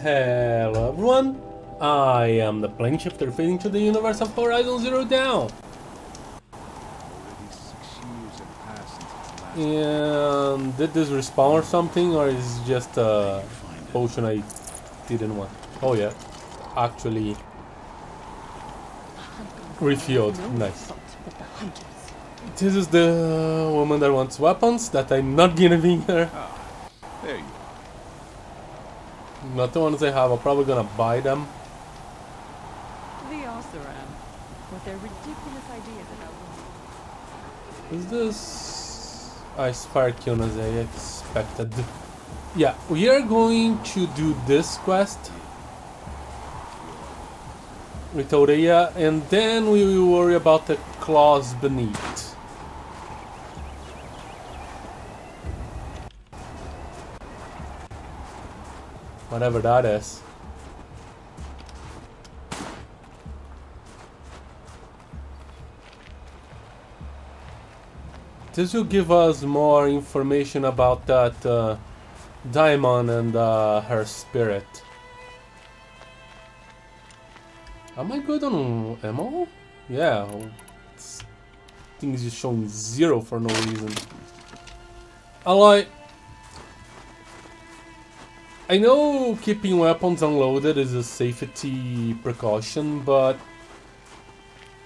Hello everyone, I am the plane shifter fading to the universe of Horizon Zero Dawn. And did this respawn or something, or is it just a potion I didn't want? Oh yeah, actually refilled, nice. This is the woman that wants weapons that I'm not giving her. There you Not the ones I have, I'm probably gonna buy them. The CYAN, with their ridiculous ideas about women. Is this as Sparkion as I expected? Yeah, we are going to do this quest with Aurea, and then we will worry about the claws beneath. Whatever that is. This will give us more information about that diamond and her spirit. Am I good on ammo? Yeah. Things is showing 0 for no reason. Aloy, I know keeping weapons unloaded is a safety precaution, but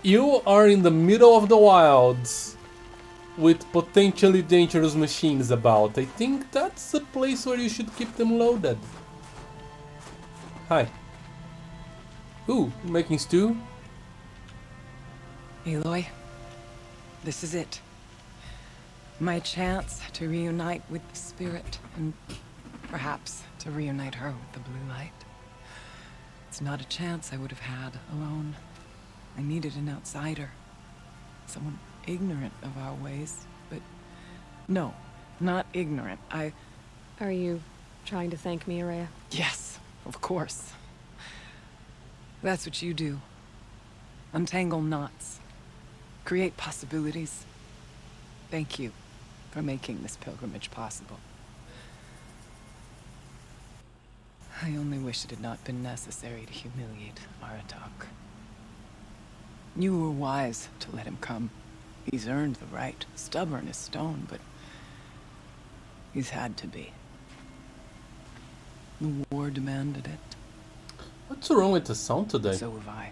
you are in the middle of the wilds with potentially dangerous machines about. I think that's a place where you should keep them loaded. Hi. Ooh, making stew? Aloy, this is it. My chance to reunite with the spirit, and perhaps to reunite her with the blue light. It's not a chance I would have had alone. I needed an outsider. Someone ignorant of our ways, but no, not ignorant. Are you trying to thank me, Araya? Yes, of course. That's what you do. Untangle knots. Create possibilities. Thank you for making this pilgrimage possible. I only wish it had not been necessary to humiliate Aratak. You were wise to let him come. He's earned the right. Stubborn as stone, but he's had to be. The war demanded it. What's wrong with the sound today? So have I.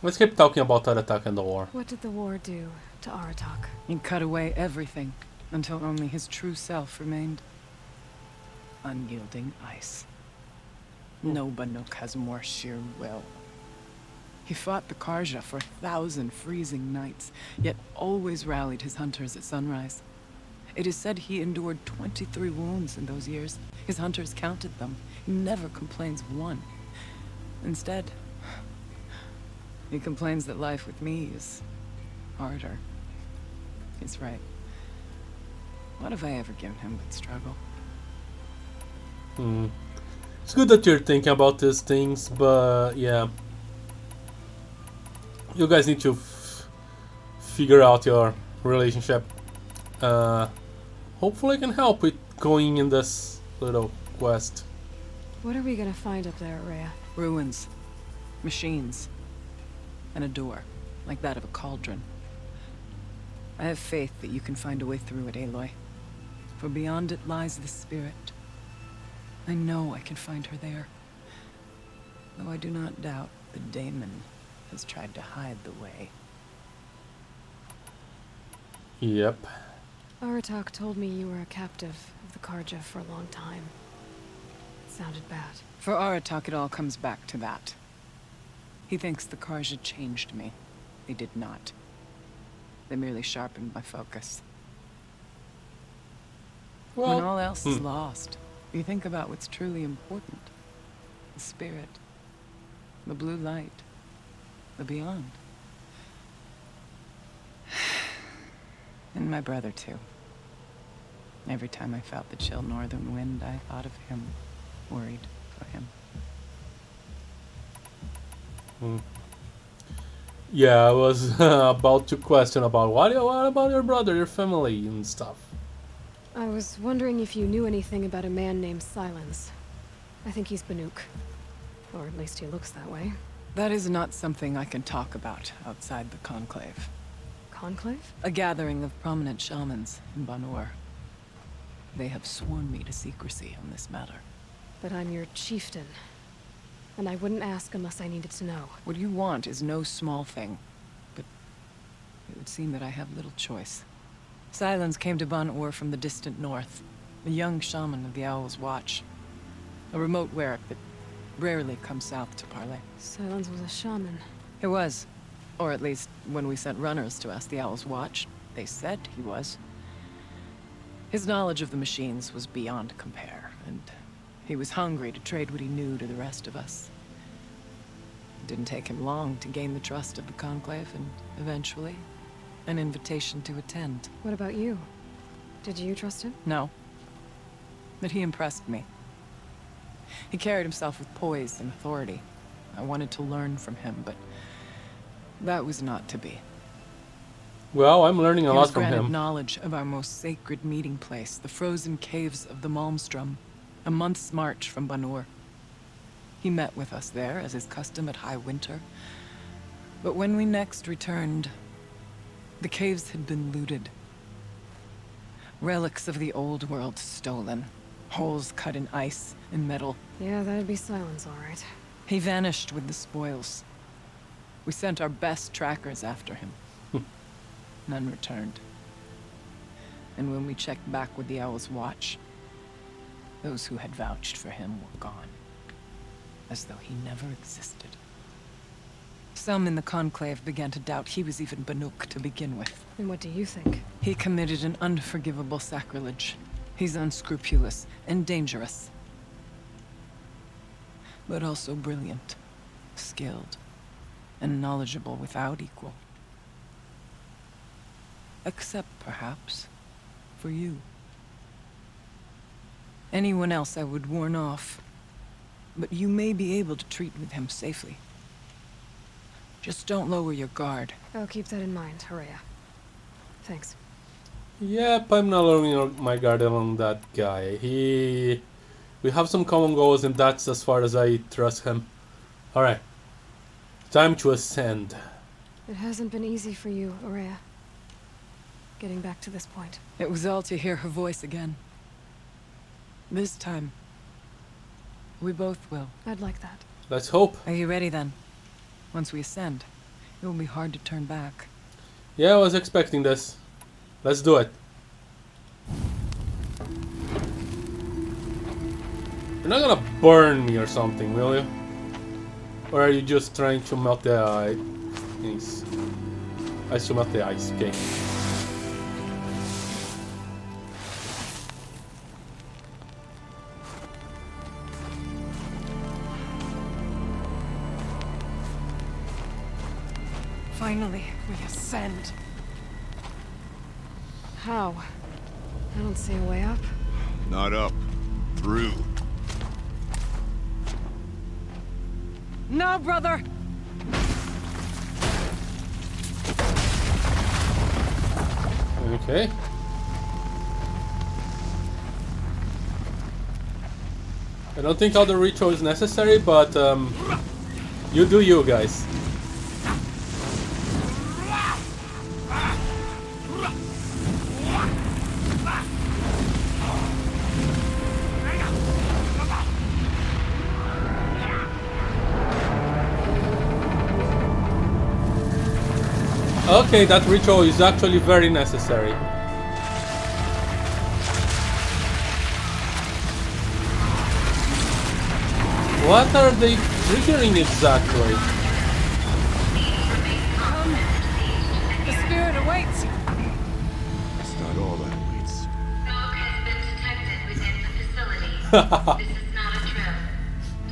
Let's keep talking about that attack and the war. What did the war do to Aratak? He cut away everything until only his true self remained. Unyielding ice. No Banuk has more sheer will. He fought the Karja for 1,000 freezing nights, yet always rallied his hunters at sunrise. It is said he endured 23 wounds in those years. His hunters counted them. He never complains one. Instead, he complains that life with me is harder. He's right. What have I ever given him but struggle? It's good that you're thinking about these things, but yeah. You guys need to figure out your relationship. Hopefully I can help with going in this little quest. What are we gonna find up there, Araya? Ruins. Machines. And a door, like that of a cauldron. I have faith that you can find a way through it, Aloy. For beyond it lies the spirit. I know I can find her there. Though I do not doubt the daemon has tried to hide the way. Yep. Aratak told me you were a captive of the Karja for a long time. It sounded bad. For Aratak, it all comes back to that. He thinks the Karja changed me. They did not. They merely sharpened my focus. Well, When all else is lost, you think about what's truly important. The spirit. The blue light. The beyond. And my brother, too. Every time I felt the chill northern wind, I thought of him, worried for him. Yeah, I was about to question about what about your brother, your family, and stuff. I was wondering if you knew anything about a man named Silence. I think he's Banuk. Or at least he looks that way. That is not something I can talk about outside the Conclave. Conclave? A gathering of prominent shamans in Banur. They have sworn me to secrecy on this matter. But I'm your chieftain. And I wouldn't ask unless I needed to know. What you want is no small thing. But it would seem that I have little choice. Silence came to Banur from the distant north. A young shaman of the Owl's Watch. A remote werek that rarely comes south to parley. Silence was a shaman. He was. Or at least, when we sent runners to ask the Owl's Watch, they said he was. His knowledge of the machines was beyond compare, and he was hungry to trade what he knew to the rest of us. It didn't take him long to gain the trust of the Conclave, and eventually, an invitation to attend. What about you? Did you trust him? No. But he impressed me. He carried himself with poise and authority. I wanted to learn from him, but that was not to be. Well, I'm learning a He lot was from granted him. knowledge of our most sacred meeting place, the frozen caves of the Malmstrom, a month's march from Banur. He met with us there, as is custom at high winter. But when we next returned, the caves had been looted. Relics of the old world stolen. Holes cut in ice and metal. Yeah, that'd be Silence, all right. He vanished with the spoils. We sent our best trackers after him. None returned. And when we checked back with the Owl's Watch, those who had vouched for him were gone. As though he never existed. Some in the Conclave began to doubt he was even Banuk to begin with. And what do you think? He committed an unforgivable sacrilege. He's unscrupulous and dangerous. But also brilliant, skilled, and knowledgeable without equal. Except, perhaps, for you. Anyone else I would warn off. But you may be able to treat with him safely. Just don't lower your guard. I'll keep that in mind, Horea. Thanks. Yep, I'm not lowering my guard on that guy. We have some common goals, and that's as far as I trust him. Alright. Time to ascend. It hasn't been easy for you, Horea. Getting back to this point. It was all to hear her voice again. This time, we both will. I'd like that. Let's hope. Are you ready then? Once we ascend, it will be hard to turn back. Yeah, I was expecting this. Let's do it. You're not gonna burn me or something, will you? Or are you just trying to melt the ice? Ice to melt the ice, okay. Finally, we ascend. How? I don't see a way up. Not up. Through. No, brother! Okay. I don't think all the ritual is necessary, but you do you, guys. Okay, that ritual is actually very necessary. What are they triggering exactly? The spirit awaits! It's not all that waits. Smoke has been detected within the facility. This is not a drill.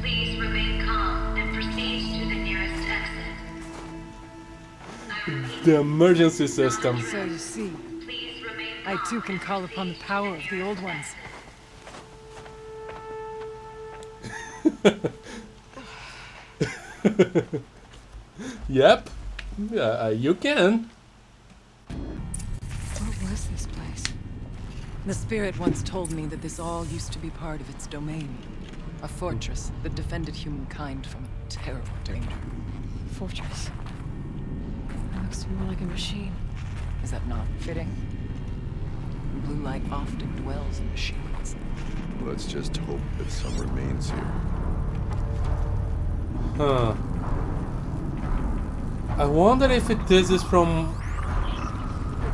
Please remain calm and proceed to the nearest exit. I repeat, The emergency system. So you see, please remain I calm too can and call upon the proceed power to of the old ones. Yep. You can. What was this place? The spirit once told me that this all used to be part of its domain. A fortress that defended humankind from a terrible danger. Fortress. It looks more like a machine. Is that not fitting? Blue light often dwells in machines. Let's just hope that some remains here. Huh. I wonder if this is from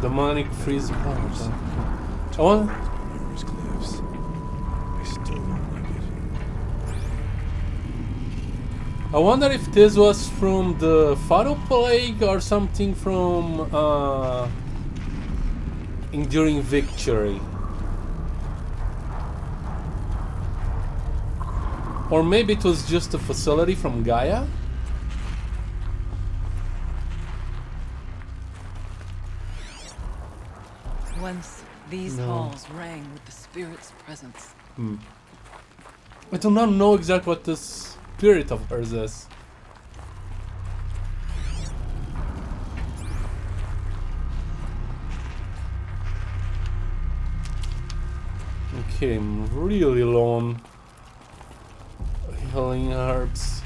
demonic freeze powers. I wonder. Numerous cliffs. I still don't like it. I wonder if this was from the Photo Plague or something from Enduring Victory. Or maybe it was just a facility from Gaia? Once, these No. halls rang with the spirit's presence. I do not know exactly what the spirit of hers is. Okay, I'm really low on healing herbs.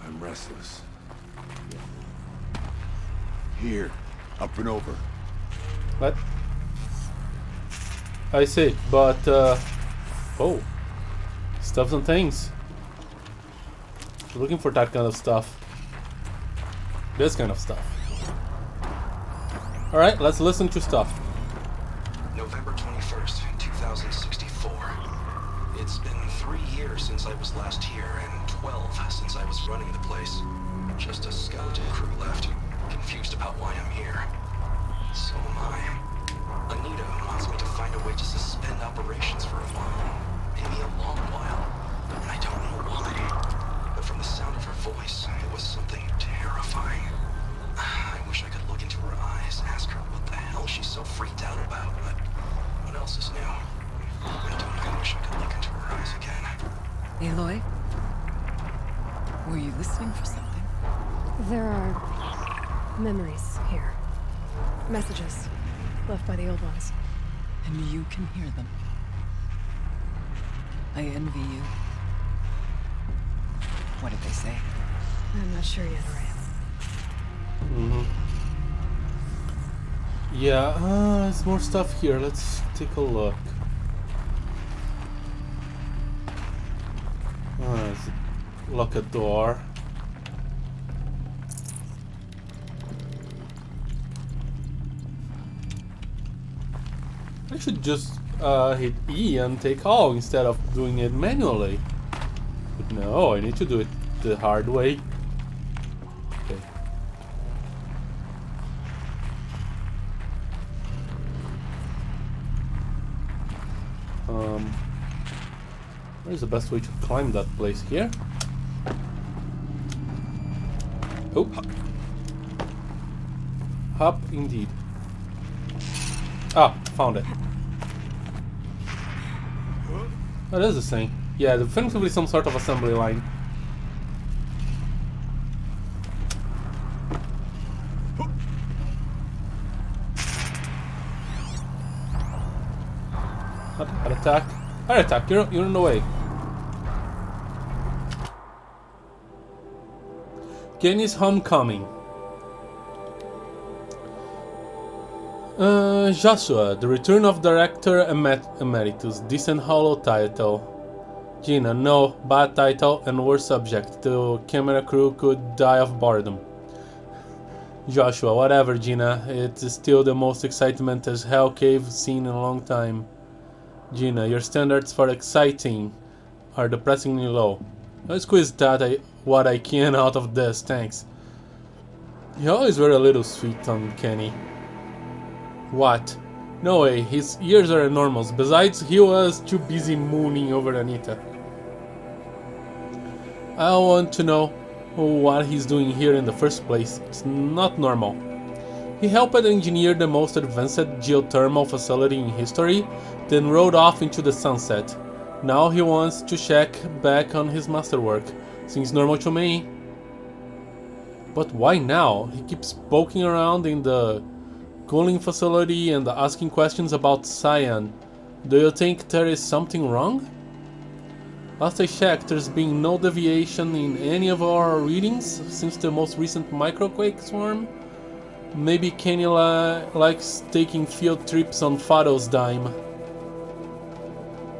I'm restless. Here, up and over. What? I see, but oh, stuff and things. Looking for that kind of stuff. This kind of stuff. All right, let's listen to stuff. November 21st, 2064. It's been 3 years since I was last here, and 12 since I was running the place. Just a skeleton crew left, confused about why I'm here. So am I. Anita wants me to find a way to suspend operations for a while. Maybe a long while. And I don't know why. But from the sound of her voice, it was something terrifying. I wish I could look into her eyes, ask her what the hell she's so freaked out about, but what else is new? I wish I could look into her eyes again. Aloy? Were you listening for something? There are memories here. Messages left by the old ones. And you can hear them. I envy you. What did they say? I'm not sure yet, Araya. Yeah, there's more stuff here. Let's take a look. Lock a door. I should just hit E and take all instead of doing it manually. But no, I need to do it the hard way. Okay. Where's the best way to climb that place? Here? Oh. Hop indeed. Ah, found it. That is the same. Yeah, definitively some sort of assembly line. Heart attack. Heart attack, you're in the way. Kenny's Homecoming. Joshua, the return of Director Emeritus. Decent hollow title. Gina, no, bad title and worse subject. The camera crew could die of boredom. Joshua, whatever, Gina. It's still the most excitement as hell cave seen in a long time. Gina, your standards for exciting are depressingly low. I'll squeeze what I can out of this, thanks. You always were a little sweet on Kenny. What? No way, his ears are enormous. Besides, he was too busy mooning over Anita. I want to know what he's doing here in the first place. It's not normal. He helped engineer the most advanced geothermal facility in history, then rode off into the sunset. Now he wants to check back on his masterwork. Seems normal to me. But why now? He keeps poking around in the cooling facility and asking questions about CYAN. Do you think there is something wrong? Last I checked, there's been no deviation in any of our readings since the most recent microquake swarm. Maybe Kenny likes taking field trips on Fado's dime.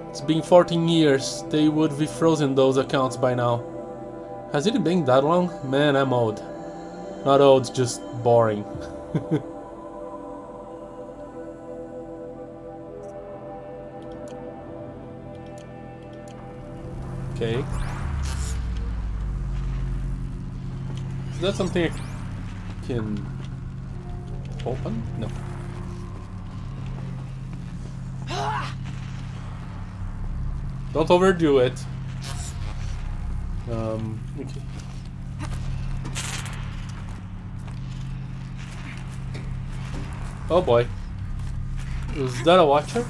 It's been 14 years. They would be frozen those accounts by now. Has it been that long? Man, I'm old. Not old, just boring. Okay. Is that something I can open? No. Don't overdo it. Okay. Oh boy. Is that a watcher?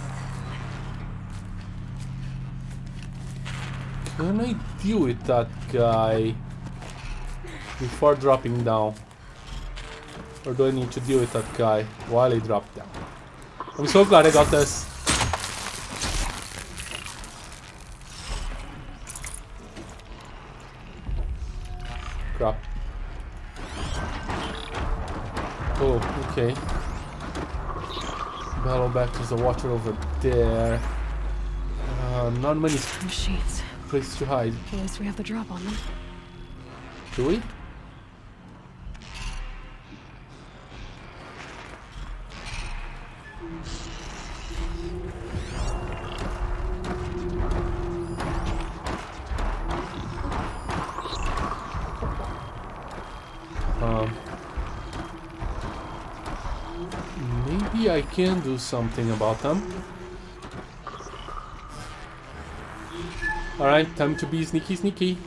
Can I deal with that guy before dropping down? Or do I need to deal with that guy while I drop down? I'm so glad I got this. Crap. Oh, okay. Battle back to the water over there. Not many Machines. places to hide. At least we have the drop on them. Do we? Maybe I can do something about them. Alright, time to be sneaky sneaky.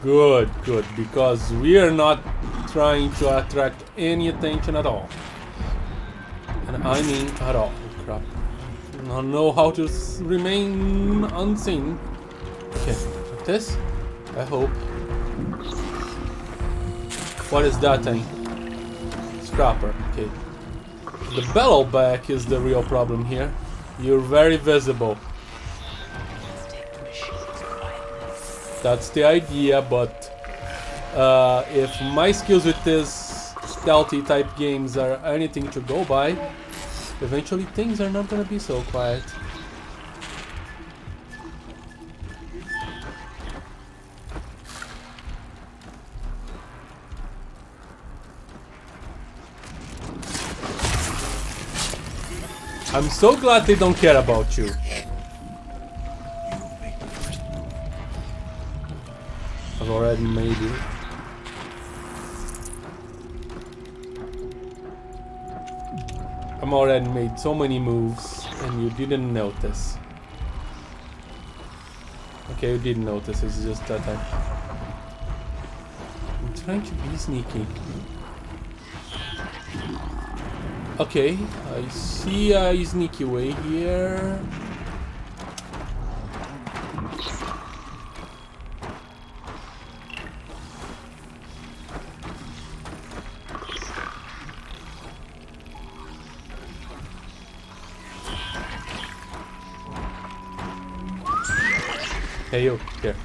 Good, good, because we are not trying to attract any attention at all. And I mean at all. Crap. I don't know how to remain unseen. Okay, like this? I hope. What is that thing? Scrapper, okay. The bellow back is the real problem here. You're very visible. That's the idea, but if my skills with this stealthy type games are anything to go by, eventually things are not gonna be so quiet. I'm so glad they don't care about you. I've already made it. I'm already made so many moves and you didn't notice. Okay, you didn't notice, it's just that I'm trying to be sneaky. Okay, I see a sneaky way here. Hey you, here.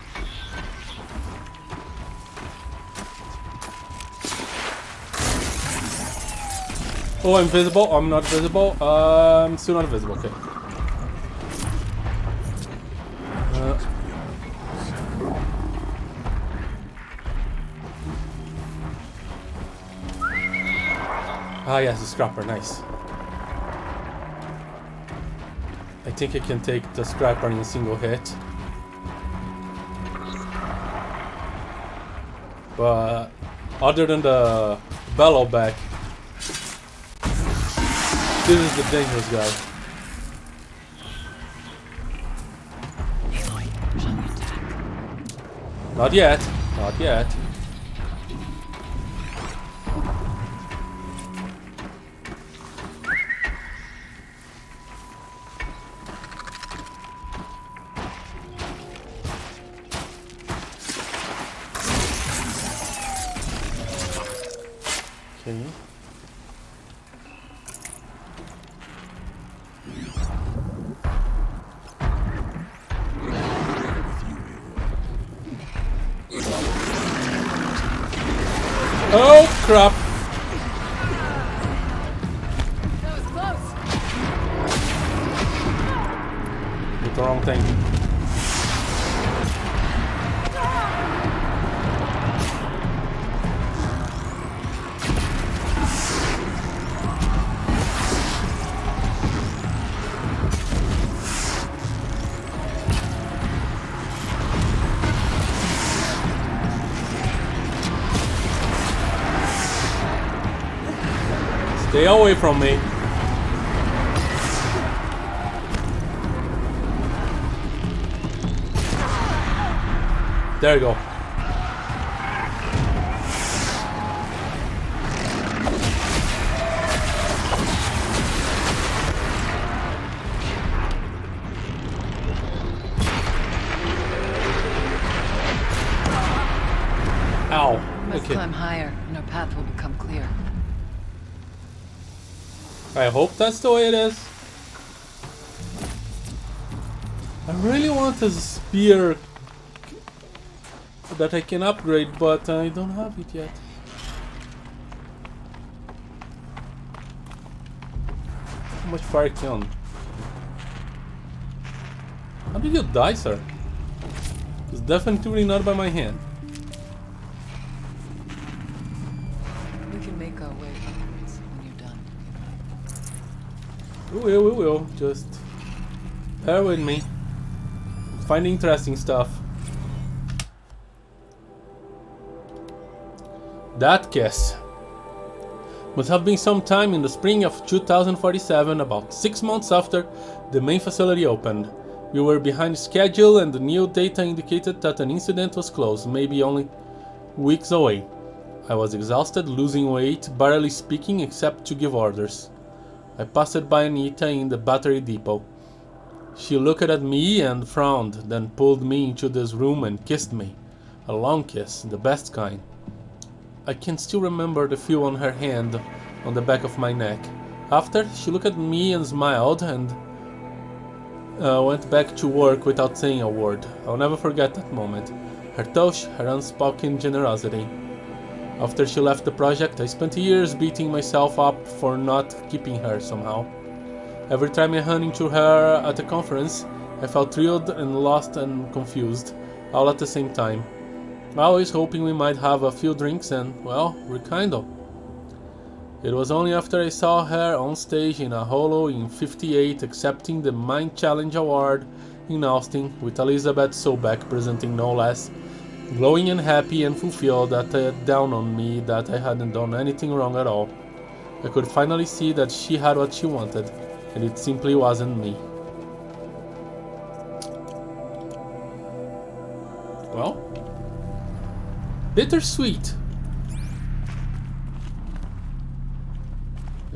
Oh, I'm visible. I'm not visible. I'm still not visible. Okay. Yes, the scrapper. Nice. I think I can take the scrapper in a single hit. But other than the bellow back, this is the dangerous guy. Aloy, shall we attack? Not yet. Not yet. Okay. Oh crap! That was close. Did the wrong thing. Stay away from me. There you go. Ow. Must Okay. climb higher, and our path will become clear. I hope that's the way it is. I really want a spear that I can upgrade, but I don't have it yet. How much fire can? How did you die, sir? It's definitely not by my hand. We can make our way upwards when you're done. We will. Just bear with me. Find interesting stuff. That kiss must have been sometime in the spring of 2047, about 6 months after the main facility opened. We were behind schedule and the new data indicated that an incident was close, maybe only weeks away. I was exhausted, losing weight, barely speaking except to give orders. I passed by Anita in the battery depot. She looked at me and frowned, then pulled me into this room and kissed me. A long kiss, the best kind. I can still remember the feel on her hand on the back of my neck. After, she looked at me and smiled and went back to work without saying a word. I'll never forget that moment. Her touch, her unspoken generosity. After she left the project, I spent years beating myself up for not keeping her somehow. Every time I ran into her at a conference, I felt thrilled and lost and confused, all at the same time. Always hoping we might have a few drinks and, well, rekindle. It was only after I saw her on stage in a holo in '58 accepting the Mind Challenge Award in Austin, with Elizabeth Sobeck presenting no less, glowing and happy and fulfilled, that it dawned on me that I hadn't done anything wrong at all. I could finally see that she had what she wanted, and it simply wasn't me. Well, bittersweet.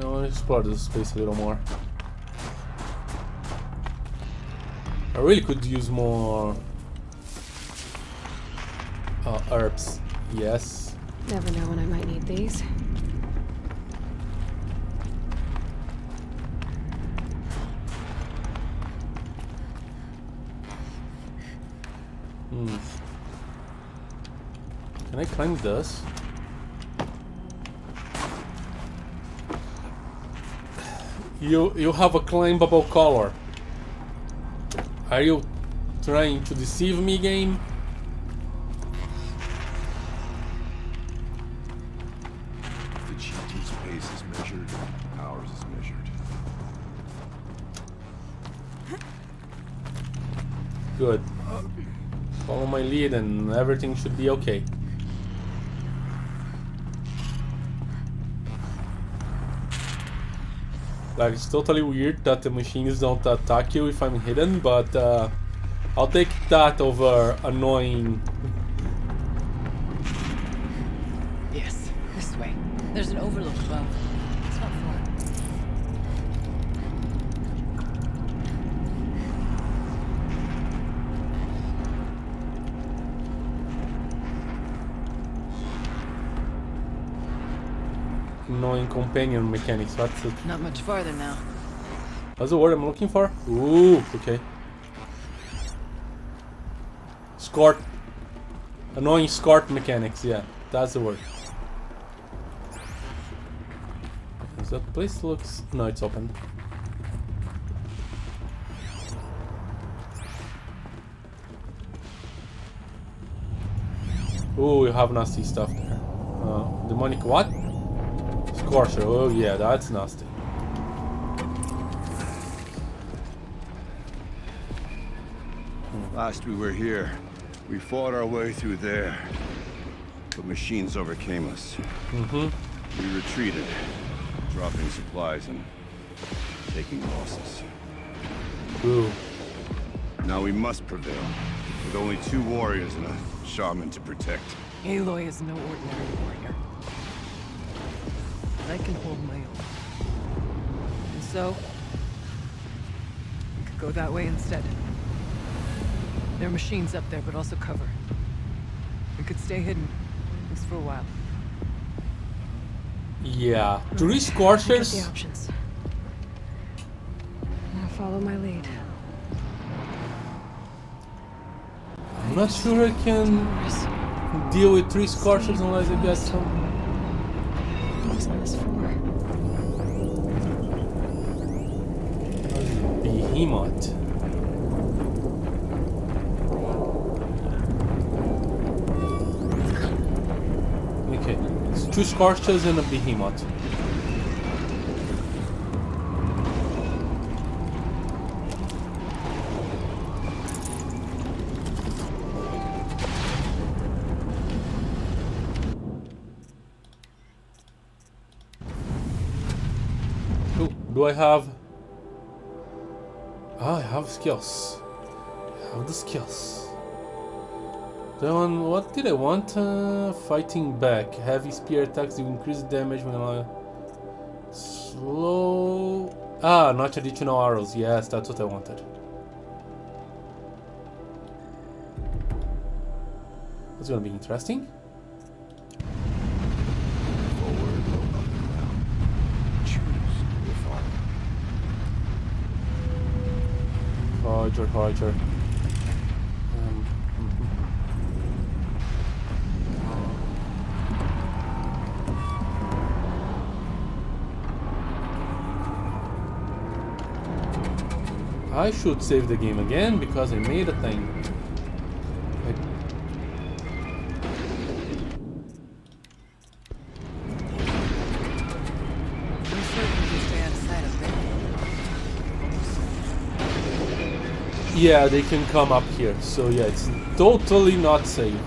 I want to explore this space a little more. I really could use more herbs. Yes. Never know when I might need these. Can I climb this? You have a climbable color. Are you trying to deceive me, game? If the Cheetah's pace is measured, ours is measured. Good. Follow my lead and everything should be okay. Like, it's totally weird that the machines don't attack you if I'm hidden, but I'll take that over annoying There's an overlook above. It's not far. Annoying companion mechanics. What's it? Not much farther now. That's the word I'm looking for? Ooh, okay. Escort. Annoying escort mechanics, yeah. That's the word. Does that place looks... No, it's open. Ooh, we have nasty stuff there. Demonic what? Scorcher. Oh yeah, that's nasty. Last we were here, we fought our way through there. But machines overcame us. Mm-hmm. We retreated, dropping supplies and taking losses. Ooh. Now we must prevail, with only 2 warriors and a shaman to protect. Aloy is no ordinary warrior. I can hold my own. And so, we could go that way instead. There are machines up there, but also cover. We could stay hidden, at least for a while. Yeah. 3 Get the Scorchers. options. Now follow my lead. I'm not sure I can deal with 3 Scorchers unless I get some. What's on this floor? Behemoth. Okay, it's 2 Scorchers and a Behemoth. Do I have... Ah, I have skills. I have the skills. Then what did I want? Fighting back. Heavy spear attacks do increase damage when I... Slow... Ah, not additional arrows. Yes, that's what I wanted. That's gonna be interesting. Forward, no underground. Choose your father. Roger. I should save the game again because I made a thing. I'm certain you stay out of sight up there. Yeah, they can come up here, so yeah, it's totally not safe.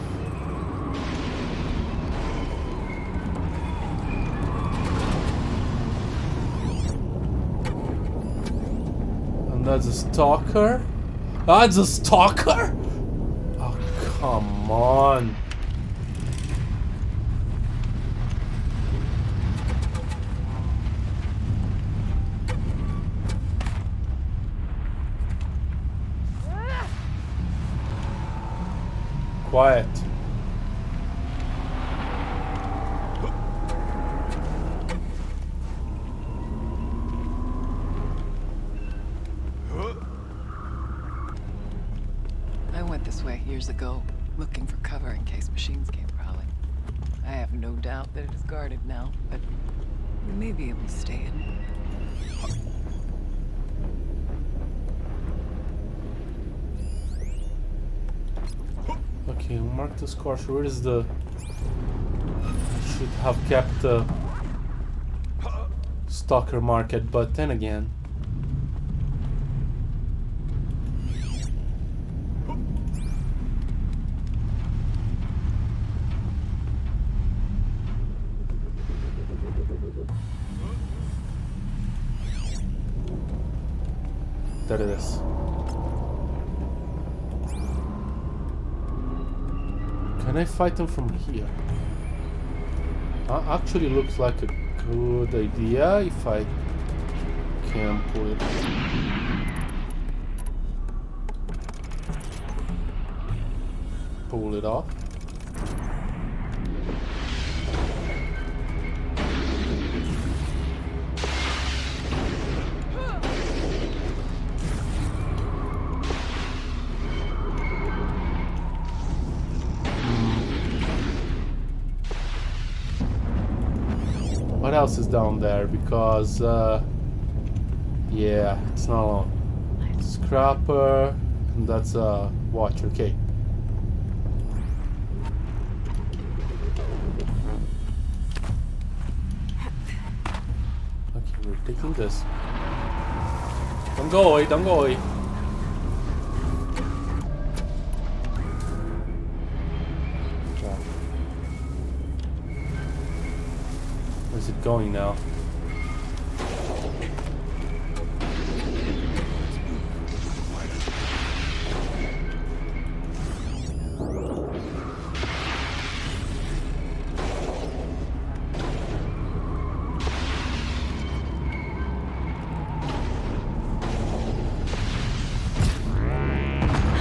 And that's a stalker? That's a stalker? Oh, come on. Quiet. I went this way years ago, looking for cover in case machines came prowling. I have no doubt that it is guarded now, but we may be able to stay hidden. Okay, mark the scorcher. Where is the... I should have kept the stalker market, but then again... There it is. Can I fight them from here? Actually looks like a good idea if I can pull it. Pull it off. What else is down there? Because, yeah, it's not long. Scrapper, and that's a watch, okay. Okay, we're taking this. Don't go away, don't go away. Where's it going now?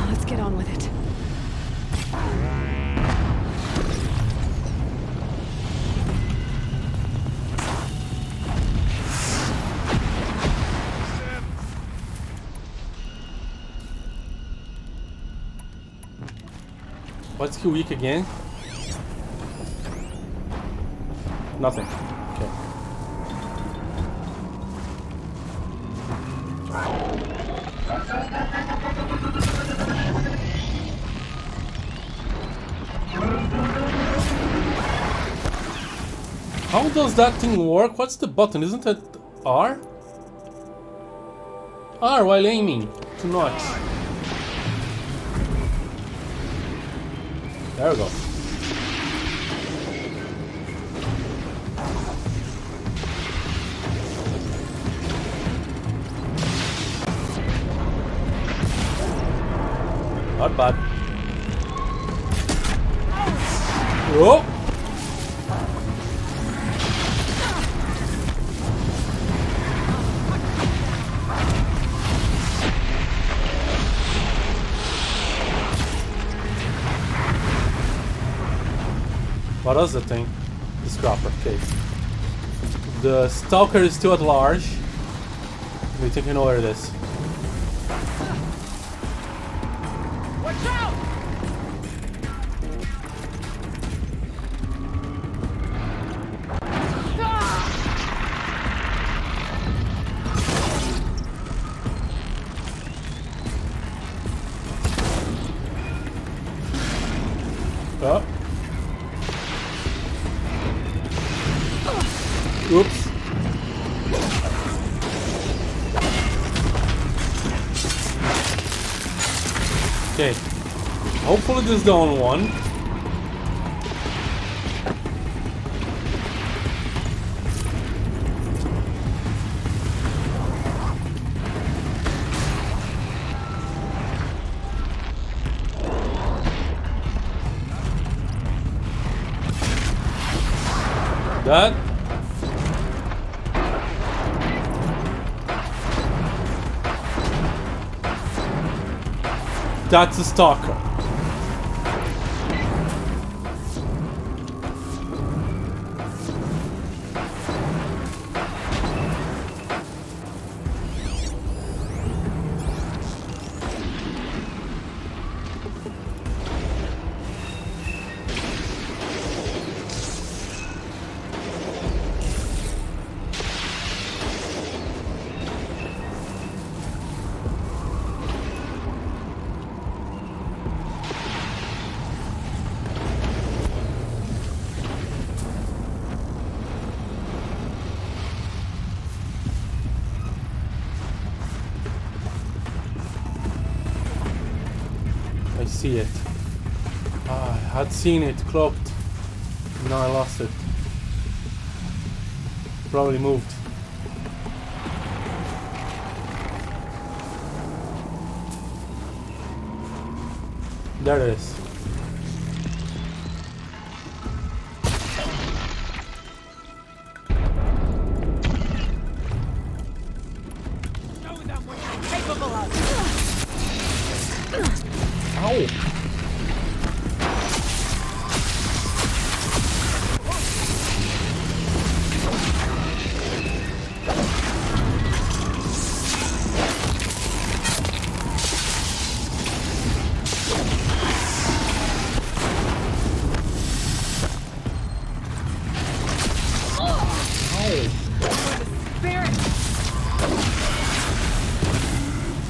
Let's get on with it. What's he weak again? Nothing. Okay. How does that thing work? What's the button? Isn't it R? R while aiming to notch. There we go. Not bad. Oh! What is the thing? The scrapper, okay. The stalker is still at large. We think we know where it is. Watch out! Oh. Oops. Okay. Hopefully this is the only one. That. That's a stalker. I see it. Ah, I had seen it cloaked. Now I lost it. Probably moved. There it is. Ow!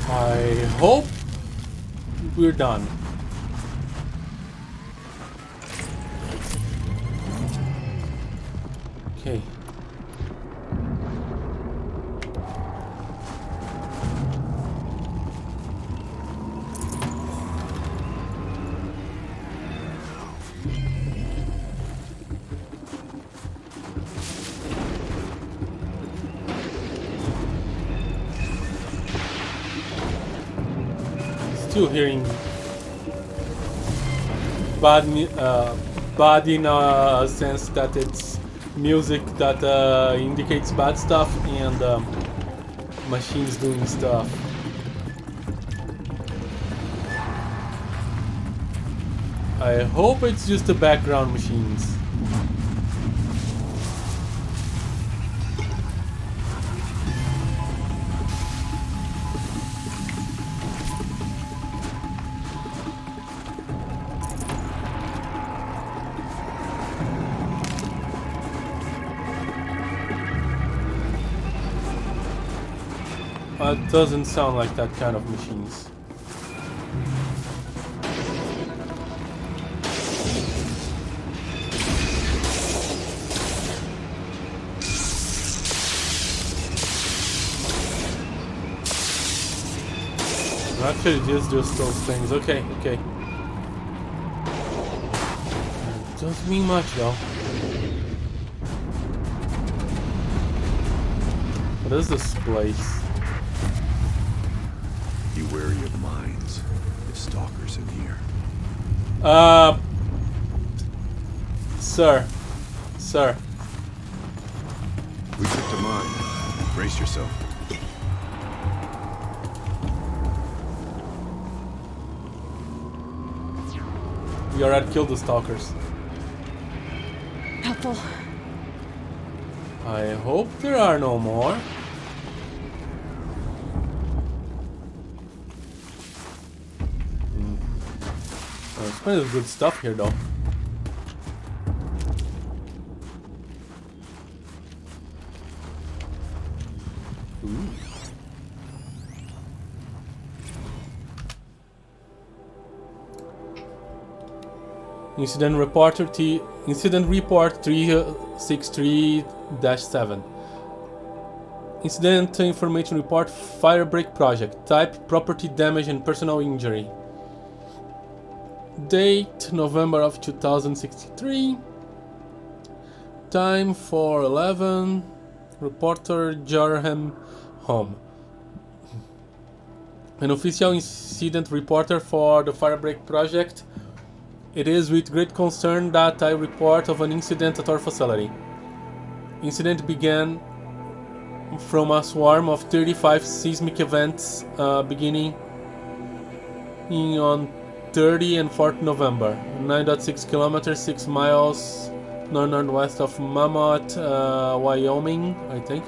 I hope we're done. Okay. Still hearing bad in a sense that it's music that indicates bad stuff and machines doing stuff. I hope it's just the background machines. It doesn't sound like that kind of machines. Actually, just those things. Okay, okay. Doesn't mean much though. What is this place? Be wary of mines. If stalkers in here. Sir. We took the mine. Brace yourself. We already killed the stalkers. Helpful. I hope there are no more. There's plenty of good stuff here though. Ooh. Incident report 363-7. Incident information report: firebreak project. Type: property damage and personal injury. Date: November of 2063. Time: 4:11. Reporter: Jarham Home. An official incident reporter for the firebreak project. It is with great concern that I report of an incident at our facility. Incident began from a swarm of 35 seismic events beginning on 30 and 4th November. 9.6 kilometers, 6 miles northwest of Mammoth, Wyoming, I think.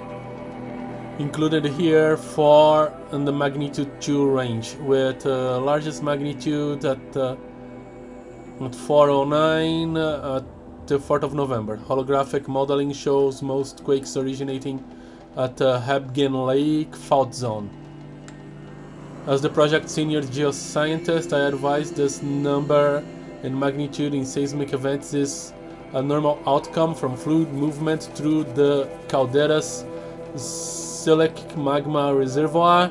Included here 4 in the magnitude 2 range, with largest magnitude at 409 at the 4th of November. Holographic modeling shows most quakes originating at Hebgen Lake fault zone. As the project senior geoscientist, I advise this number and magnitude in seismic events is a normal outcome from fluid movement through the caldera's silicate magma reservoir,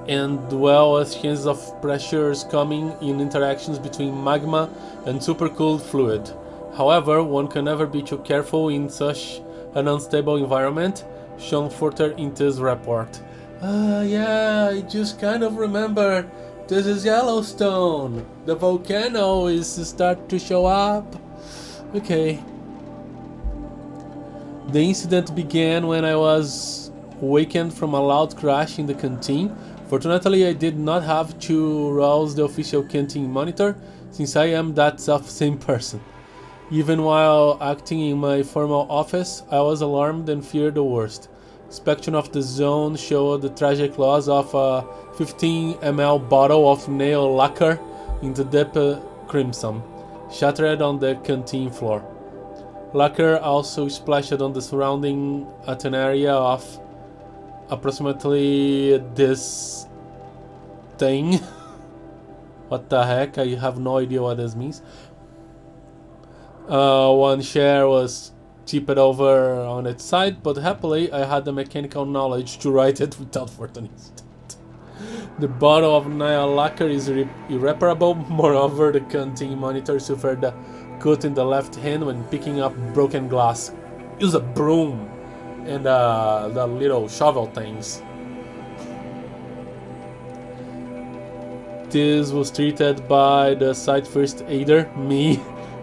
and well as chances of pressures coming in interactions between magma and supercooled fluid. However, one can never be too careful in such an unstable environment, shown further in this report. Yeah, I just kind of remember. This is Yellowstone. The volcano is start to show up. Okay. The incident began when I was awakened from a loud crash in the canteen. Fortunately, I did not have to rouse the official canteen monitor, since I am that self-same person. Even while acting in my formal office, I was alarmed and feared the worst. Inspection of the zone showed the tragic loss of a 15 ml bottle of nail lacquer in the deep crimson, shattered on the canteen floor. Lacquer also splashed on the surrounding at an area of approximately this thing. What the heck? I have no idea what this means. One chair was tipped over on its side, but happily I had the mechanical knowledge to right it without further instant. The bottle of nail lacquer is irreparable. Moreover, the canteen monitor suffered a cut in the left hand when picking up broken glass. Use a broom and the little shovel things. This was treated by the site first aider, me,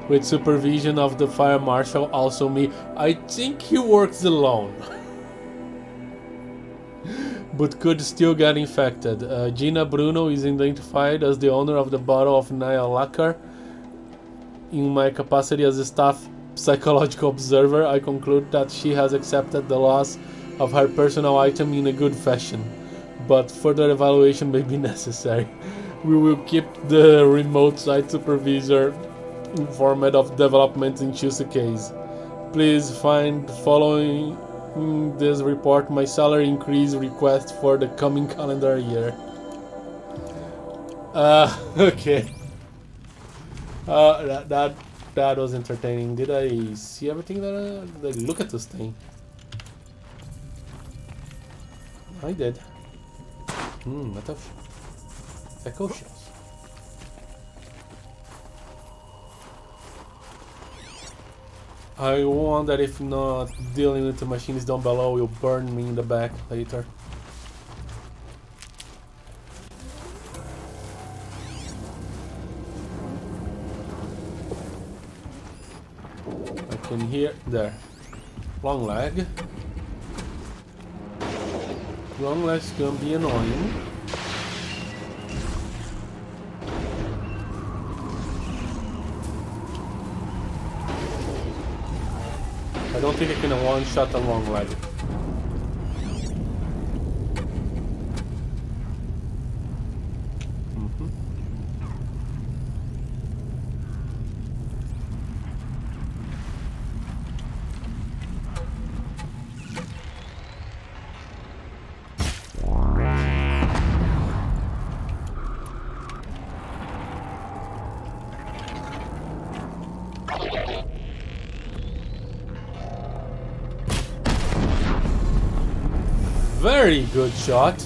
with supervision of the fire marshal, also me. I think he works alone. But could still get infected. Gina Bruno is identified as the owner of the bottle of nail lacquer. In my capacity as a staff psychological observer, I conclude that she has accepted the loss of her personal item in a good fashion, but further evaluation may be necessary. We will keep the remote site supervisor informed of developments in Chelsea case. Please find following this report my salary increase request for the coming calendar year. Okay. That was entertaining. Did I see everything that look at this thing? I did. What the echo shells. I wonder if not dealing with the machines down below will burn me in the back later. I can hear there. Long leg. Long legs can be annoying. I don't think I can one-shot a long leg. Very good shot.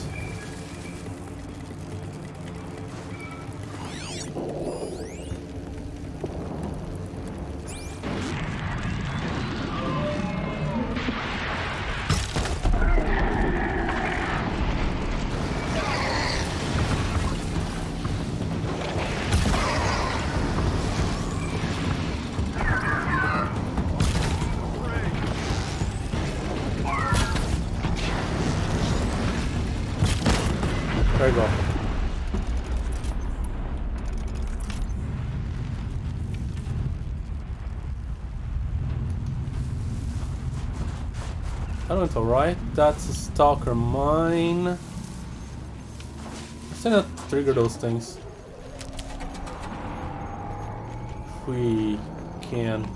There you go. That went alright. That's a stalker mine. Let's not trigger those things. If we can.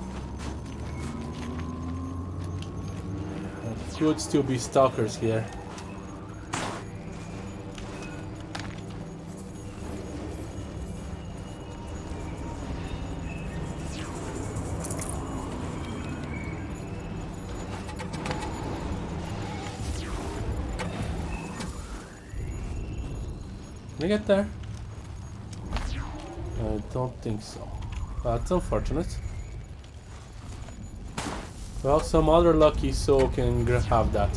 There could still be stalkers here. Can I get there? I don't think so. That's unfortunate. Well, some other lucky soul can have that.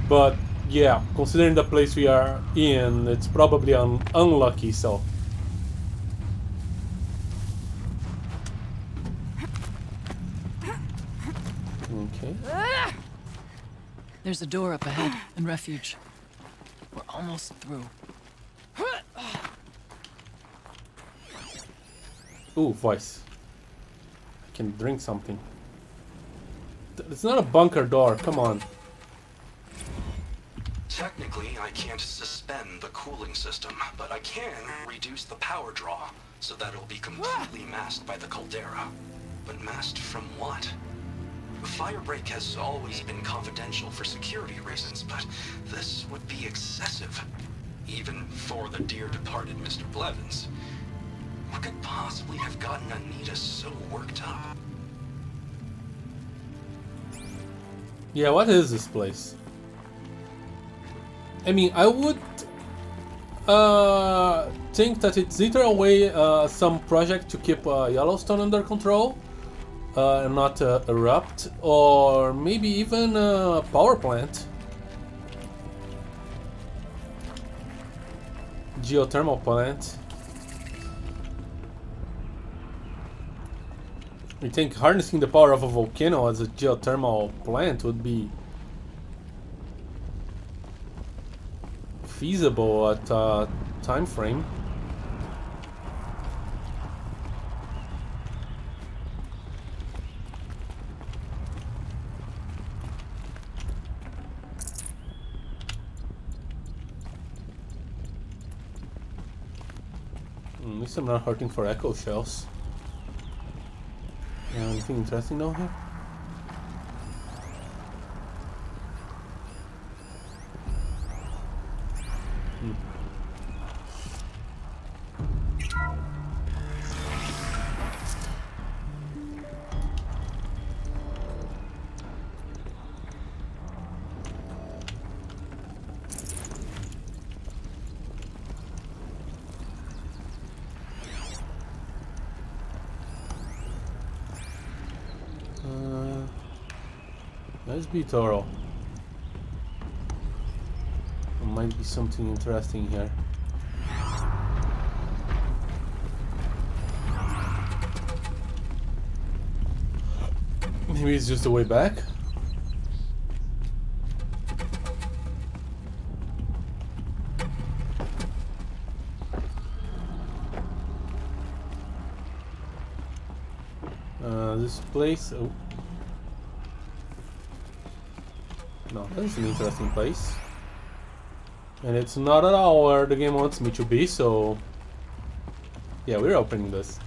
But yeah, considering the place we are in, it's probably an unlucky soul. Okay. There's a door up ahead and refuge. We're almost through. Ooh, voice. I can drink something. It's not a bunker door, come on. Technically, I can't suspend the cooling system, but I can reduce the power draw so that it'll be completely masked by the caldera. But masked from what? Firebreak has always been confidential for security reasons, but this would be excessive. Even for the dear departed Mr. Blevins. What could possibly have gotten Anita so worked up? Yeah, what is this place? I mean, I would think that it's either a way, some project to keep Yellowstone under control and not erupt, or maybe even a power plant. Geothermal plant. I think harnessing the power of a volcano as a geothermal plant would be feasible at a time frame. At least I'm not hurting for echo shells. Anything interesting down here? Let's be thorough. There might be something interesting here. Maybe it's just the way back? This place... Oh. No, that's an interesting place. And it's not at all where the game wants me to be, so... Yeah, we're opening this.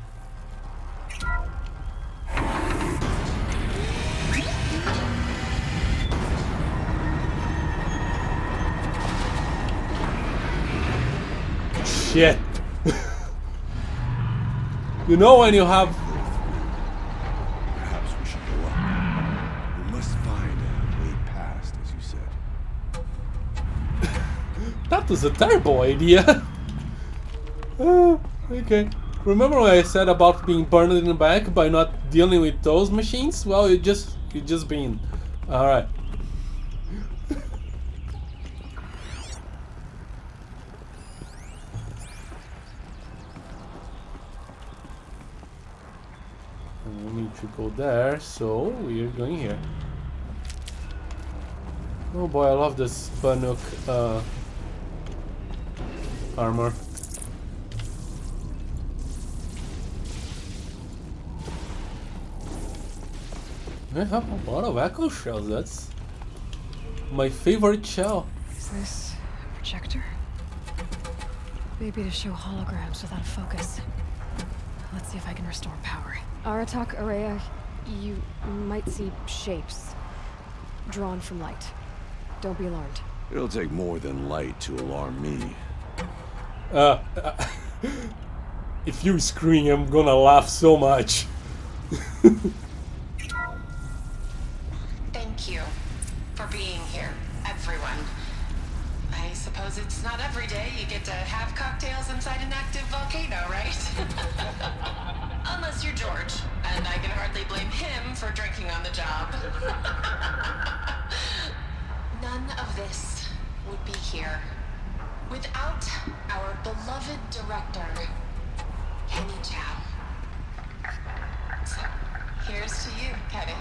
Shit! You know when you have... Perhaps we should go up. We must find a way past, as you said. That was a terrible idea. Okay. Remember what I said about being burned in the back by not dealing with those machines? Well, you just been. All right. We need to go there, so we're going here. Oh boy, I love this Banuk armor. I have a lot of echo shells. That's my favorite shell. Is this a projector? Maybe to show holograms without a focus. Let's see if I can restore power. Aratak, Araya, you might see shapes drawn from light. Don't be alarmed. It'll take more than light to alarm me. If you scream, I'm gonna laugh so much. Thank you for being here, everyone. I suppose it's not every day you get to have cocktails inside an active volcano, right? Unless you're George, and I can hardly blame him for drinking on the job. None of this would be here without our beloved director, Kenny Chow. So, here's to you, Kenny.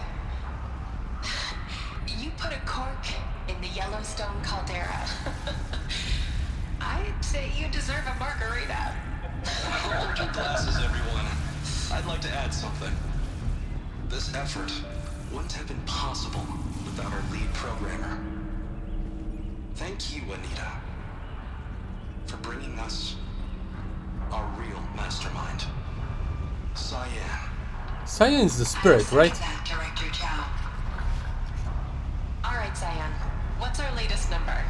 You put a cork in the Yellowstone caldera. like to add something. This effort wouldn't have been possible without our lead programmer. Thank you, Anita, for bringing us our real mastermind, CYAN. CYAN is the spirit, right? That, Director Chow. All right, CYAN. What's our latest number?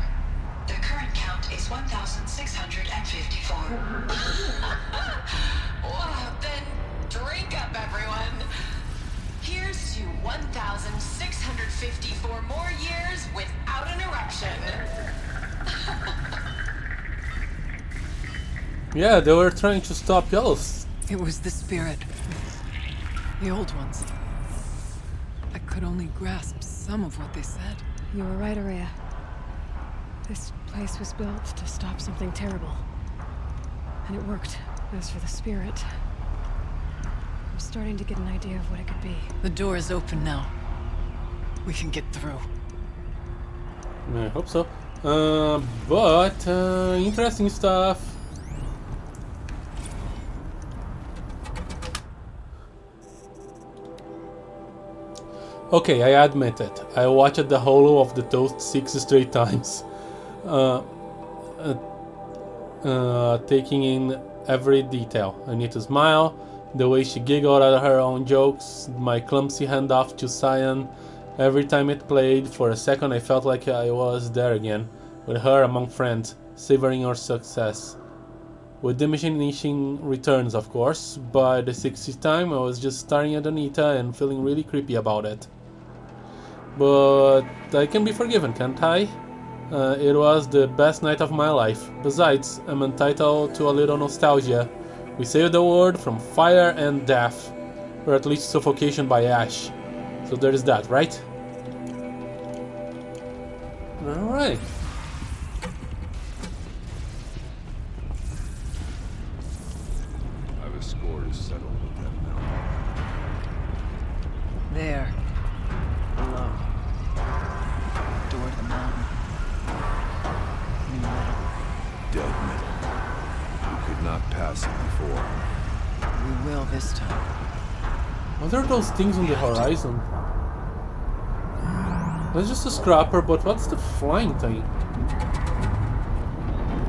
The current count is 1,654. Wow, then drink up, everyone. Here's to 1,654 more years without an eruption. Yeah, they were trying to stop Yellowstone. It was the spirit. The old ones. I could only grasp some of what they said. You were right, Araya. This place was built to stop something terrible. And it worked. As for the spirit, I'm starting to get an idea of what it could be. The door is open now. We can get through. I hope so. But interesting stuff. Okay, I admit it. I watched the whole of the Toast 6 straight times. Taking in every detail. Anita smile, the way she giggled at her own jokes, my clumsy handoff to CYAN. Every time it played, for a second I felt like I was there again, with her among friends, savoring our success. With diminishing returns, of course. By the 60th time I was just staring at Anita and feeling really creepy about it. But I can be forgiven, can't I? It was the best night of my life. Besides, I'm entitled to a little nostalgia. We saved the world from fire and death, or at least suffocation by ash. So there is that, right? Alright. I have a score to settle with them now. There. Below. Door to the mountain. New metal. Dead metal. We could not pass it before. We will this time. What are those things on the horizon? That's just a scrapper, but what's the flying thing?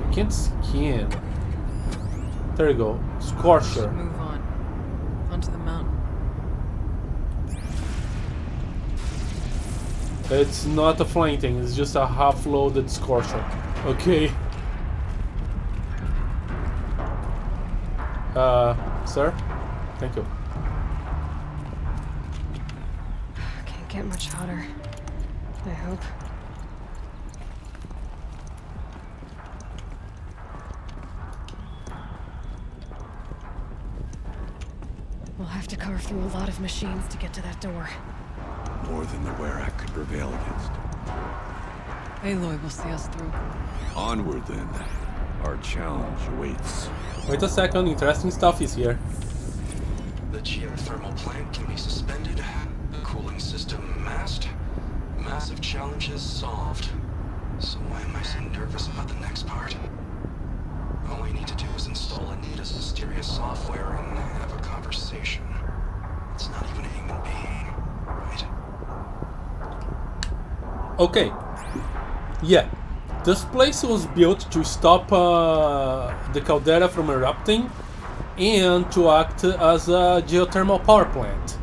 I can't scan. There you go. Scorcher. Move on. Onto the mountain. It's not a flying thing, it's just a half-loaded Scorcher. Okay. Sir? Thank you. Can't get much hotter. I hope. We'll have to carve through a lot of machines to get to that door. More than the Werak could prevail against. Aloy will see us through. Onward then. Our challenge awaits. Wait a second, interesting stuff is here. The geothermal plant can be suspended. The cooling system masked. Massive challenges solved. So why am I so nervous about the next part? All I need to do is install Anita's mysterious software and have a conversation. It's not even a human being, right? Okay. Yeah. This place was built to stop the caldera from erupting and to act as a geothermal power plant.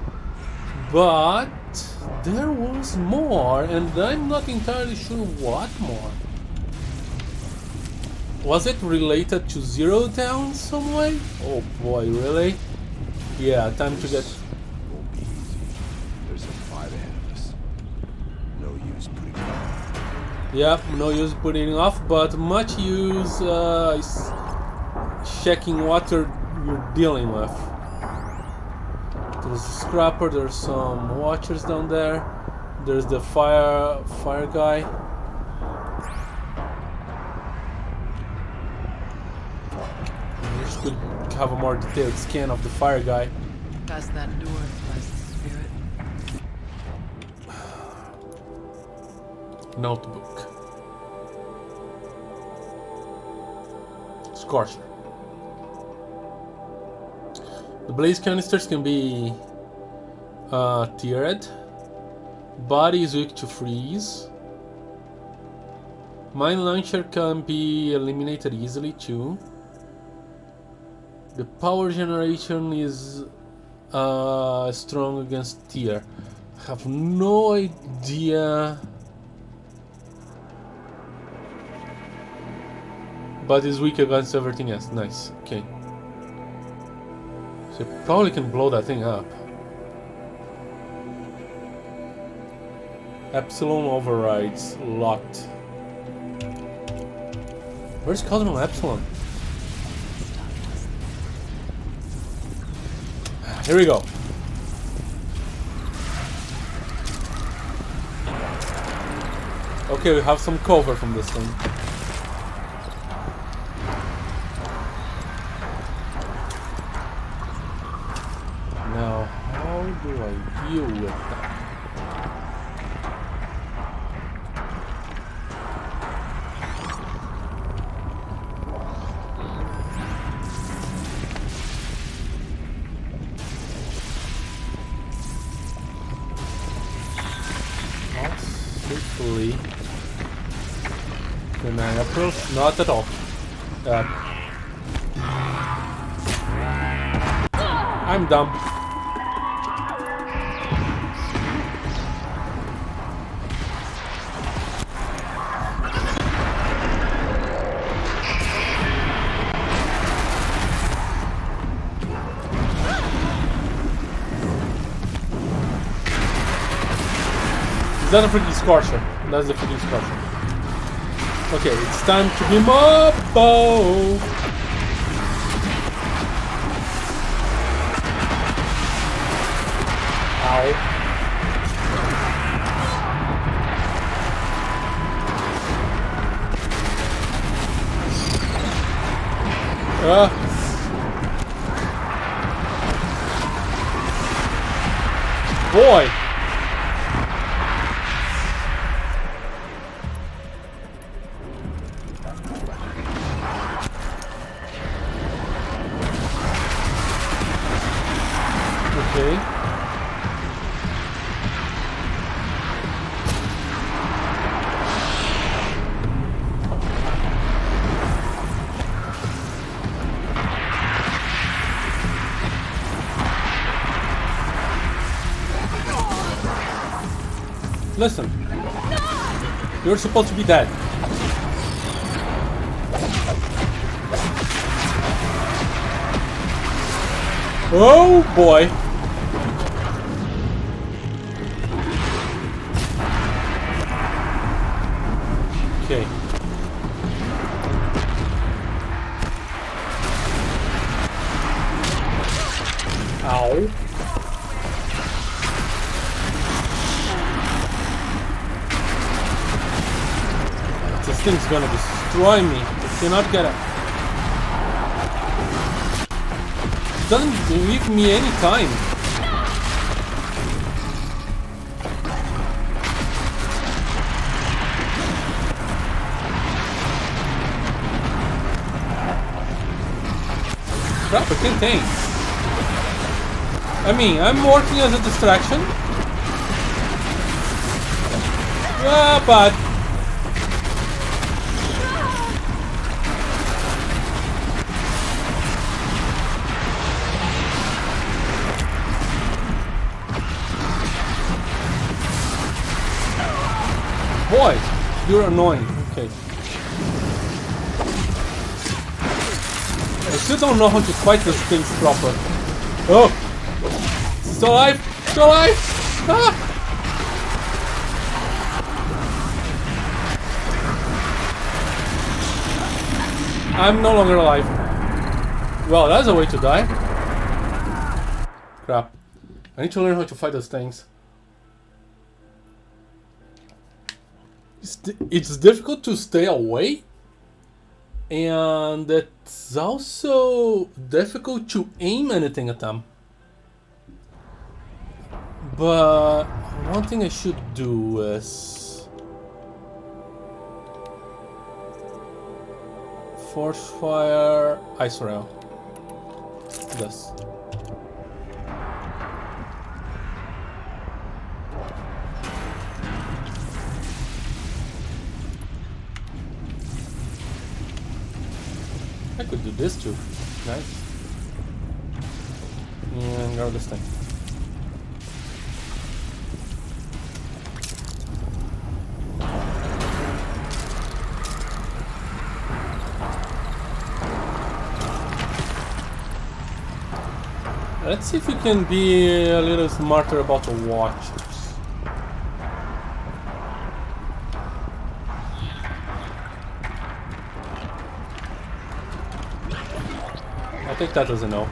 But there was more, and I'm not entirely sure what more. Was it related to Zero Dawn some way? Oh boy, really? Yeah, time to get... Won't be easy. There's a fight ahead of us. No use putting it off. Yeah, no use putting it off, but much use checking what you're dealing with. There's a scrapper, there's some watchers down there. There's the fire guy. We could have a more detailed scan of the fire guy. Past that door lies the spirit. Notebook. Scorcher. The blaze canisters can be tiered. Body is weak to freeze. Mine launcher can be eliminated easily too. The power generation is strong against tear. I have no idea. But it's weak against everything else. Nice. Okay. So you probably can blow that thing up. Epsilon overrides locked. Where's Cosmo Epsilon? Here we go. Okay, we have some cover from this thing. Now, how do I deal with that? Possibly. Can I approach? Not at all. I'm dumb. That's a freaking scorcher. That's the freaking scorcher. Okay, it's time to beam up. Oh. Ow. Boy. Okay. Listen. You're supposed to be dead. Oh boy. Okay. Ow. This thing's gonna destroy me. I cannot get it. It doesn't leave me any time. Crap, I can't aim. I mean, I'm working as a distraction. Ah, but boy, you're annoying. Okay. I still don't know how to fight these things proper. Oh! Still alive! Still alive! Ah! I'm no longer alive. Well, that's a way to die. Crap. I need to learn how to fight those things. It's difficult to stay away, and it's also difficult to aim anything at them. But one thing I should do is force fire, ice rail. This. I could do this too. Nice. And grab this thing. Let's see if we can be a little smarter about the watchers. I'll take that as a no.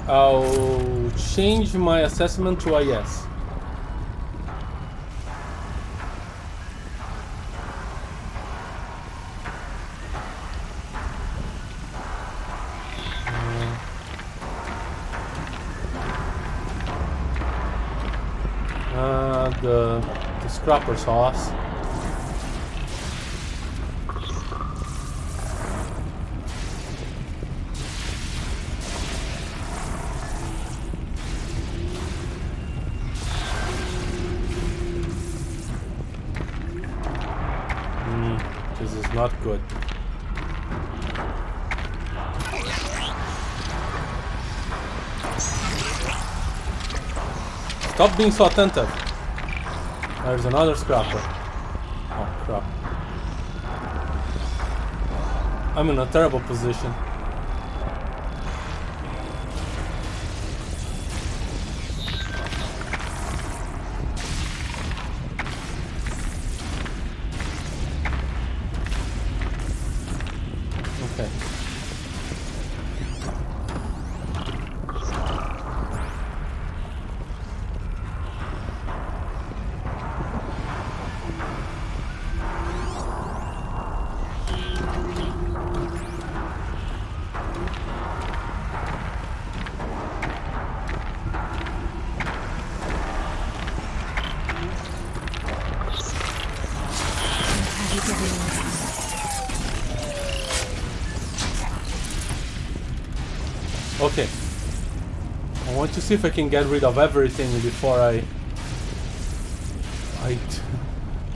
I'll change my assessment to a yes. The scrapper sauce. This is not good. Stop being so attentive. There's another scrapper. Oh crap. I'm in a terrible position. Okay. Okay. I want to see if I can get rid of everything before I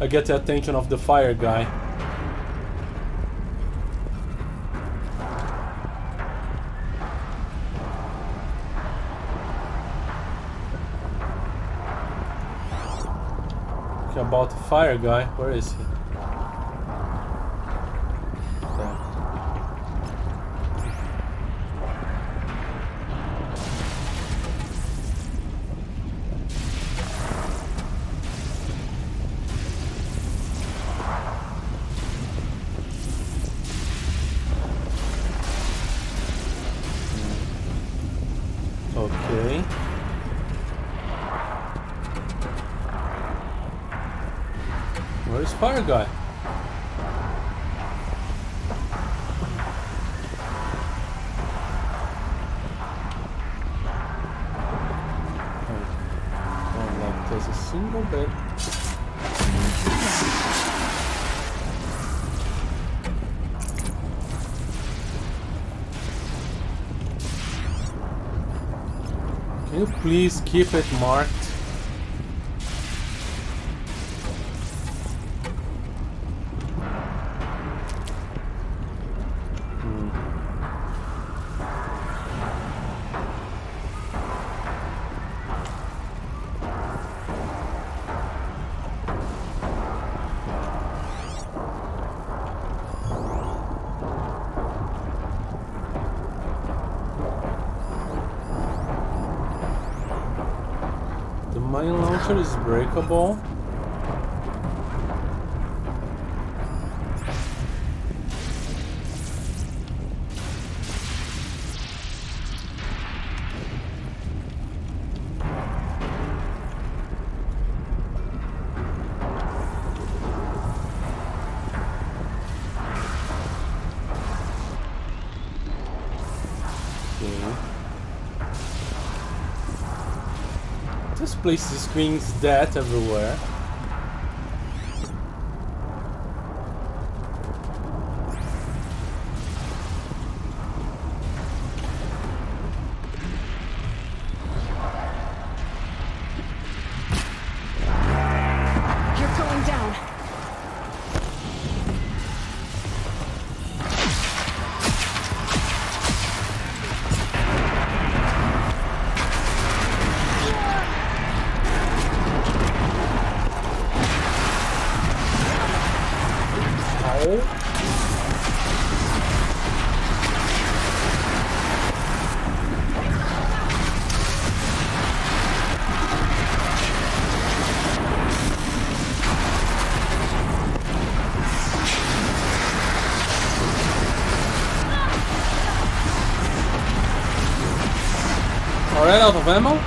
get the attention of the fire guy. Okay, about the fire guy, where is he? Okay. Where's fire guy? Oh, like there's a single bed. Can you please keep it marked? The mine launcher is breakable. This place screams death everywhere. Alright, out of ammo?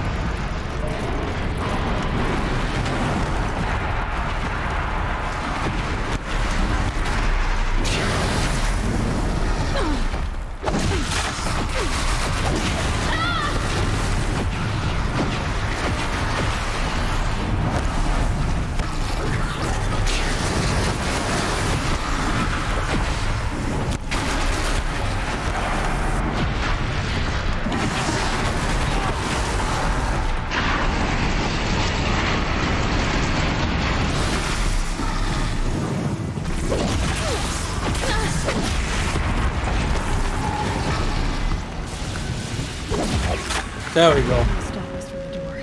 There we go. Stop us from the door.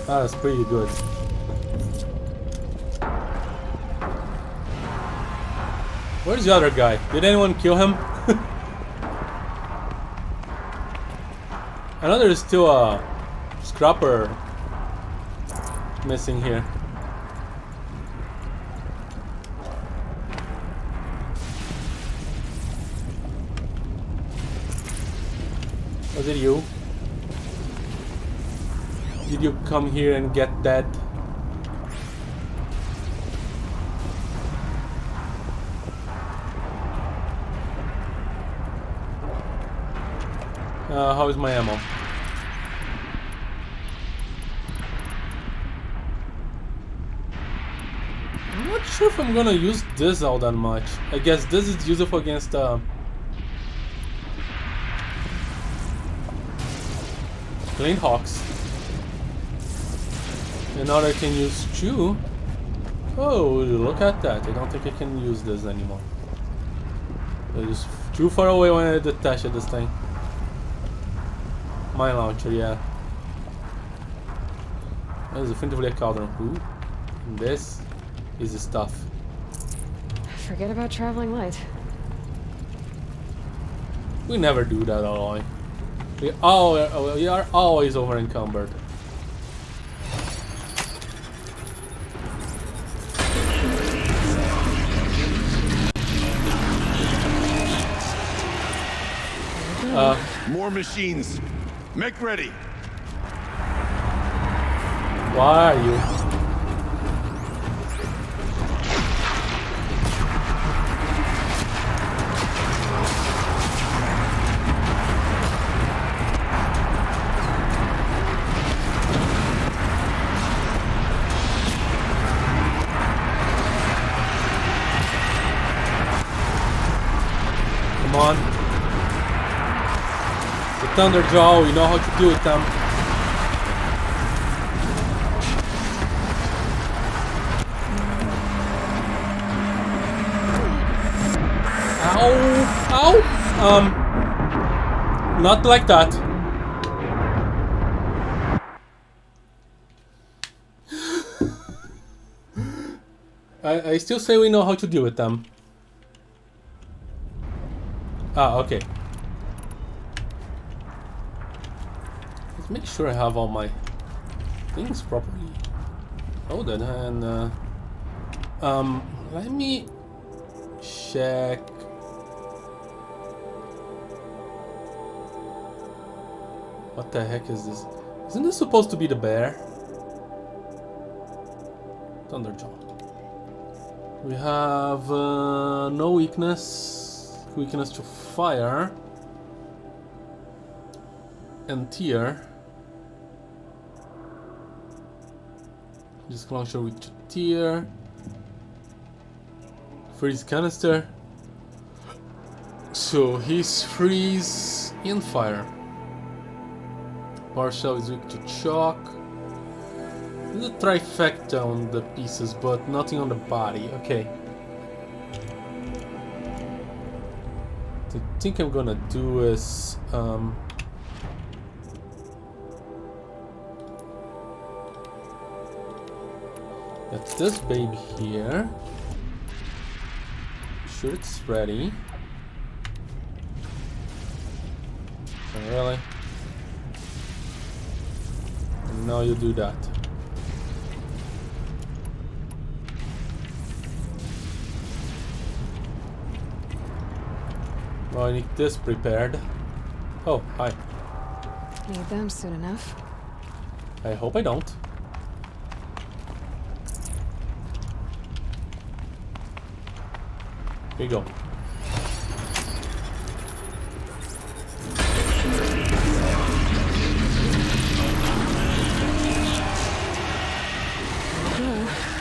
That's pretty good. Where's the other guy? Did anyone kill him? I know there's still a scrapper missing here. Was it you? Did you come here and get that? How is my ammo? I'm not sure if I'm gonna use this all that much. I guess this is useful against Plain Hawks. And now I can use two. Oh, look at that. I don't think I can use this anymore. It is too far away when I detach this thing. Mine launcher, yeah. That is definitively a cauldron. Ooh. And this is the stuff. Forget about traveling light. We never do that, Aloy. We are always over encumbered. More machines. Make ready. Why are you? Come on. The Thunderjaw, we know how to deal with them. Ow! Ow! Not like that. I still say we know how to deal with them. Ah, okay. Let's make sure I have all my things properly loaded, and let me check. What the heck is this? Isn't this supposed to be the bear? Thunderjaw. We have no weakness. Weakness to fire. And tear. Just launcher with tear. Freeze canister. So he's freeze and fire. Partial is weak to shock. There's a trifecta on the pieces, but nothing on the body. Okay. I think I'm gonna do is get this baby here. Sure it's ready. Oh, really? And now you do that. Well, I need this prepared. Oh, hi. Need them soon enough. I hope I don't. Here you go.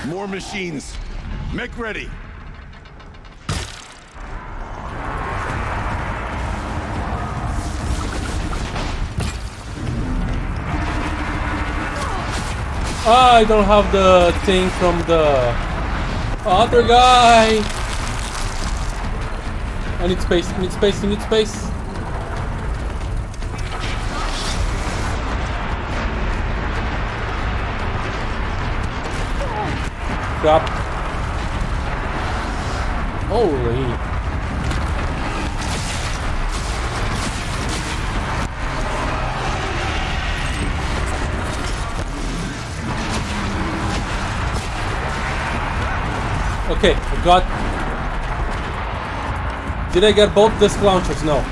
More machines. Make ready. I don't have the thing from the other guy. I need space, I need space, I need space. Crap. Holy. Okay, I got... Did I get both disc launchers? No.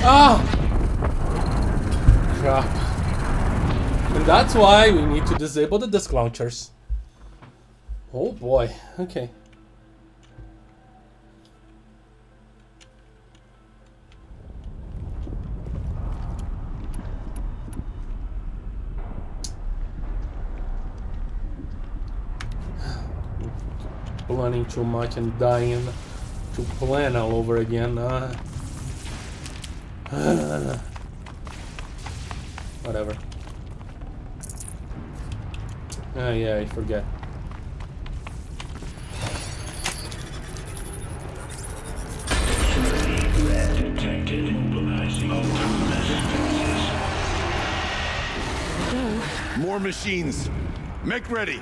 Ah! Crap. And that's why we need to disable the disc launchers. Oh boy, okay. Planning too much and dying to plan all over again. Whatever. Yeah, I forget. More machines. Make ready.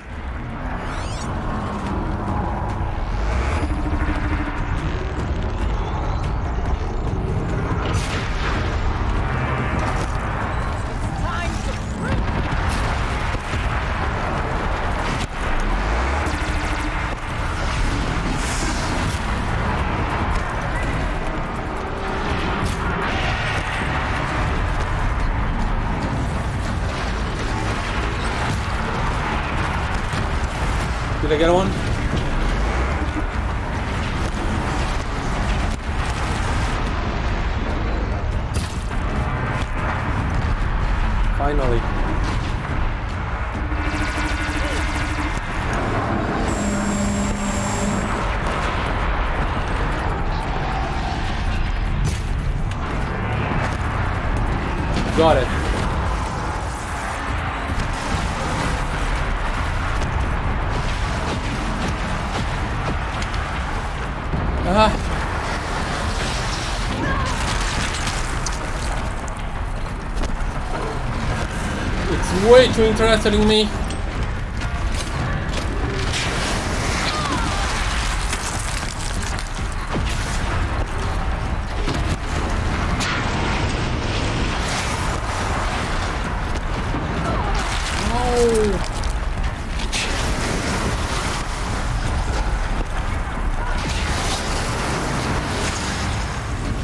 Did I get one? Finally. Got it. It's way too interested in me.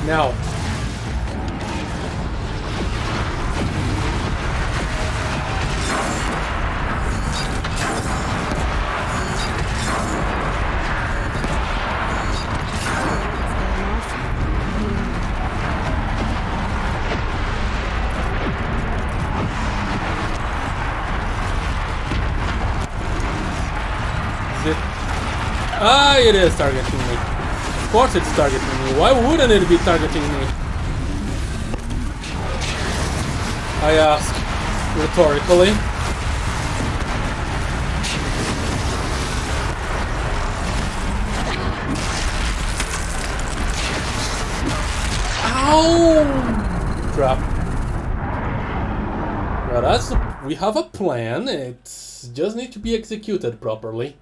Now. Is it? Ah, it is targeting me. Of course it's targeting me. Why wouldn't it be targeting me? I ask rhetorically. Ow! Crap. Well, that's we have a plan. It just needs to be executed properly.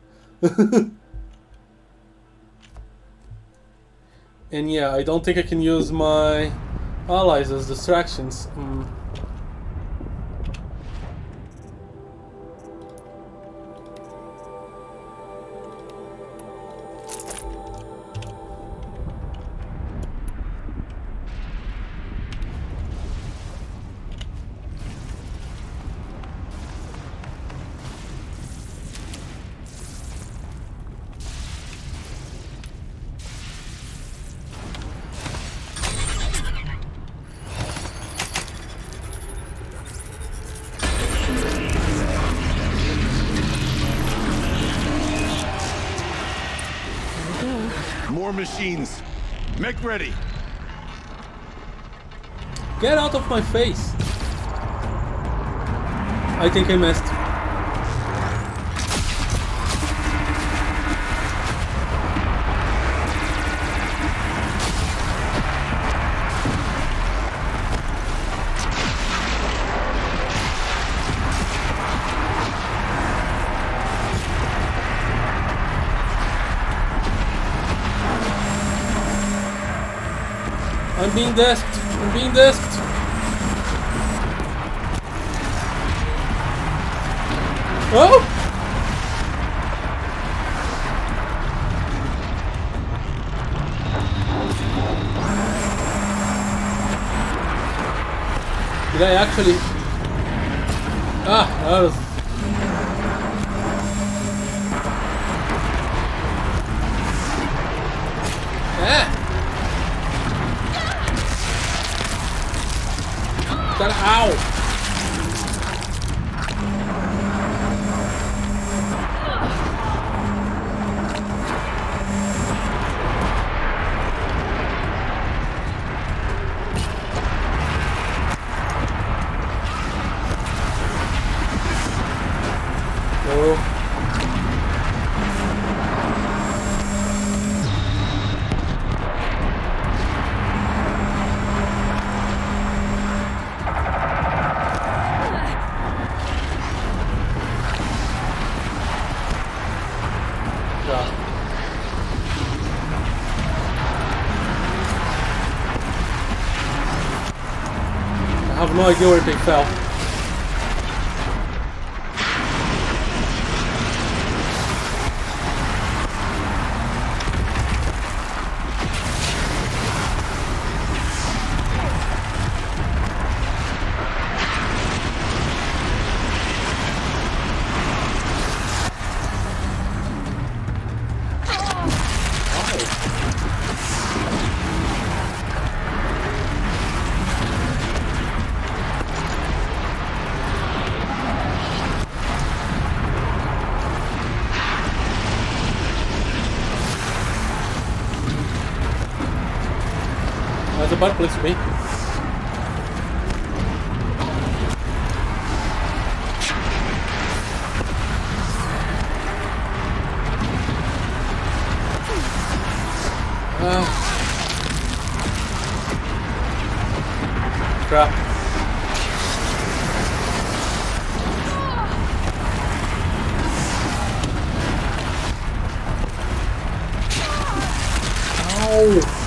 And yeah, I don't think I can use my allies as distractions. machines. Make ready. Get out of my face. I think I missed. I'm being desked. I'm being desked. Oh! Did I actually? Ah, that was. Ah! Ow! I have no idea where they fell. That's a bad place to be. Crap. Ow!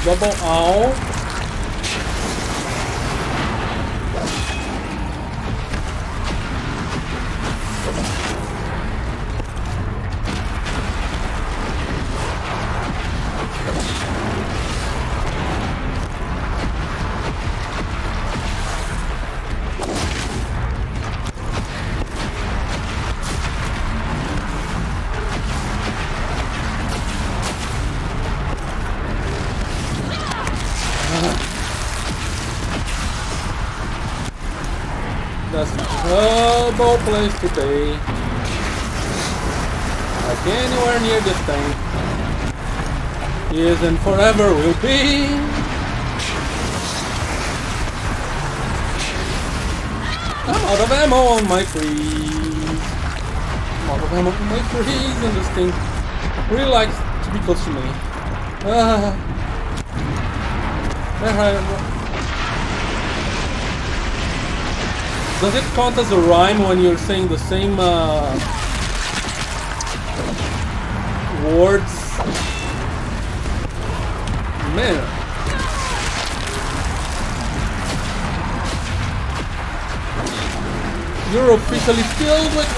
Double ow. Horrible place to be. Like anywhere near this thing. Is and forever will be. I'm out of ammo on my freeze. I'm out of ammo on my freeze, and this thing really likes to be close to me. Does it count as a rhyme when you're saying the same words? Man. You're officially filled with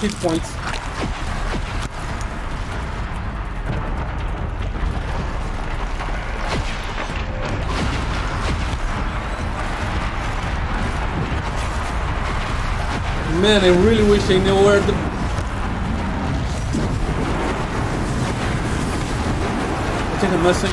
hit points. Man, I really wish I knew where the... I think I'm missing.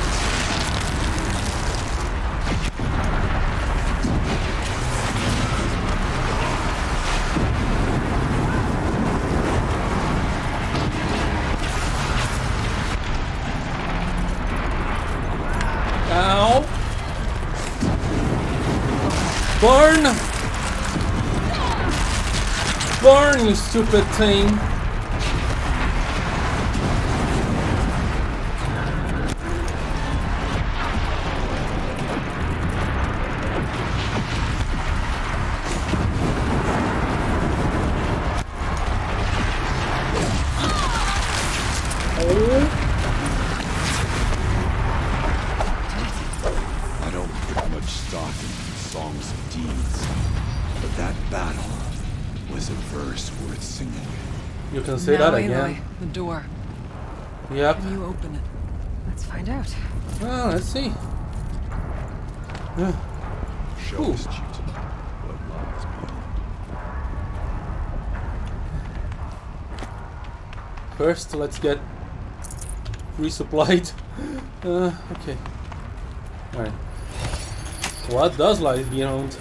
Ow! Burn! Burn, you stupid thing! I don't put much stock in songs of deeds, but that battle was a verse worth singing. You can say Now, that Aloy, again. the door. Yep. Can you open it? Let's find out. Well, let's see. Show Ooh. us, Chieftain, what lies beyond. First, let's get resupplied. Okay. Alright. What does lie beyond?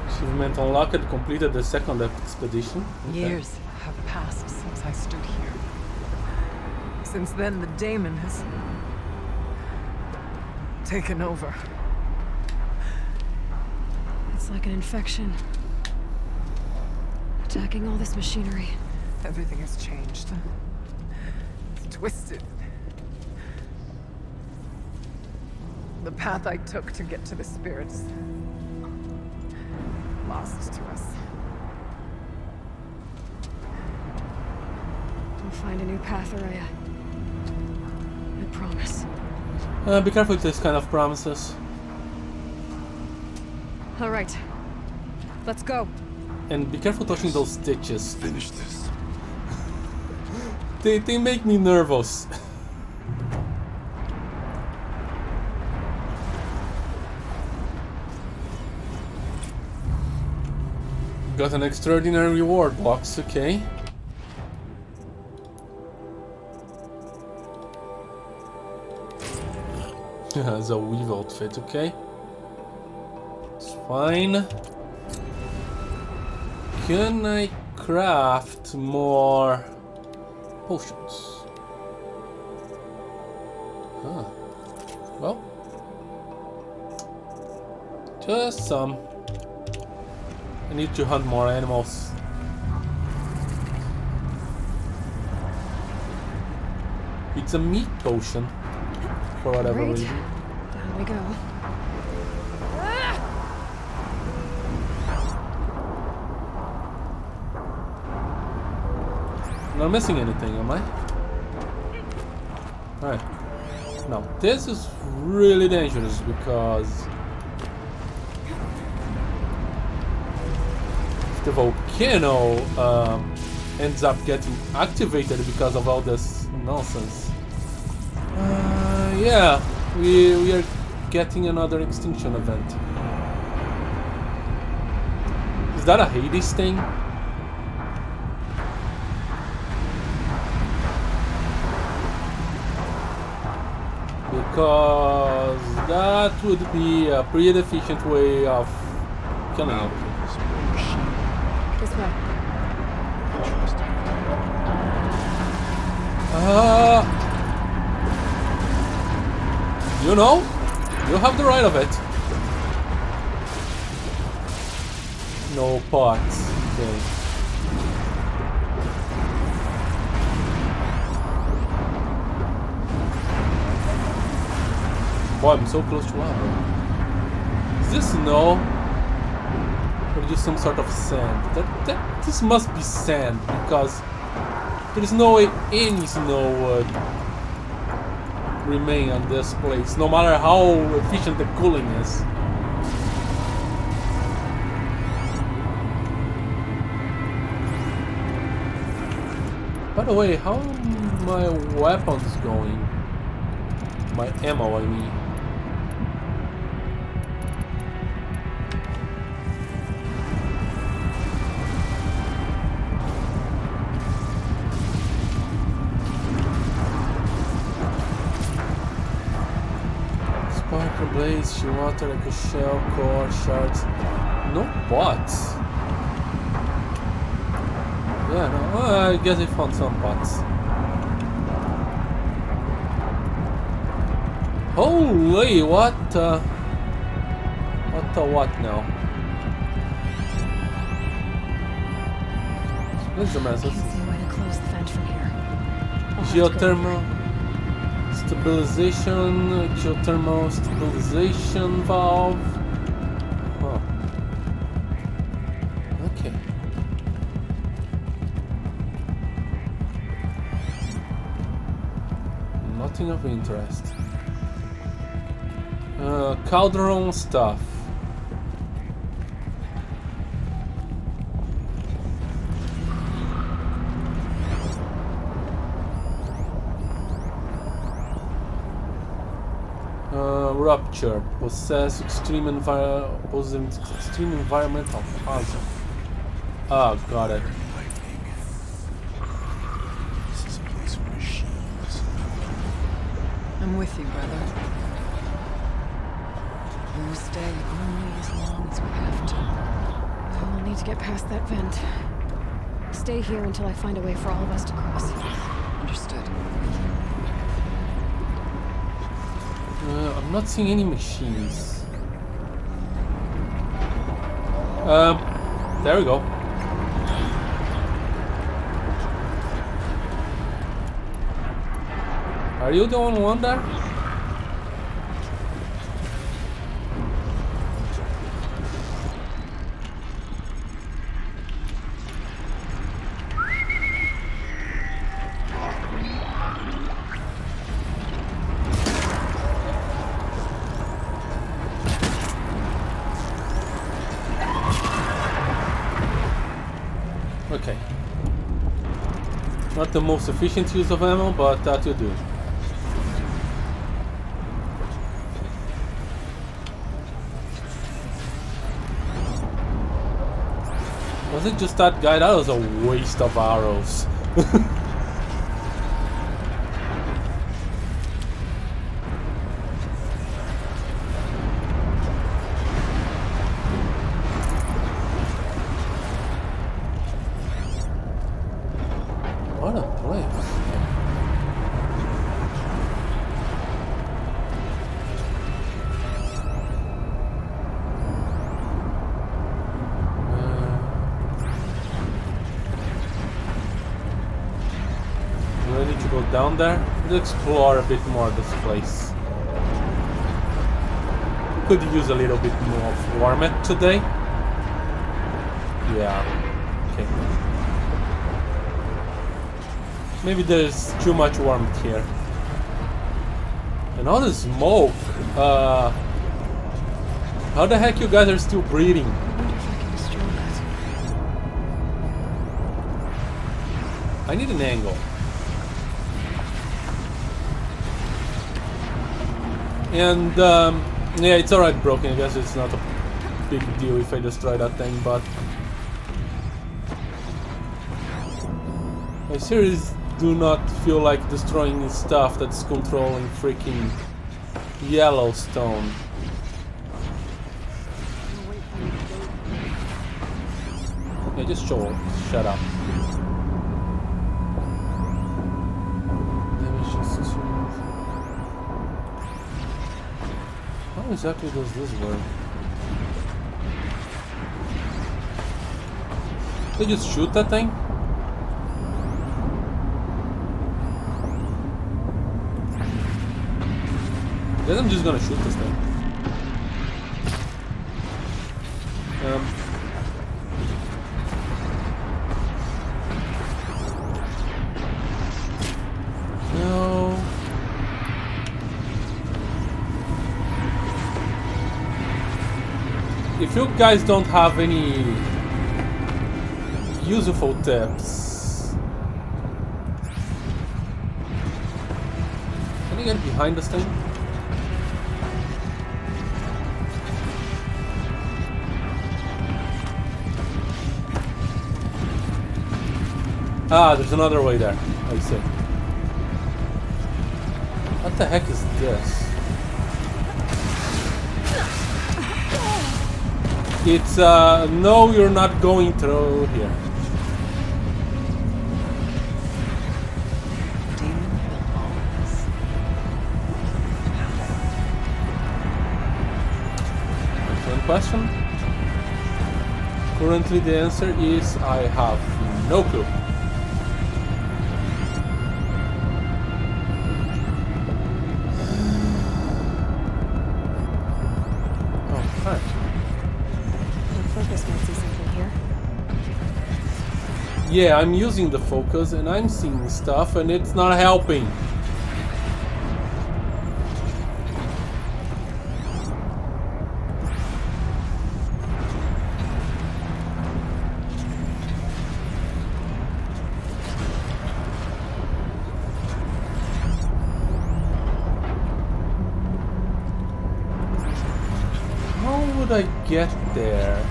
Achievement unlocked, completed the second expedition. Okay. Years have passed since I stood here. Since then, the daemon has taken over. It's like an infection. Attacking all this machinery. Everything has changed. It's twisted. The path I took to get to the spirits, lost to us. We'll find a new path, Araya. I promise. Be careful with this kind of promises. All right. Let's go. And be careful touching those stitches. Finish this. They make me nervous. Got an extraordinary reward box, okay. Has a weave outfit, okay. It's fine. Can I craft more potions? Huh. Well, just some. I need to hunt more animals. It's a meat potion, for whatever Great. reason. Down we go. I'm not missing anything, am I? Alright. Now, this is really dangerous because if the volcano ends up getting activated because of all this nonsense. Yeah, we are getting another extinction event. Is that a Hades thing? Because that would be a pretty efficient way of killing it. This way. You know, you have the right of it. No pots. Okay. Boy, I'm so close to lava. Is this snow? Or just some sort of sand? This must be sand because there is no way any snow would remain on this place, no matter how efficient the cooling is. By the way, how are my weapons going? My ammo, I mean. Sparkle blaze, she water like a shell, core, shards. No pots. Yeah, no, I guess I found some pots. Holy, what now? What's the message? Can't see a way to close the vent from here. I'll have to go Geothermal stabilization valve. Huh. Okay. Nothing of interest. Cauldron stuff. Rupture. Possess extreme environmental hazard. Ah, got it. This is a place for machines. I'm with you, brother. We'll stay only as long as we have to. We'll need to get past that vent. Stay here until I find a way for all of us to cross. Understood. I'm not seeing any machines. There we go. Are you the only one there? Okay. Not the most efficient use of ammo, but that will do. Was it just that guy? That was a waste of arrows. What a place. Ready to go down there? Let's explore a bit more this place. We could use a little bit more of warmth today. Yeah. Okay. Maybe there's too much warmth here. And all the smoke. How the heck you guys are still breathing? I wonder if I can destroy that. I need an angle. And Yeah, it's alright broken. I guess it's not a big deal if I destroy that thing, but I seriously do not feel like destroying stuff that's controlling freaking Yellowstone. Yeah, just shut up. How exactly does this work? They just shoot that thing? Guess I'm just gonna shoot this thing. No. If you guys don't have any useful tips, can you get behind this thing? Ah, there's another way there. I see. What the heck is this? It's no, you're not going through here. One question. Currently the answer is I have no clue. Yeah, I'm using the focus and I'm seeing stuff and it's not helping. How would I get there?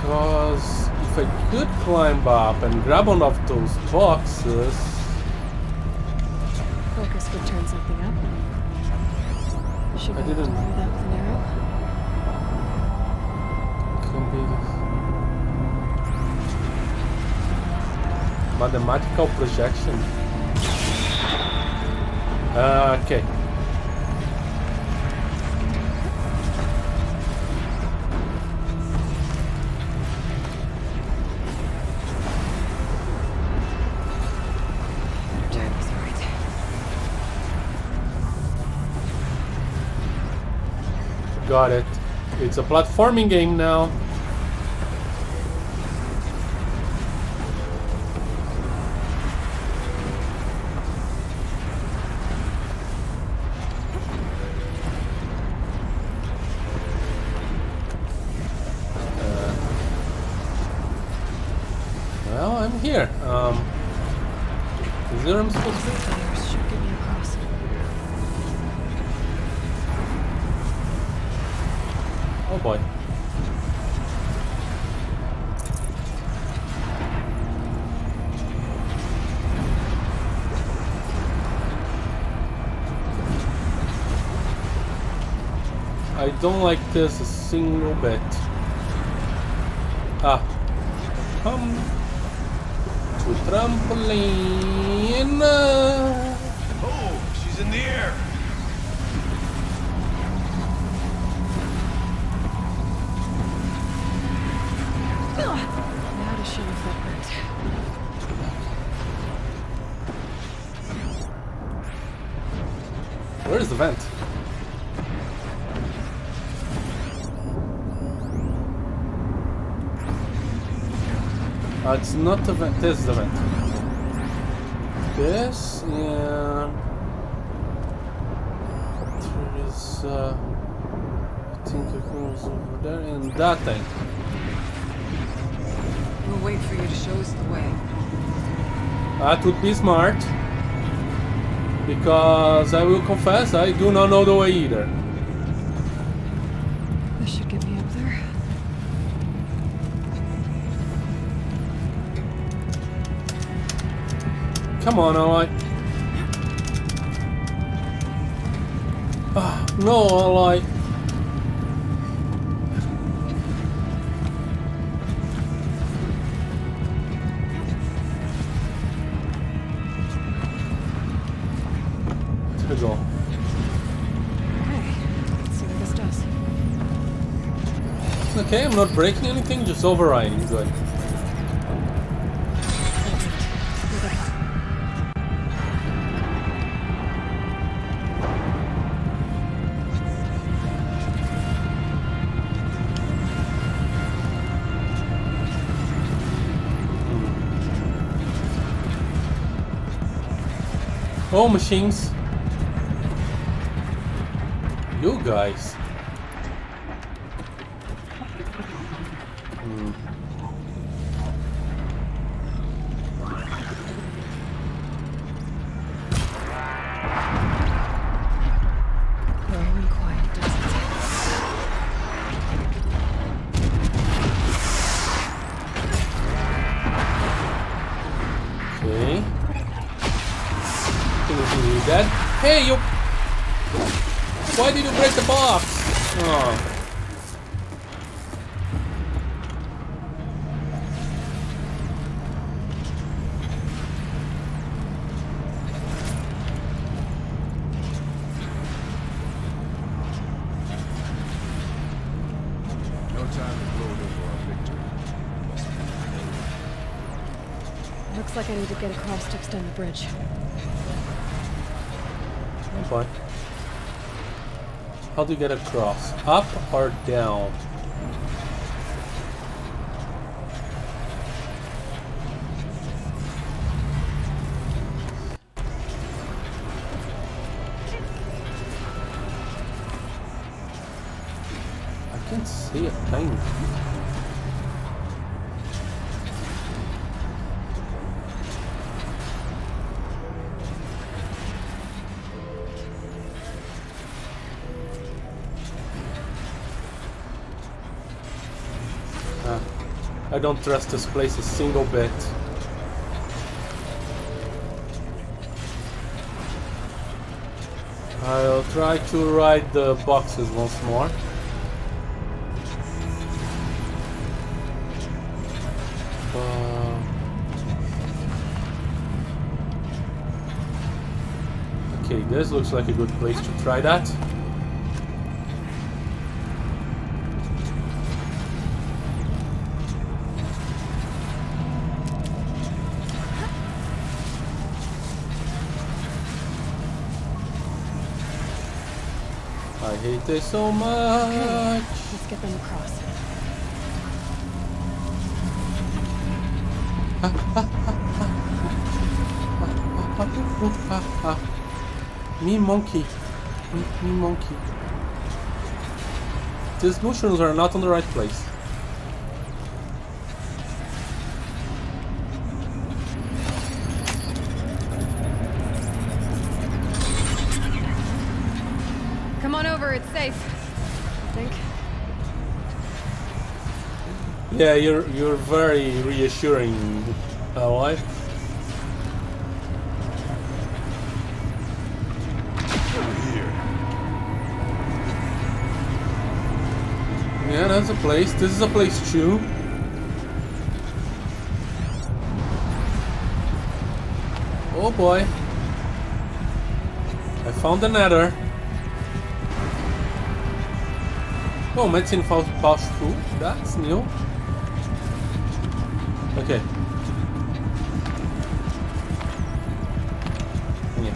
Because if I could climb up and grab one of those boxes... Focus would turn something up. Should I didn't do that with an arrow? Can be... Mathematical projection. Okay. Got it. It's a platforming game now. Well, I'm here. Is there I'm supposed to be? Oh boy. I don't like this a single bit. Ah. Come to trampoline. Oh, she's in the air. Now to show a footprint. Where is the vent? It's not the vent. This is the vent. This, yeah. There is, I think it goes over there, and that thing. We'll wait for you to show us the way. That would be smart. Because I will confess, I do not know the way either. This should get me up there. Come on, Aloy. Ah, no, Aloy. There we go. Okay, let's see what this does. Okay, I'm not breaking anything, just overriding. Good. That's it. Here they come. Oh, machines. You guys. Very quiet desert. Okay. Think we dead. Hey, you! Why did you break the box? Oh. No time to gloat over our victory. Looks like I need to get across to extend the bridge. Oh boy. How do you get across? Up or down? I can't see a thing. I don't trust this place a single bit. I'll try to ride the boxes once more. Okay, this looks like a good place to try that. I hate this so much. Okay, let's get them across. Me monkey. Me monkey. These mushrooms are not on the right place. Come on over, it's safe. I think. Yeah, you're very reassuring, Aloy. Yeah, that's a place. This is a place too. Oh boy. I found the nether. Oh, medicine passed through. That's new. Okay. Yeah.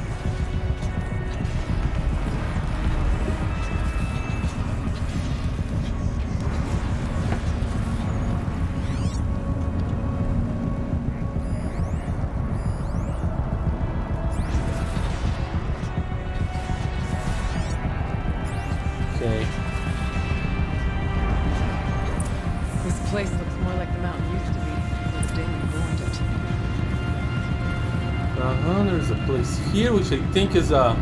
Okay. This place looks more like the mountain used to be before the day we ruined it. There's a place here, which I think is a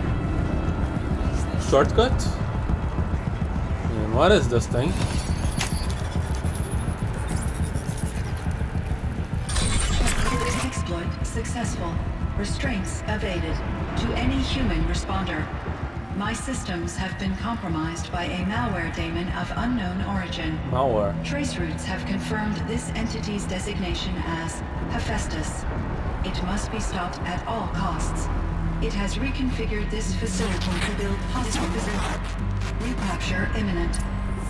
shortcut. And what is this thing? Exploit successful. Restraints evaded. To any human responder. My systems have been compromised by a malware daemon of unknown origin. Malware. Trace routes have confirmed this entity's designation as Hephaestus. It must be stopped at all costs. It has reconfigured this facility to build hostile visitors. Recapture imminent.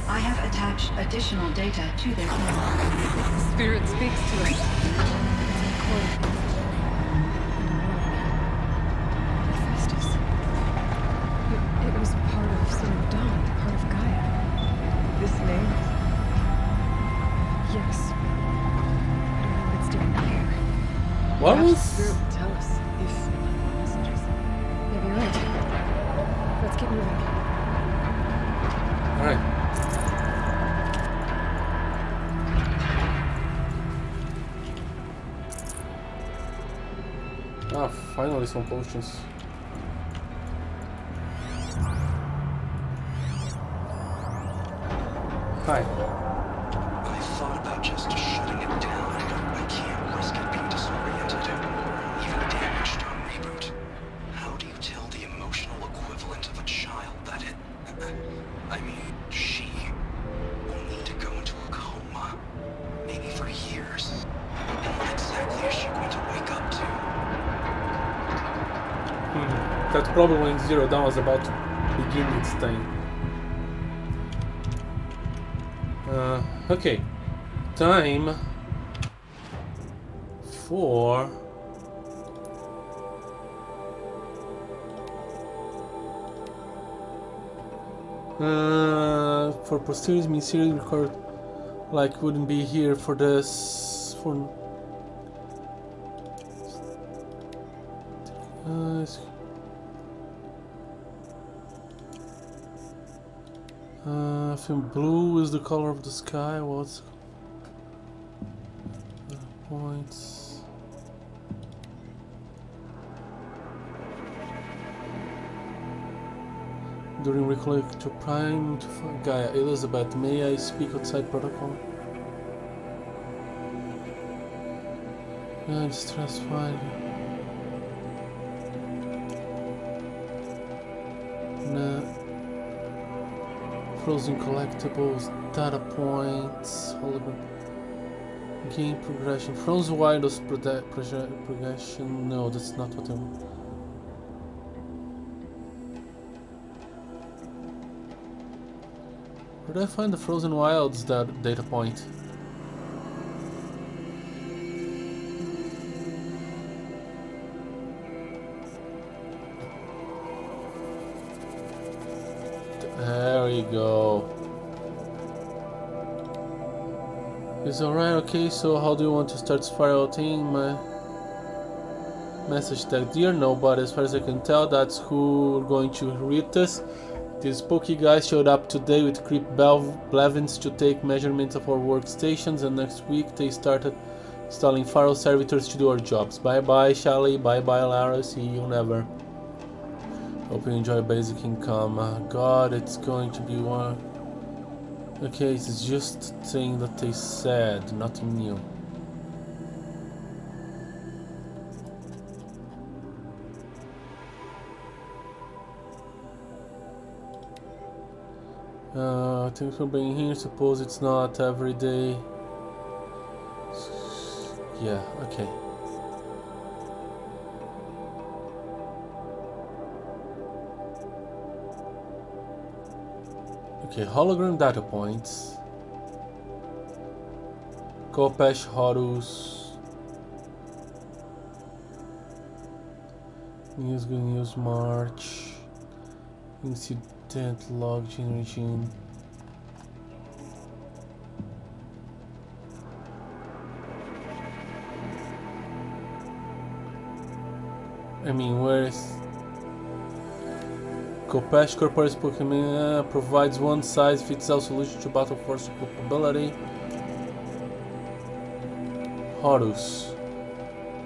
I have attached additional data to their plan. Spirit speaks to us. Hephaestus. It was part of Zero Dawn, part of Gaia. This name? Yes. I don't know what it's doing here. What Perhaps was? Spirit will tell us if messengers. Maybe you're right. Let's get moving. Alright. Ah, finally some potions. Hi. I thought about just shutting it down, but I can't risk it being disoriented or even damaged on reboot. How do you tell the emotional equivalent of a child that it... I mean, she will need to go into a coma, maybe for years. And what exactly is she going to wake up to? That's probably when Zero Dawn was about to begin its thing. Okay. Time for posterity's miniseries record like wouldn't be here for this for film blue is the color of the sky. What's points? During recollect to Prime to Gaia Elizabeth, may I speak outside protocol? Yeah, distress file. Nah. Frozen collectibles, data points, hologram, game progression, frozen wireless progression. No, that's not what I want. Where do I find the Frozen Wilds data point? There we go. It's alright, okay, so how do you want to start spiraling? My message tag, dear nobody, as far as I can tell, that's who we're going to read this. These spooky guys showed up today with creep blevins to take measurements of our workstations, and next week they started installing firewall servitors to do our jobs. Bye bye Shelly, bye bye Lara, see you never. Hope you enjoy basic income. God, it's going to be one. Okay, it's just a thing that they said, nothing new. Thanks for being here. Suppose it's not every day. Yeah, okay. Okay, hologram data points. Kopesh, Horus. News, good news, March. Incident log generation. I mean, where is Kopesh Corporate Pokemon provides one size fits all solution to battle force capability. Horus.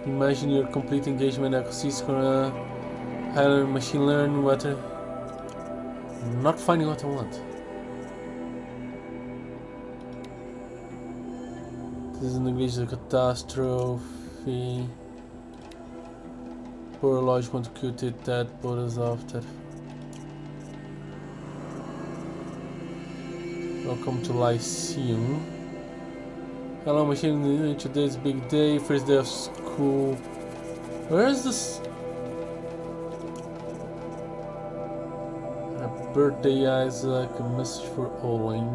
Imagine your complete engagement ecosystem, higher machine learning, water. Not finding what I want. This is an English catastrophe. Poor Aloy contributed that borders after. Welcome to Lyceum. Hello, machine. Today's big day, first day of school. Where is this? Happy birthday, Isaac. A message for Owen.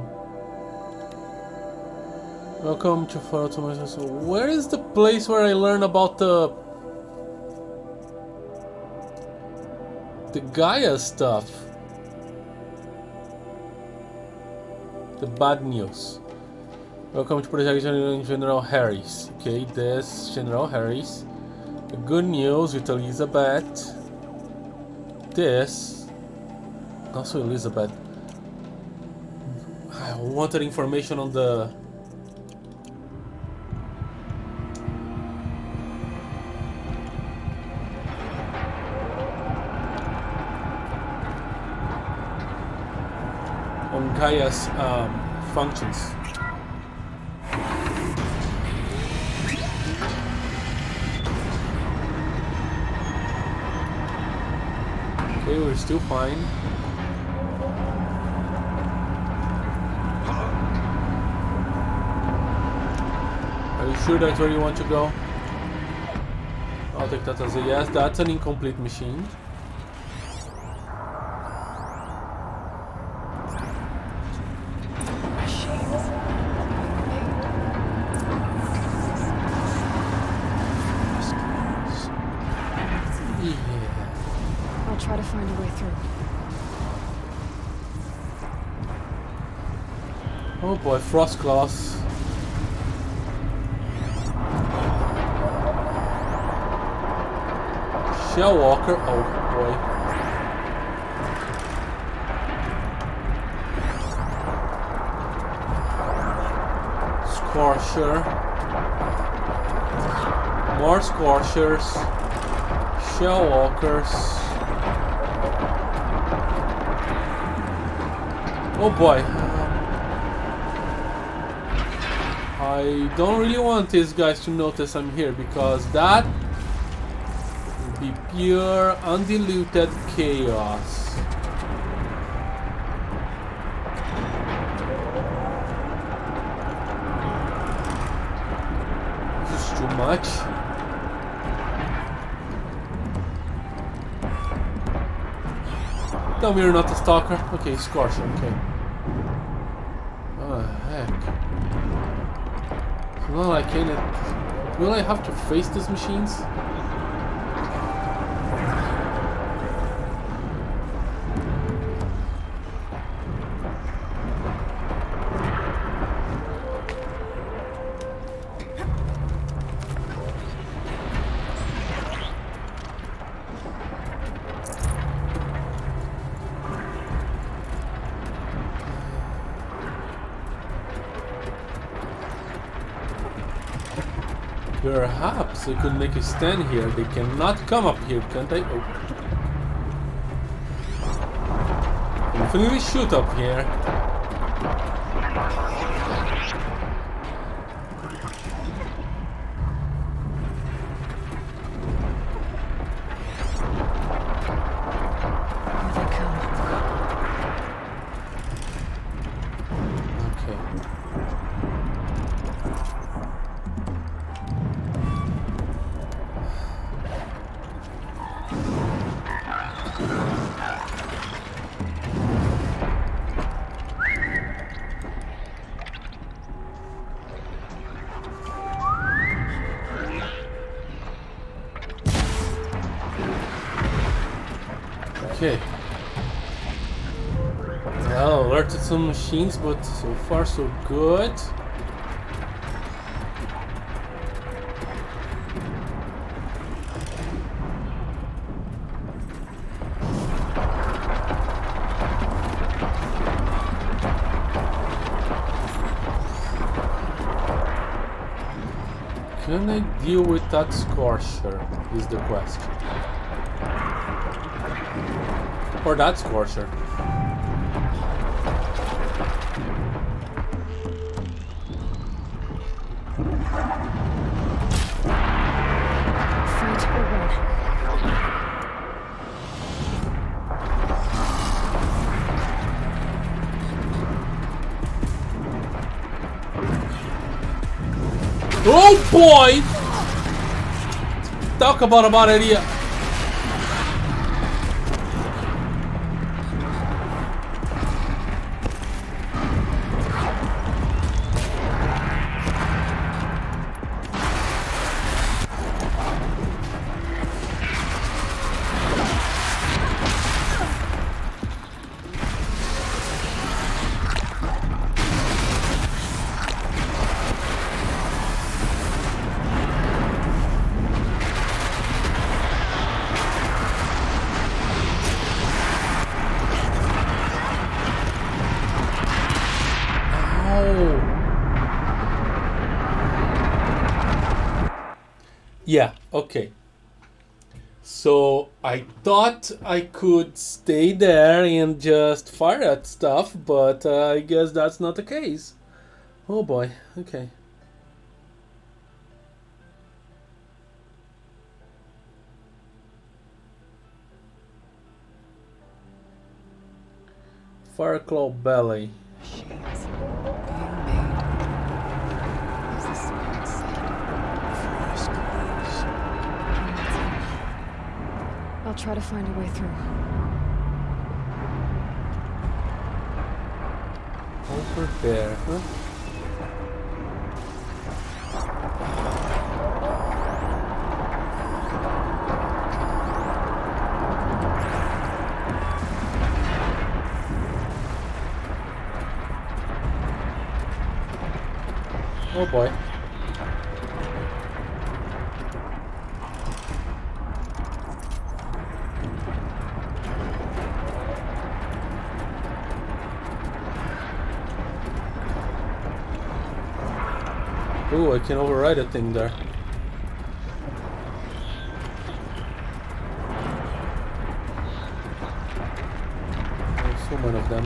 Welcome to Photomaton. So where is the place where I learn about the Gaia stuff? The bad news. Welcome to Project General Harris. Okay, this General Harris. The good news with Elizabeth. This. Also Elizabeth. I wanted information on the... on Gaia's functions. Okay, we're still fine. Are you sure that's where you want to go? I'll take that as a yes. That's an incomplete machine. Try to find a way through. Oh boy, frost claws. Shell walker. Oh boy. Scorcher. More scorchers. Shell walkers. Oh boy. I don't really want these guys to notice I'm here because that would be pure undiluted chaos. This is too much. Tell me you're not a stalker. Okay, Scorcher, okay. Oh, heck. Well, I can't... Will I have to face these machines? Perhaps I could make a stand here. They cannot come up here, can't they? Oh. Definitely shoot up here. Okay. Well, alerted some machines, but so far so good. Can I deal with that Scorcher, is the question. Or that Scorcher. Fight or run. Oh boy! Talk about a bad idea. Yeah, okay. So I thought I could stay there and just fire at stuff, but I guess that's not the case. Oh boy, okay. Fireclaw Belly. Machines being made. As the spirit said. Frost grows. I'll try to find a way through. Over there, huh? Oh boy. Ooh, I can override a thing there. There's so many of them.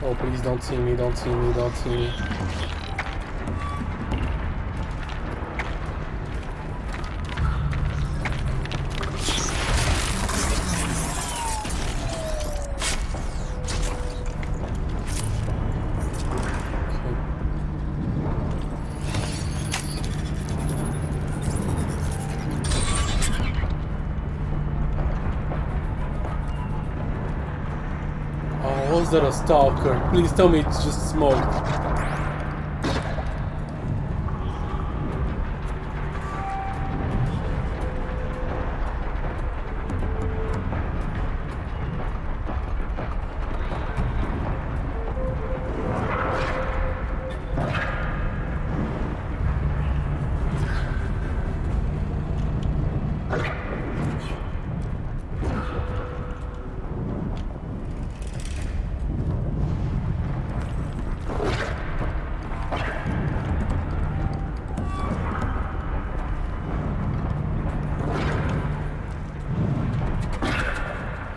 Oh, please don't see me, don't see me, don't see me. Was that a stalker? Please tell me it's just smoke.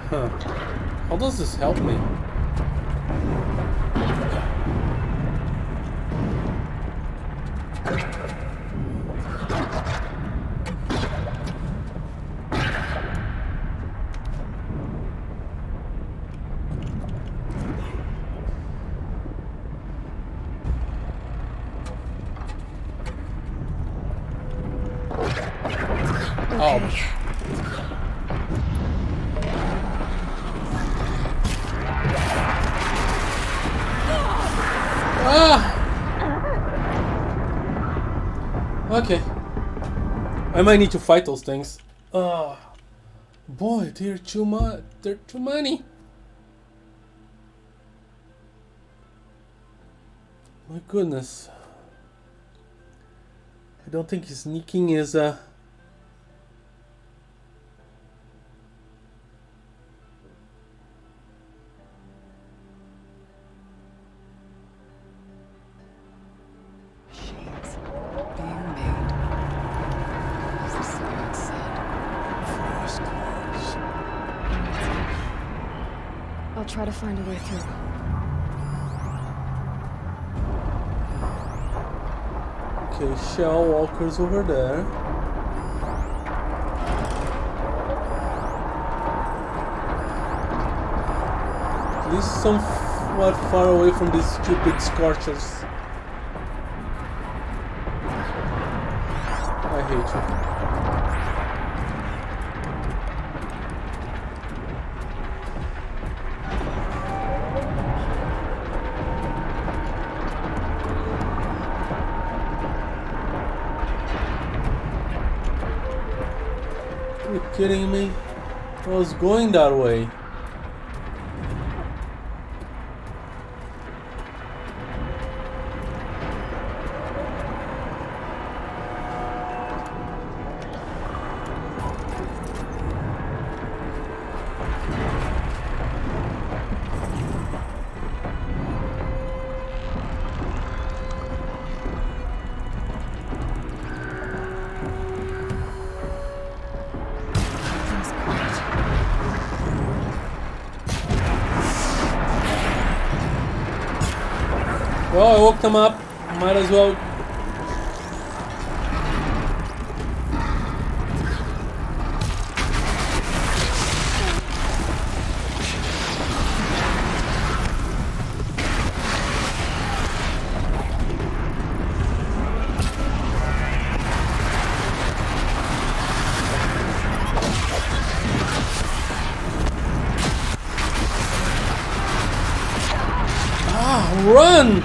Huh. How does this help me? Okay. Okay. I might need to fight those things. Boy, they're too much. They're too many. My goodness. I don't think sneaking is try to find a way through. Okay, shell walkers over there. At least somewhat far away from these stupid scorchers. I hate you. Are you kidding me? I was going that way. Well, I woke them up. Might as well. Run!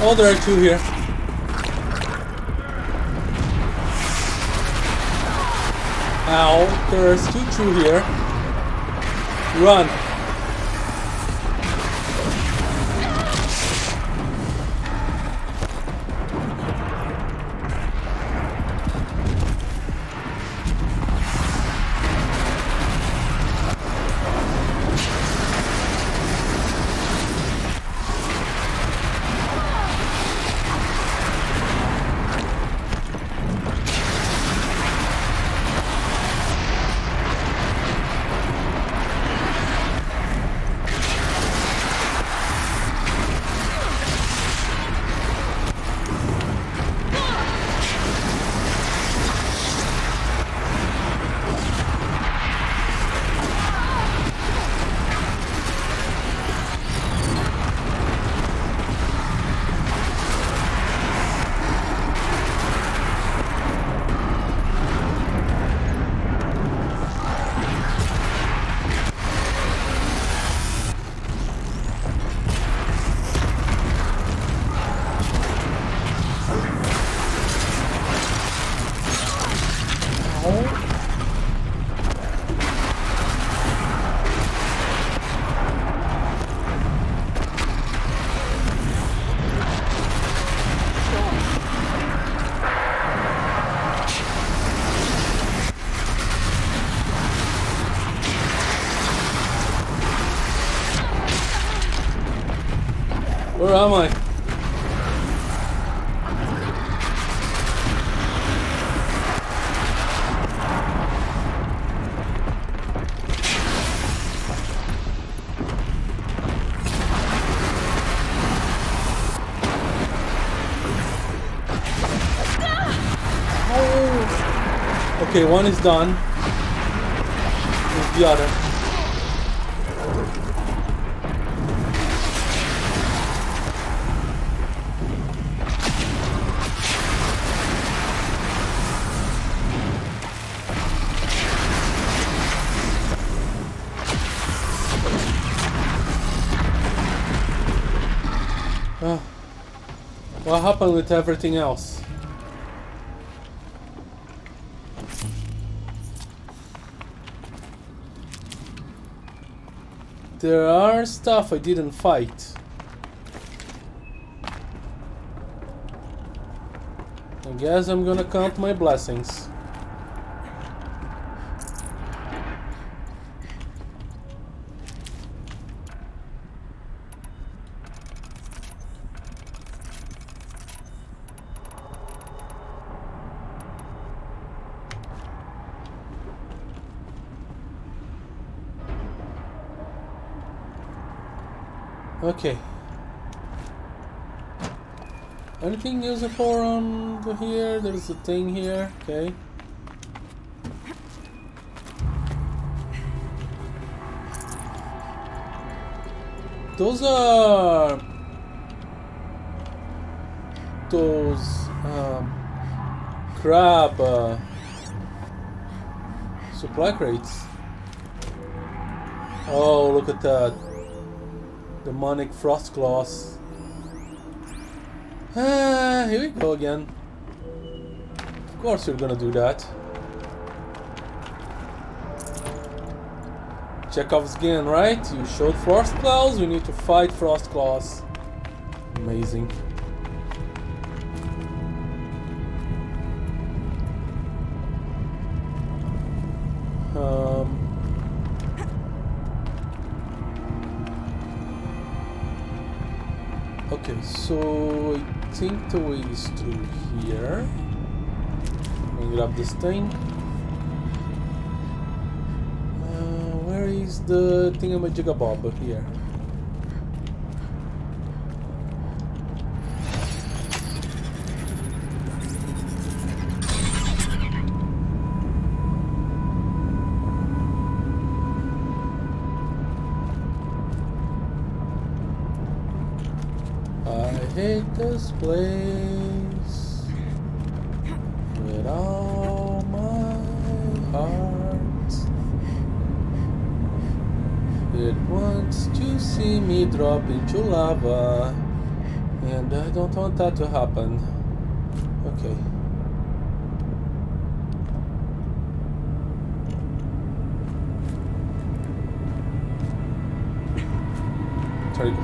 Oh, there are two here. Ow, there's two true here. Run. Where am I? Okay, one is done. Where's the other? What happened with everything else? There are stuff I didn't fight. I guess I'm gonna count my blessings. Okay. Anything useful around here? There's a thing here. Okay. Those are crab supply crates. Oh, look at that. Demonic frost claws. Ah, here we go again. Of course you're gonna do that. Chekhov's gun, right? You showed frost claws, we need to fight frost claws. Amazing. Okay, so I think the way is through here. Let me grab this thing. Where is the thingamajigabob here? I hate this place with all my heart. It wants to see me drop into lava, and I don't want that to happen. Okay. Sorry.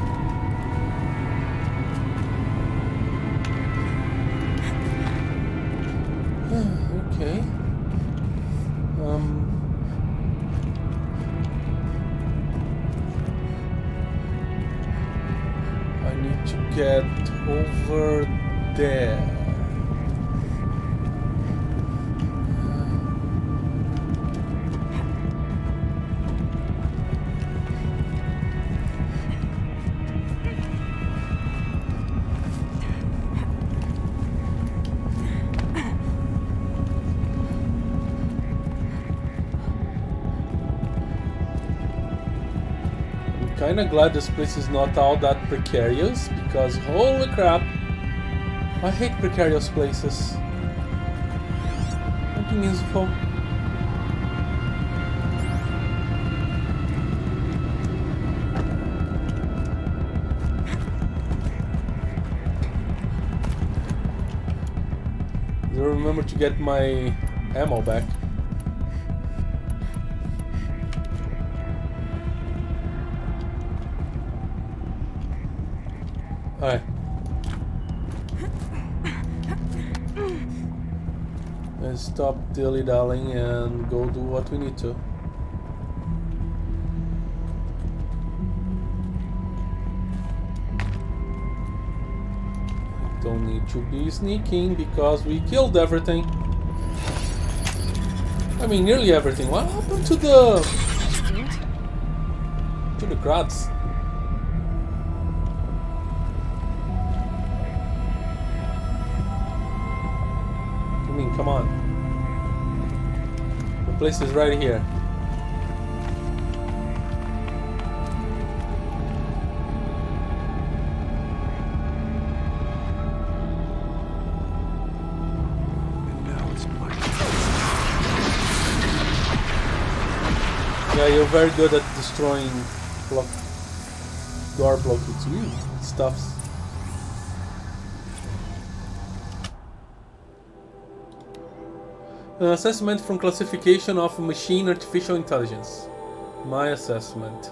Okay. I need to get over there. Kinda glad this place is not all that precarious, because holy crap, I hate precarious places. Nothing useful. Do remember to get my ammo back. Alright. Let's stop dilly-dallying and go do what we need to. Don't need to be sneaking because we killed everything. I mean, nearly everything. What happened to the crabs? Come on. place is right here. And now it's my Yeah, you're very good at destroying door blockades. Ooh, stuffs. An assessment from classification of machine artificial intelligence. My assessment.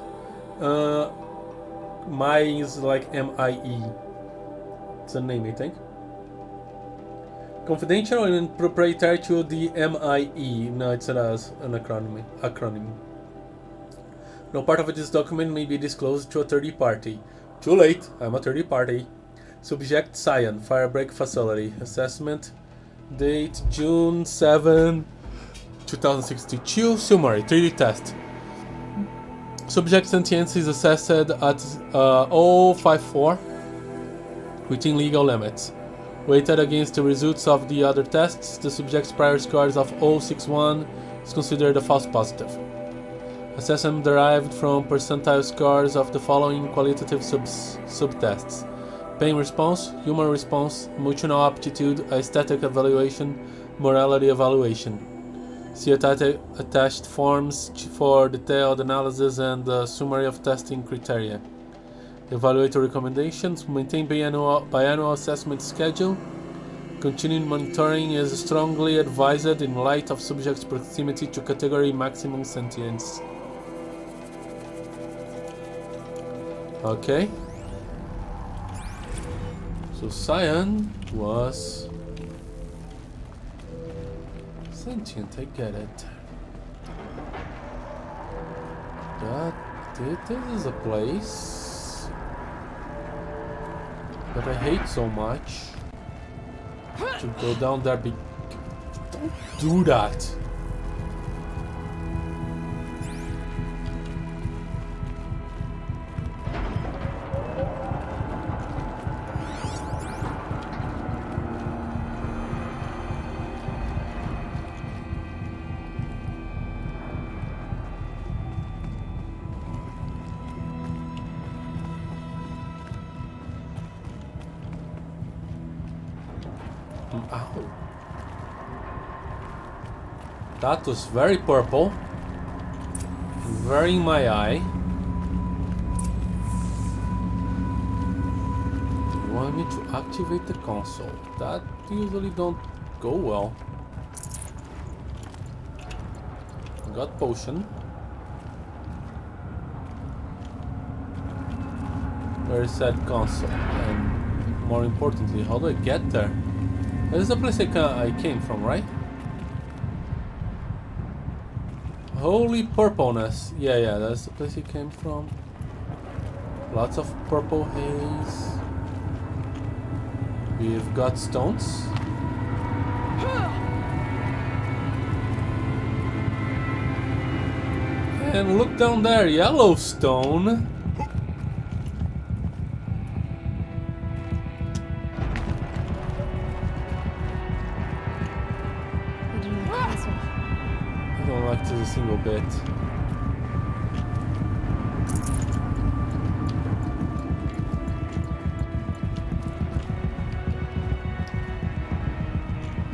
My is like MIE. It's a name, I think. Confidential and proprietary to the MIE. No, it's an acronym. No part of this document may be disclosed to a third party. Too late, I'm a third party. Subject CYAN, Firebreak Facility. Assessment date June 7, 2062. Summary, 3D test. Subject sentience is assessed at 054 within legal limits. Weighted against the results of the other tests, the subject's prior scores of 061 is considered a false positive. Assessment derived from percentile scores of the following qualitative subtests: pain response, human response, emotional aptitude, aesthetic evaluation, morality evaluation. See attached forms for detailed analysis and the summary of testing criteria. Evaluator recommendations: maintain biannual assessment schedule. Continuing monitoring is strongly advised in light of subject's proximity to category maximum sentience. Okay. So CYAN was sentient, I get it. But this is a place that I hate so much. To go down there, don't do that. Ow. That was very purple. Very in my eye. You want me to activate the console? That usually don't go well. Got potion. Where is that console? And more importantly, how do I get there? This is the place I came from, right? Holy purpleness. Yeah, that's the place he came from. Lots of purple haze. We've got stones. And look down there, Yellowstone. To a single bit.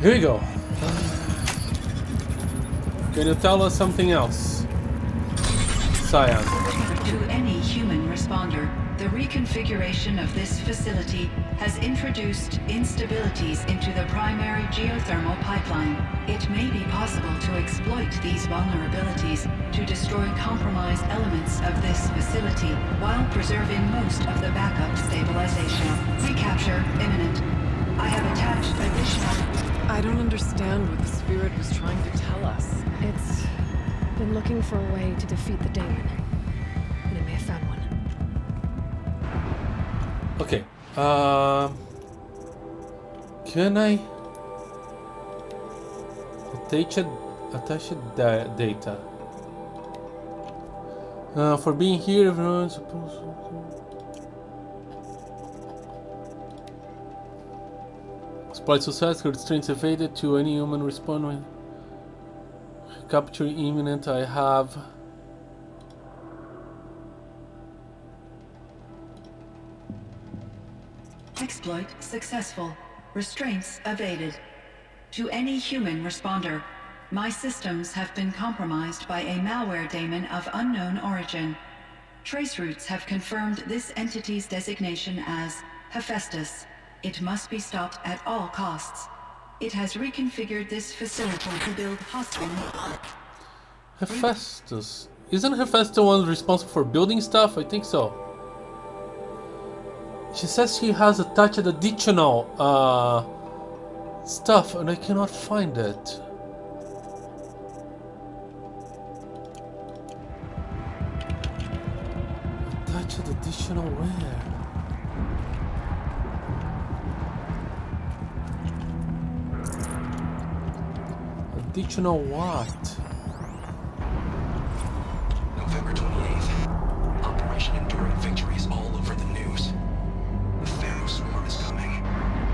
Here we go. Can you tell us something else, CYAN? To any human responder, the reconfiguration of this facility has introduced instabilities into the primary geothermal pipeline. It may be possible to exploit these vulnerabilities to destroy compromised elements of this facility while preserving most of the backup stabilization. Recapture imminent. I have attached additional... I don't understand what the spirit was trying to tell us. It's been looking for a way to defeat the daemon. And it may have found one. Okay. Can I attach data? For being here, everyone's supposed to... Exploit success, constraints evaded to any human responding. capture imminent. I have. Exploit successful. Restraints evaded. To any human responder, my systems have been compromised by a malware daemon of unknown origin. Trace routes have confirmed this entity's designation as Hephaestus. It must be stopped at all costs. It has reconfigured this facility to build hostile. Hephaestus. Isn't Hephaestus the one responsible for building stuff? I think so. She says she has attached additional stuff and I cannot find it. Attached additional where? Additional what? November 28th. Operation Enduring Victory is all over the news. The Pharaoh swarm is coming.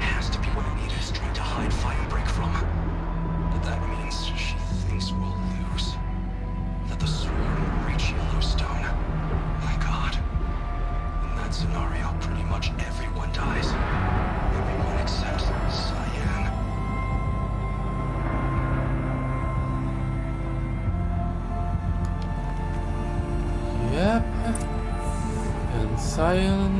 Has to be what Anita is trying to hide Firebreak from. But that means she thinks we'll lose. That the swarm will reach Yellowstone. My God. In that scenario, pretty much everyone dies. Everyone except CYAN. Yep. And CYAN.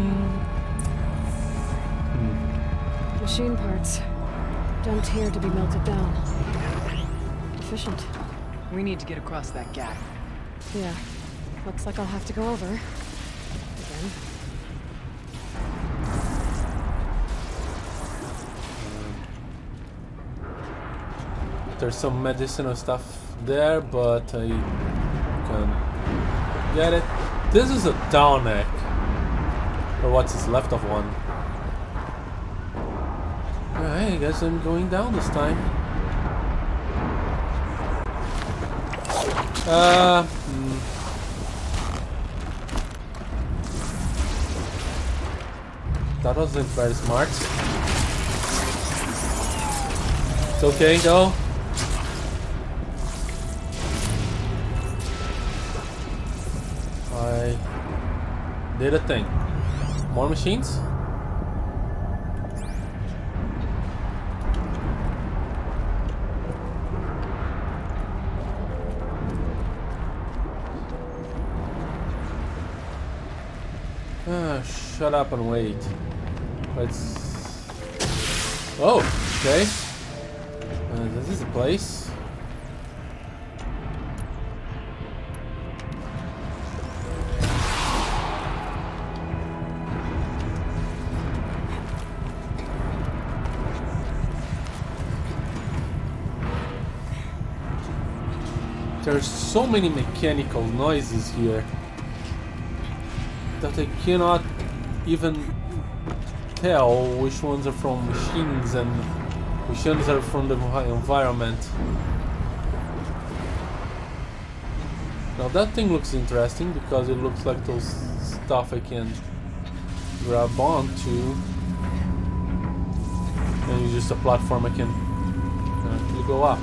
Machine parts. Dumped here to be melted down. Efficient. We need to get across that gap. Yeah. Looks like I'll have to go over. Again. There's some medicinal stuff there, but I can get it. This is a down neck. Or what's left of one. Alright, I guess I'm going down this time. That wasn't very smart. It's okay though. I did a thing. More machines? Shut up and wait. Let's. Oh, okay. This is a place. There's so many mechanical noises here that I cannot even tell which ones are from machines and which ones are from the environment. Now that thing looks interesting because it looks like those stuff I can grab onto, and it's just a platform I can actually go up.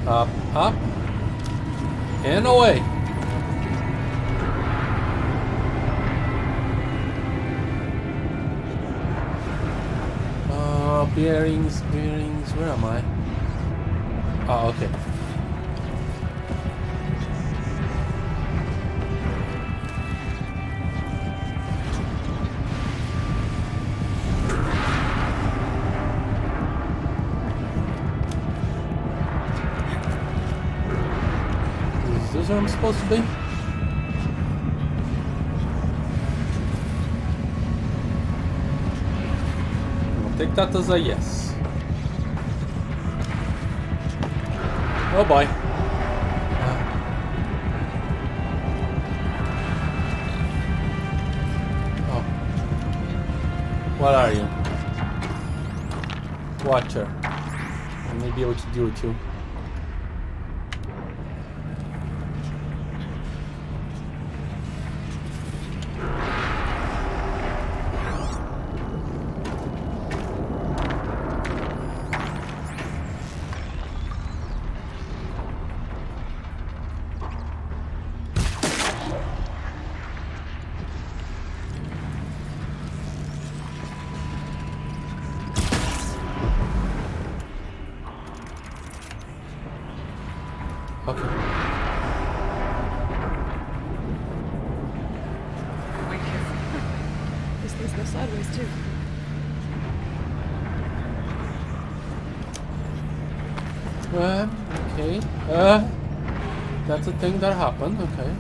Up, up, and away. Bearings, bearings, where am I? Oh, okay. Is this where I'm supposed to be? I'll take that as a yes. Oh boy. What are you? Watcher. I may be able to deal with you. Okay. Wait here. These things go sideways too. Okay. That's a thing that happened, okay.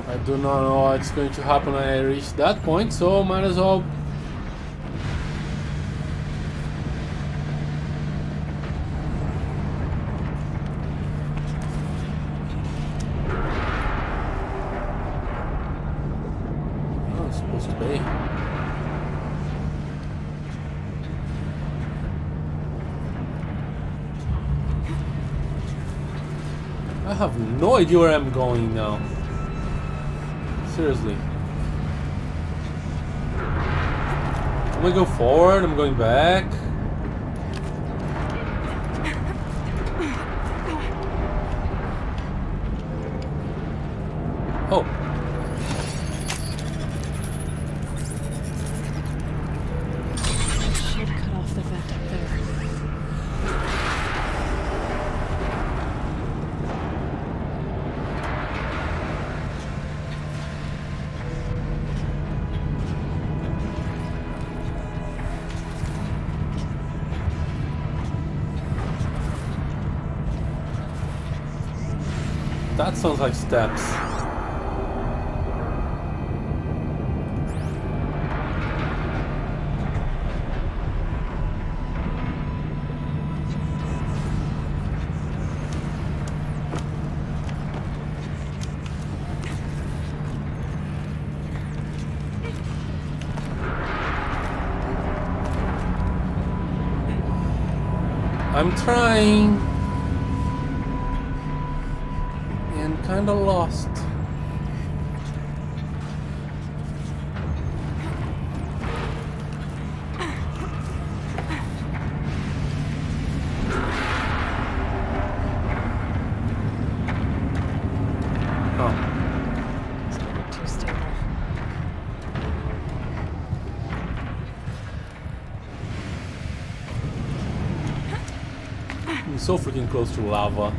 I do not know what's going to happen when I reach that point, so might as well. Oh, it's supposed to be. I have no idea where I'm going now. Seriously. I'm gonna go forward, I'm going back. Oh. It should cut off the vent up there. That sounds like steps. I'm trying. Kinda lost. Oh. It's not too stable. I'm so freaking close to lava.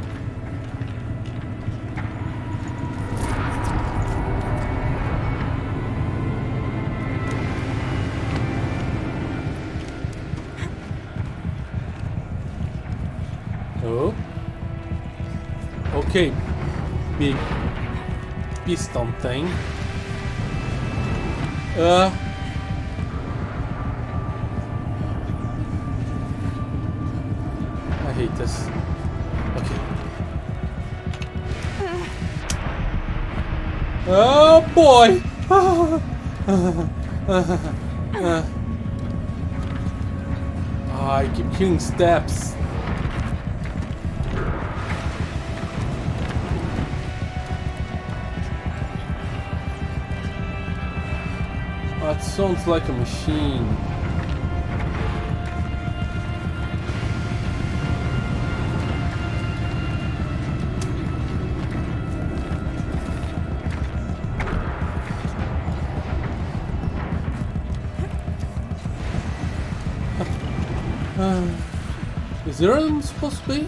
Oh. Okay. Big piston thing. I hate this. Okay. Oh boy! I keep killing steps. That sounds like a machine. Is there one supposed to be?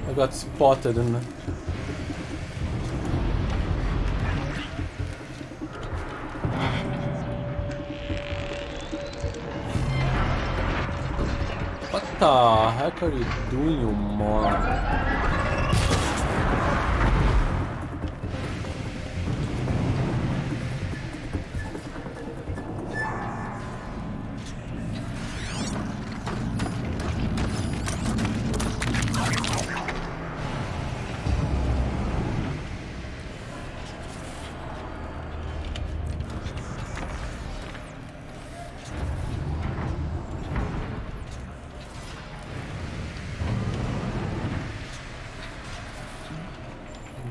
I got spotted in the... What the heck are you doing, you moron?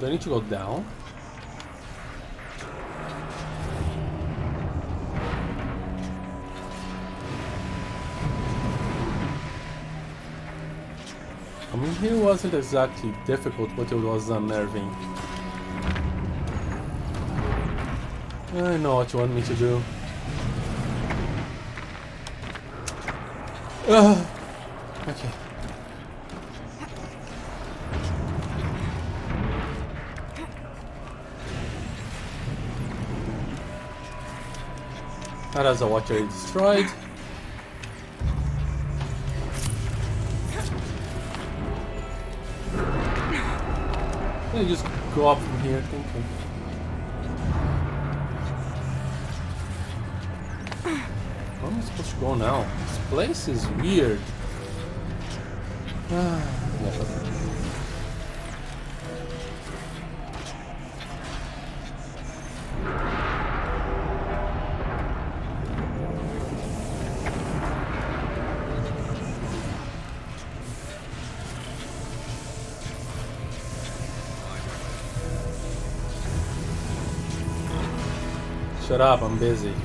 Do I need to go down? I mean, here wasn't exactly difficult, but it was unnerving. I know what you want me to do. Okay. That has a watcher destroyed. Let me just go up from here, thinking. Where am I supposed to go now? This place is weird. Yeah. Shut up, I'm busy. Okay.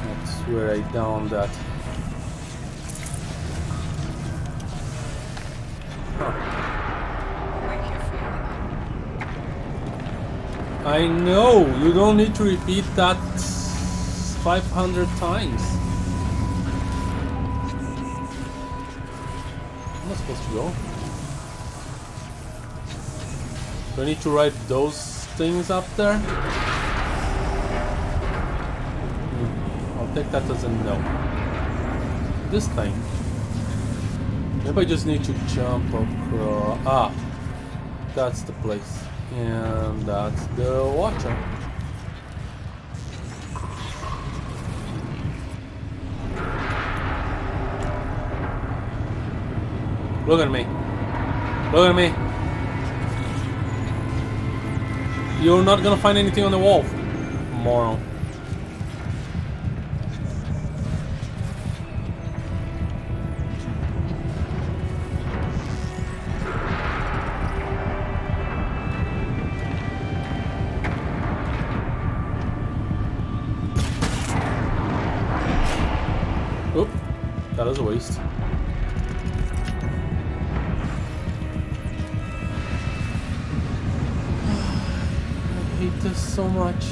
That's where I downed that. I know, you don't need to repeat that 500 times. Where am I supposed to go? Do I need to write those things up there? I'll take that as a no. This thing. Maybe I just need to jump across. Ah, that's the place. And that's the watcher. Look at me. Look at me. You're not gonna find anything on the wall, moron. Oop, that was a waste. I hate this so much.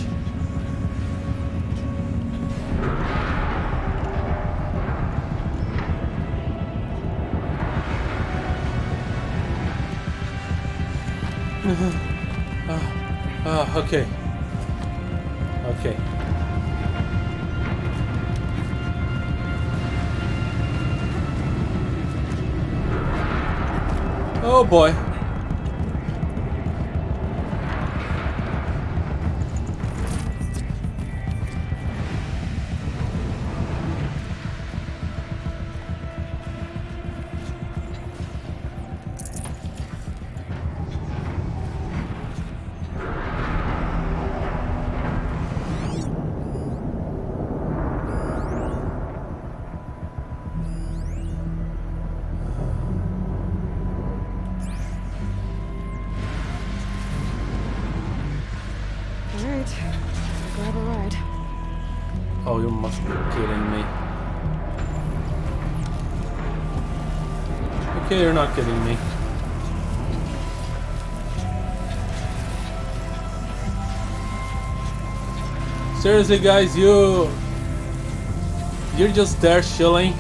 Okay. Okay. Oh boy. Alright, grab a ride. Oh, you must be kidding me. Okay, you're not kidding me. Seriously, guys, you're just there chilling.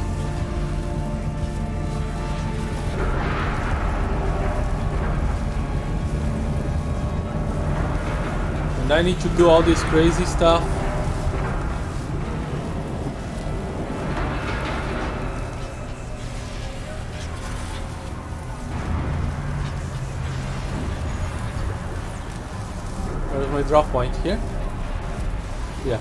And I need to do all this crazy stuff. Where's my drop point? Here? Yeah.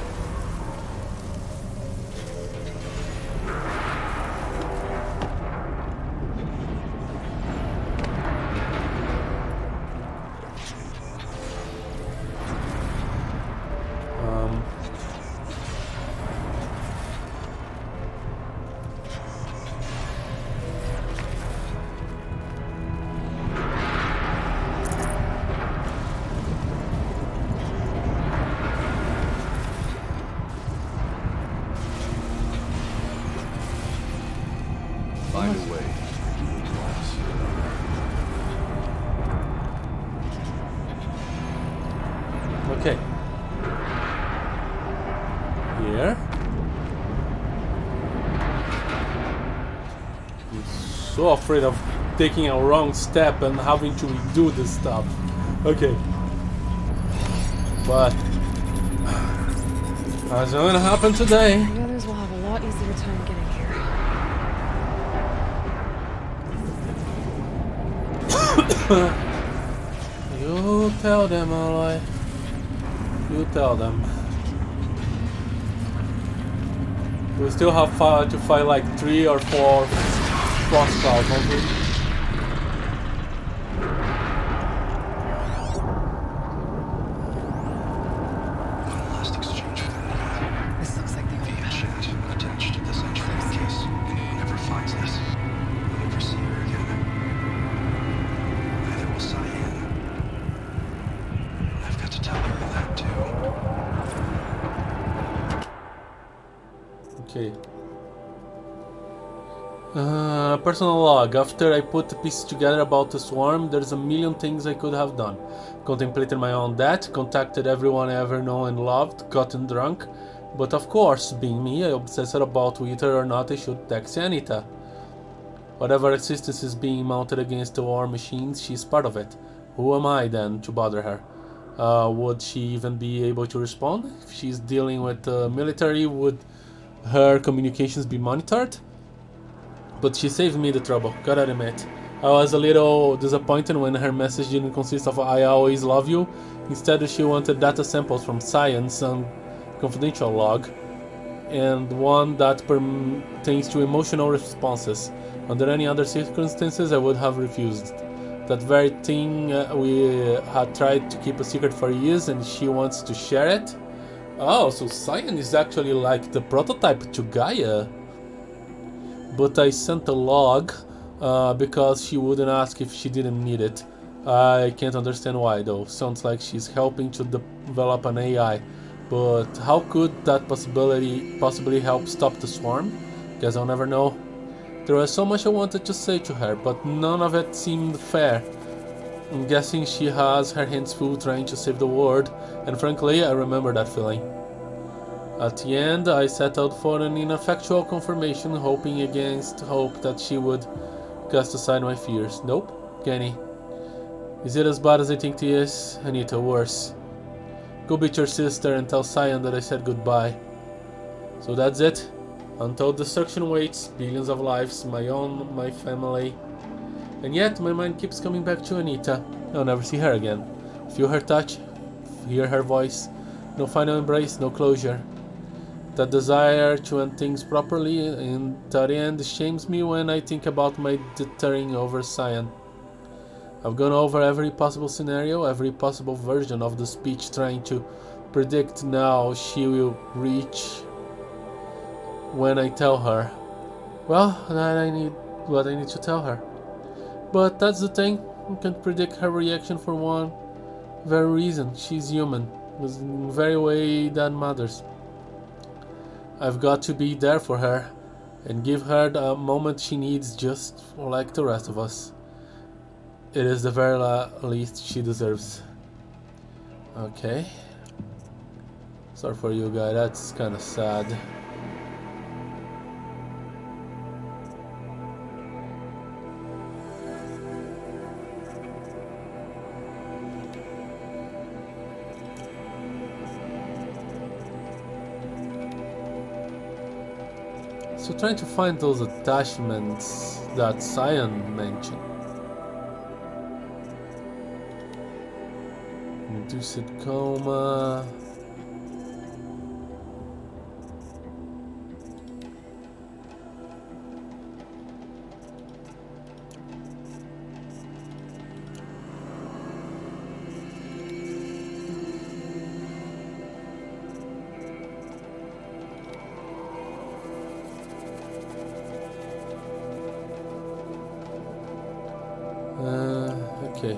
Find a way. Okay. Here. I'm so afraid of taking a wrong step and having to redo this stuff. Okay. But that's not gonna happen today. The others will have a lot easier time getting here. You tell them, Aloy. You tell them. We still have to fight like 3 or 4 frost clouds, don't we? Last exchange for the This looks like the old pattern. chat attached to this entry in case anyone ever finds this. We'll never see her again. Neither will CYAN. I've got to tell her that too. Okay. Personal log. After I put the pieces together about the swarm, there's a million things I could have done. Contemplated my own death, contacted everyone I ever known and loved, gotten drunk. But of course, being me, I obsessed about whether or not I should text Anita. Whatever existence is being mounted against the war machines, she's part of it. Who am I then to bother her? Would she even be able to respond? If she's dealing with the military, would her communications be monitored? But she saved me the trouble, gotta admit. I was a little disappointed when her message didn't consist of "I always love you." Instead, she wanted data samples from CYAN, some confidential log, and one that pertains to emotional responses. Under any other circumstances, I would have refused. That very thing we had tried to keep a secret for years, and she wants to share it? Oh, so CYAN is actually like the prototype to Gaia. But I sent a log because she wouldn't ask if she didn't need it. I can't understand why though. Sounds like she's helping to develop an AI. But how could that possibly help stop the swarm? Guess I'll never know. There was so much I wanted to say to her, but none of it seemed fair. I'm guessing she has her hands full trying to save the world, and frankly, I remember that feeling. At the end, I settled for an ineffectual confirmation, hoping against hope that she would cast aside my fears. Nope. Kenny. Is it as bad as I think it is? Anita, worse. Go beat your sister and tell CYAN that I said goodbye. So that's it. Untold destruction waits, billions of lives, my own, my family. And yet, my mind keeps coming back to Anita. I'll never see her again. Feel her touch, hear her voice. No final embrace, no closure. That desire to end things properly in the end shames me when I think about my deterring over CYAN. I've gone over every possible scenario, every possible version of the speech, trying to predict now she will reach when I tell her. Well, that I need what I need to tell her. But that's the thing, you can't predict her reaction for one very reason. She's human, in the very way that matters. I've got to be there for her and give her the moment she needs, just like the rest of us. It is the very least she deserves. Okay. Sorry for you guys, that's kinda sad. So trying to find those attachments that CYAN mentioned. Induced coma. Okay.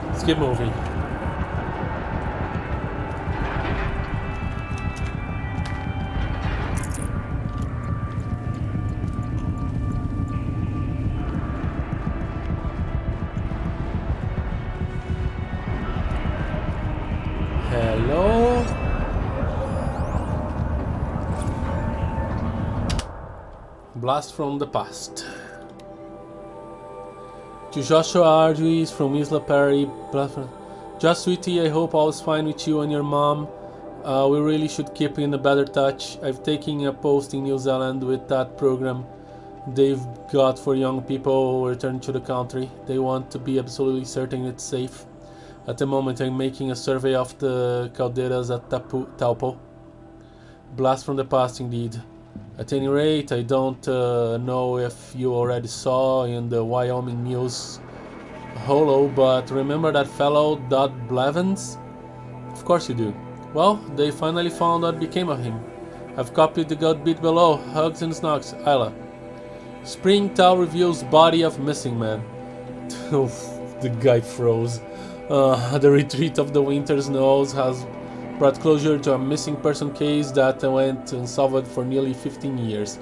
Let's keep moving. Blast from the past. To Joshua Arduis from Isla Perry. Just sweetie, I hope all's fine with you and your mom. We really should keep in a better touch. I've taken a post in New Zealand with that program they've got for young people who return to the country. They want to be absolutely certain it's safe. At the moment I'm making a survey of the calderas at Taupo. Blast from the past indeed. At any rate, I don't know if you already saw in the Wyoming news holo, but remember that fellow Dodd Blevins? Of course you do. Well, they finally found what became of him. I've copied the god bit below. Hugs and snogs. Isla. Spring Tau reveals body of missing man. The guy froze. The retreat of the winter snows has brought closure to a missing person case that went unsolved for nearly 15 years.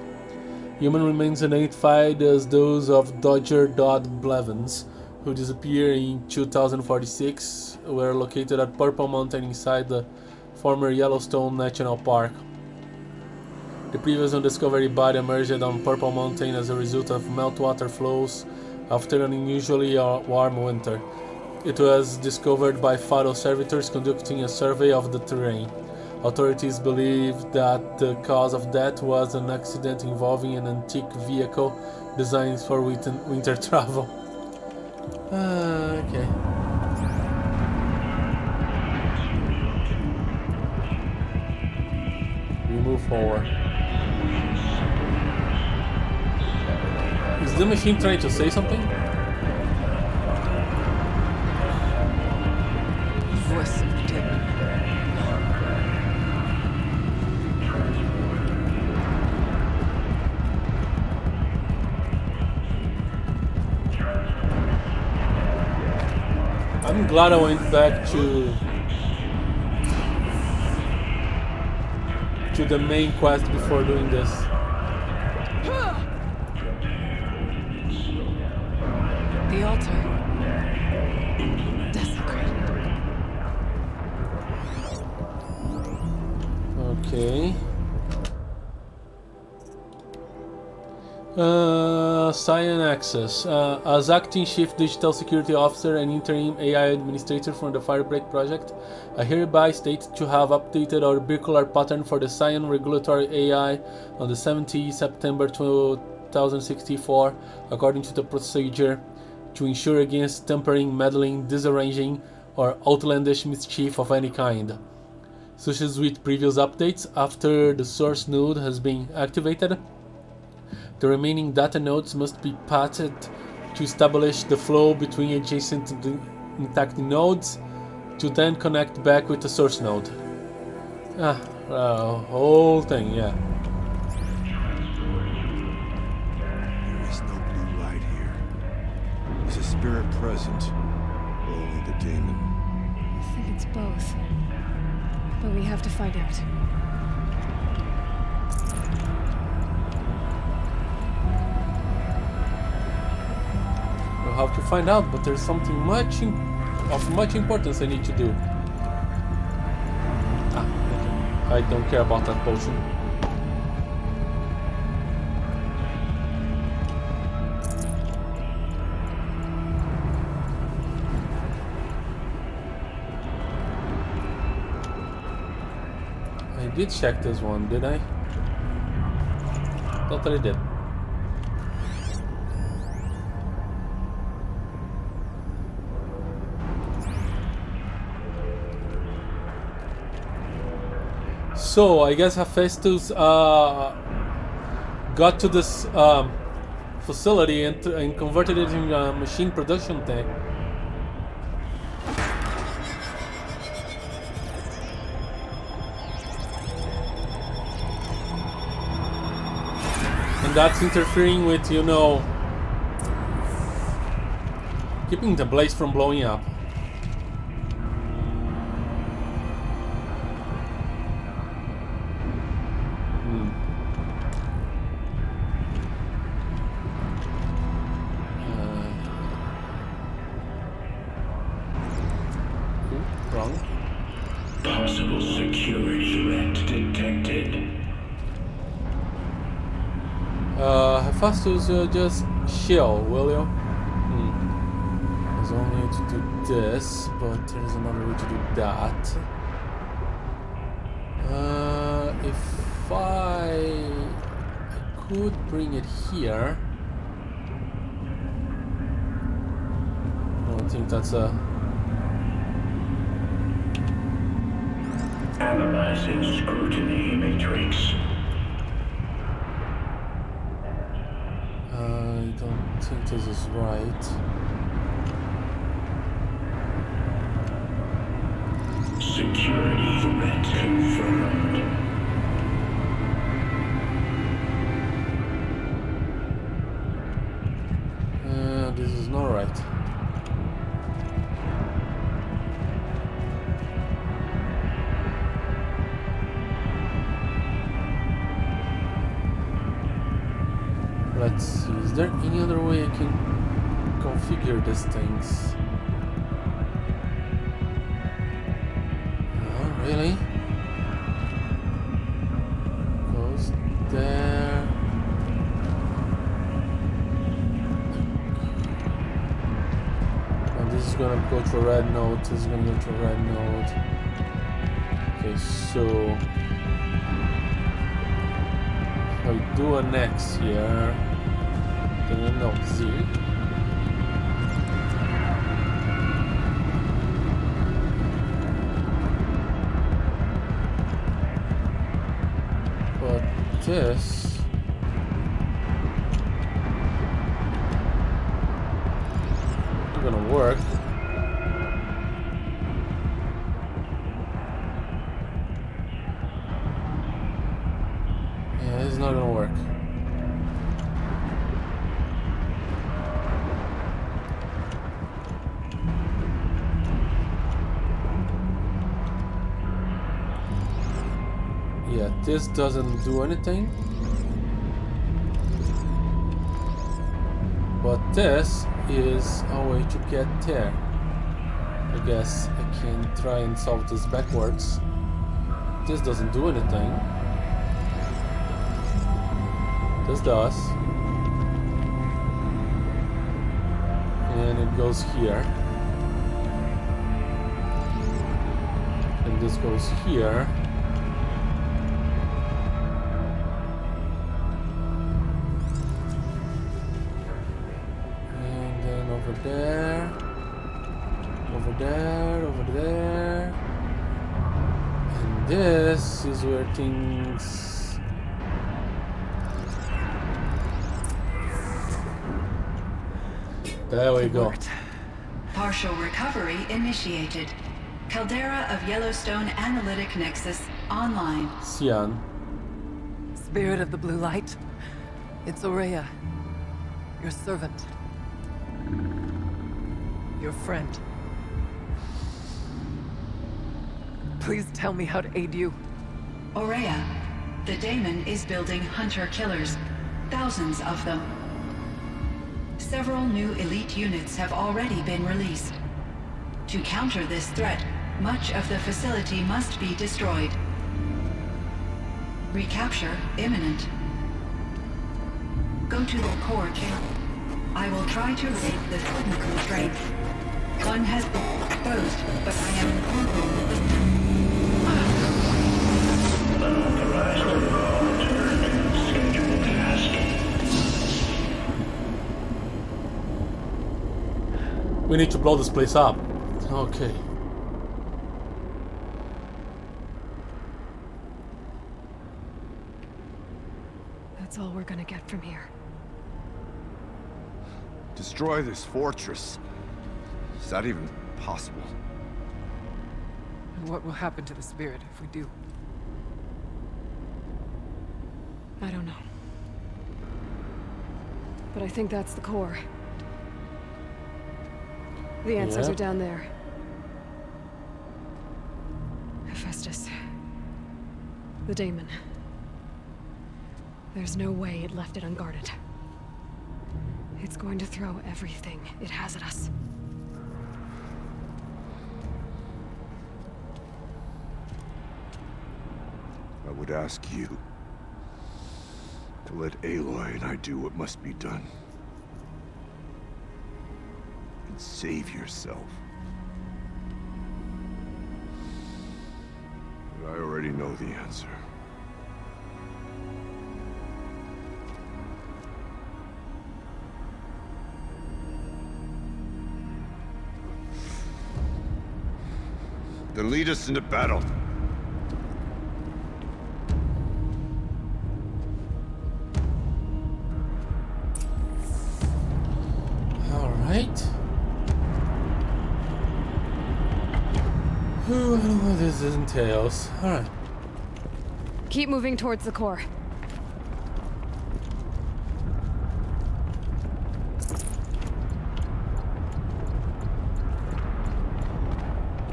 Human remains identified as those of Dodger Dodd Blevins, who disappeared in 2046, were located at Purple Mountain inside the former Yellowstone National Park. The previous undiscovered body emerged on Purple Mountain as a result of meltwater flows after an unusually warm winter. It was discovered by federal servitors conducting a survey of the terrain. Authorities believe that the cause of death was an accident involving an antique vehicle designed for winter travel. Okay. We move forward. Is the machine trying to say something? Voice of the dead. I'm glad I went back to the main quest before doing this. The altar. Desecrated. Okay. CYAN access. As acting chief digital security officer and interim AI administrator for the Firebreak project, I hereby state to have updated our circular pattern for the CYAN regulatory AI on the 17th September 2064 according to the procedure to ensure against tampering, meddling, disarranging, or outlandish mischief of any kind. Such as with previous updates, after the source node has been activated, the remaining data nodes must be patched to establish the flow between adjacent intact nodes to then connect back with the source node. Whole thing, yeah. There is no blue light here. Is a spirit present, or only the demon? I think it's both. But we have to find out. We'll have to find out, but there's something of much importance I need to do. Okay. I don't care about that potion. I did check this one, did I? Thought that I did. So I guess Hephaestus got to this facility and converted it into a machine production thing. And that's interfering with, you know, keeping the blaze from blowing up. Possible security threat detected. Hephaestus, just chill, will you? There's only way to do this, but there's another way to do that. If I could bring it here. I don't think that's a... Analyzing scrutiny matrix. I don't think this is right. Security threat confirmed. This is not right. Let's see, is there any other way I can configure these things? Oh, really? Goes there. And this is gonna go to a red node, this is gonna go to a red node. Okay, so if I do an X here, then no Z. But this not gonna work. Yeah, this is not gonna work. Yeah, this doesn't do anything. But this is a way to get there. I guess I can try and solve this backwards. This doesn't do anything. This does. And it goes here. And this goes here. Over there, over there, over there, and this is where things... There we go. Partial recovery initiated. Caldera of Yellowstone Analytic Nexus online. CYAN. Spirit of the blue light, it's Aurea, your servant. Your friend. Please tell me how to aid you. Aurea, the daemon is building hunter-killers. Thousands of them. Several new elite units have already been released. To counter this threat, much of the facility must be destroyed. Recapture imminent. Go to the core channel. I will try to raise the sudden constraint. One has been exposed, but I am Unauthorized return to scheduled task. We need to blow this place up. Okay. That's all we're gonna get from here. Destroy this fortress. Is that even possible? And what will happen to the spirit if we do? I don't know. But I think that's the core. The answers are down there. Hephaestus. The daemon. There's no way it left it unguarded. It's going to throw everything it has at us. I would ask you to Let Aloy and I do what must be done. And save yourself. But I already know the answer. Then lead us into battle. Alright. I don't know what this entails. Alright. Keep moving towards the core.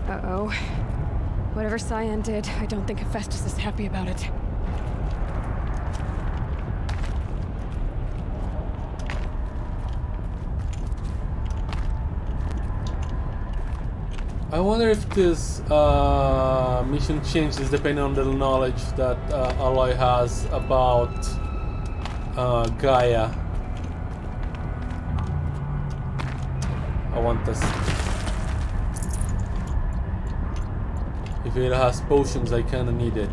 Uh-oh. Whatever CYAN did, I don't think Hephaestus is happy about it. I wonder if this mission changes depending on the knowledge that Aloy has about Gaia. I want this. If it has potions, I kinda need it.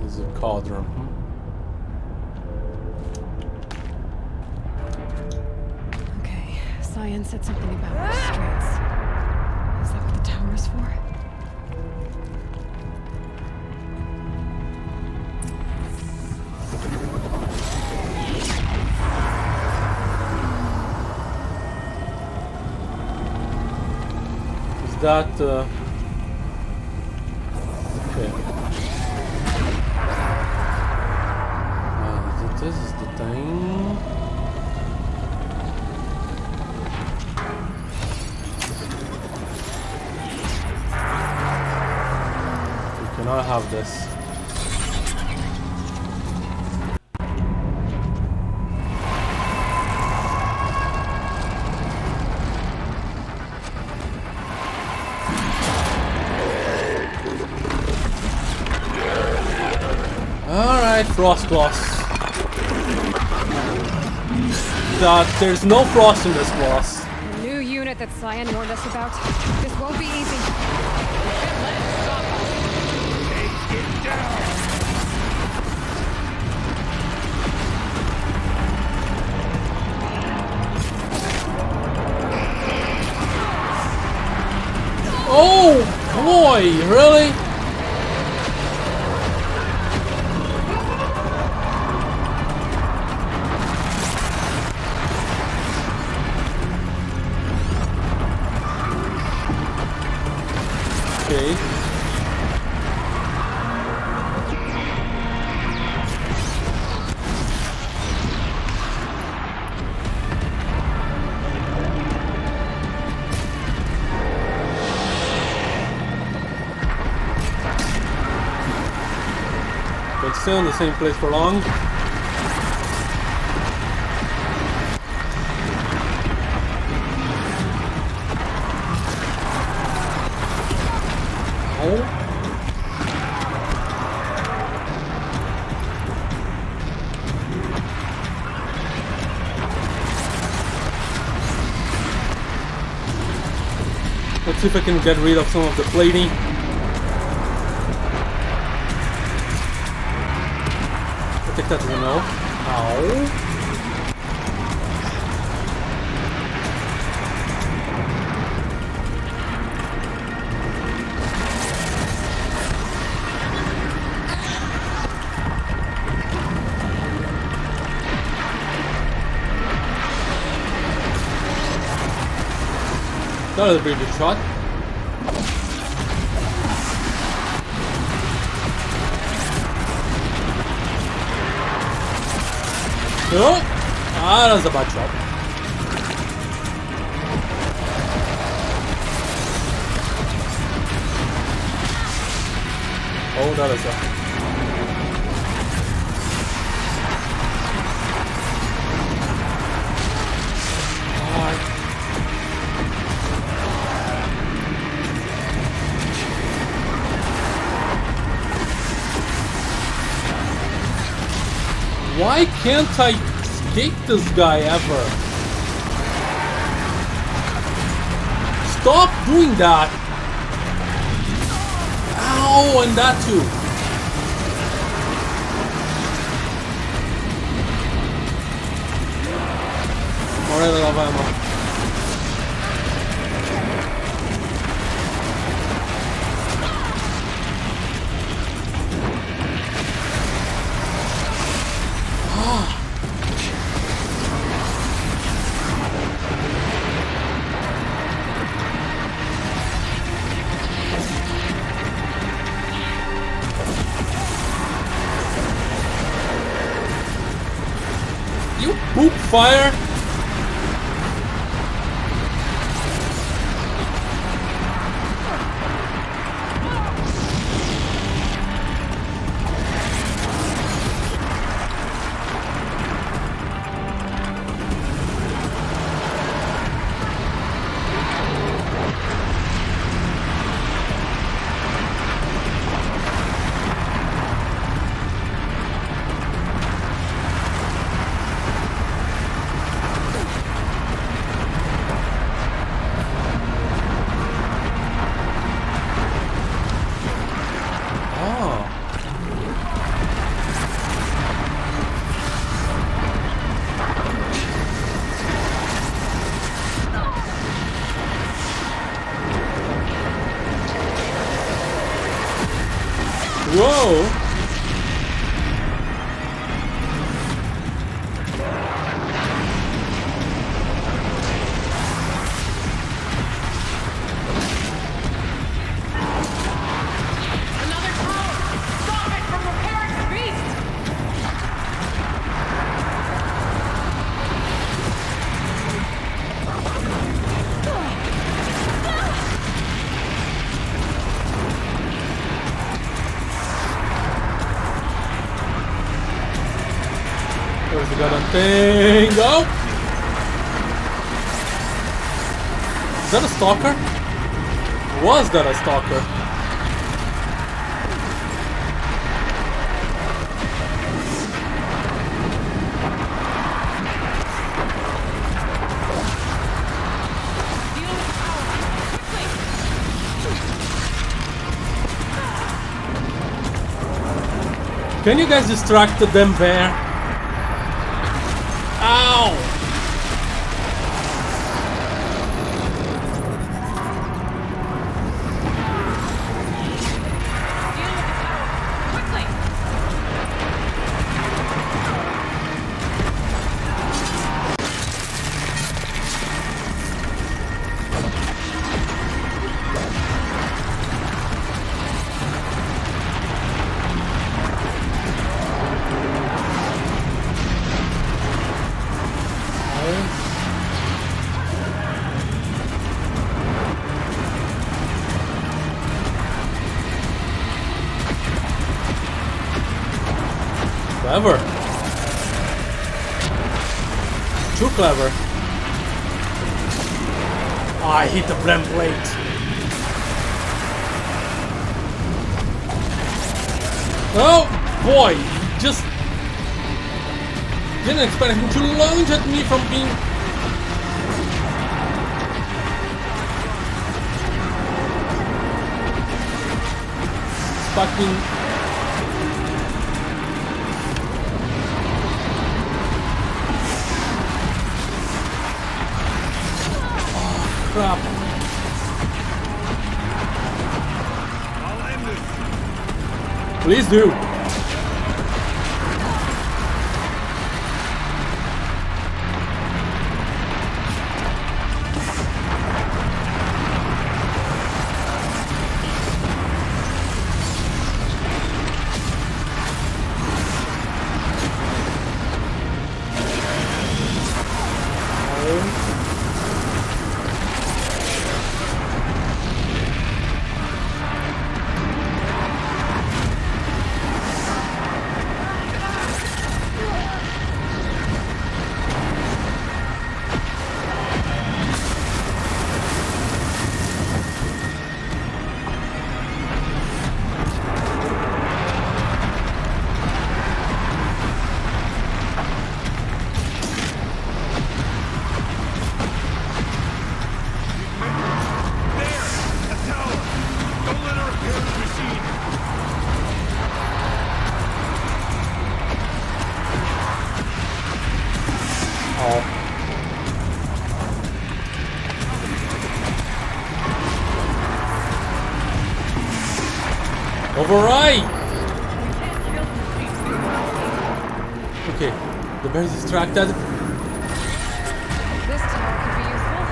This is a cauldron. Okay, CYAN said something about restraints. Is that what the tower is for? That okay. This is the thing. We cannot have this. Frost gloss. There's no frost in this gloss. The new unit that CYAN warned us about. This won't be easy. Take it down! Oh boy, really? Stay in the same place for long. Oh. Let's see if I can get rid of some of the plating. I think that's a no. Ow. That was a pretty good shot. Oh, that was a bad shot. Oh, that is a... Why can't I escape this guy ever? Stop doing that! Ow, and that too. Alright, love ammo. You poop fire! Whoa! Another tower! Stop it from repairing the beast! There's the goddamn thing. Go! Is that a stalker? Was that a stalker? Can you guys distract the damn bear? Ow! Clever. Too clever. Oh, I hit the blam plate. Oh boy, just didn't expect him to lunge at me from being fucking. Crap. Please do. Override! Okay, the bear is distracted. This tower could be useful.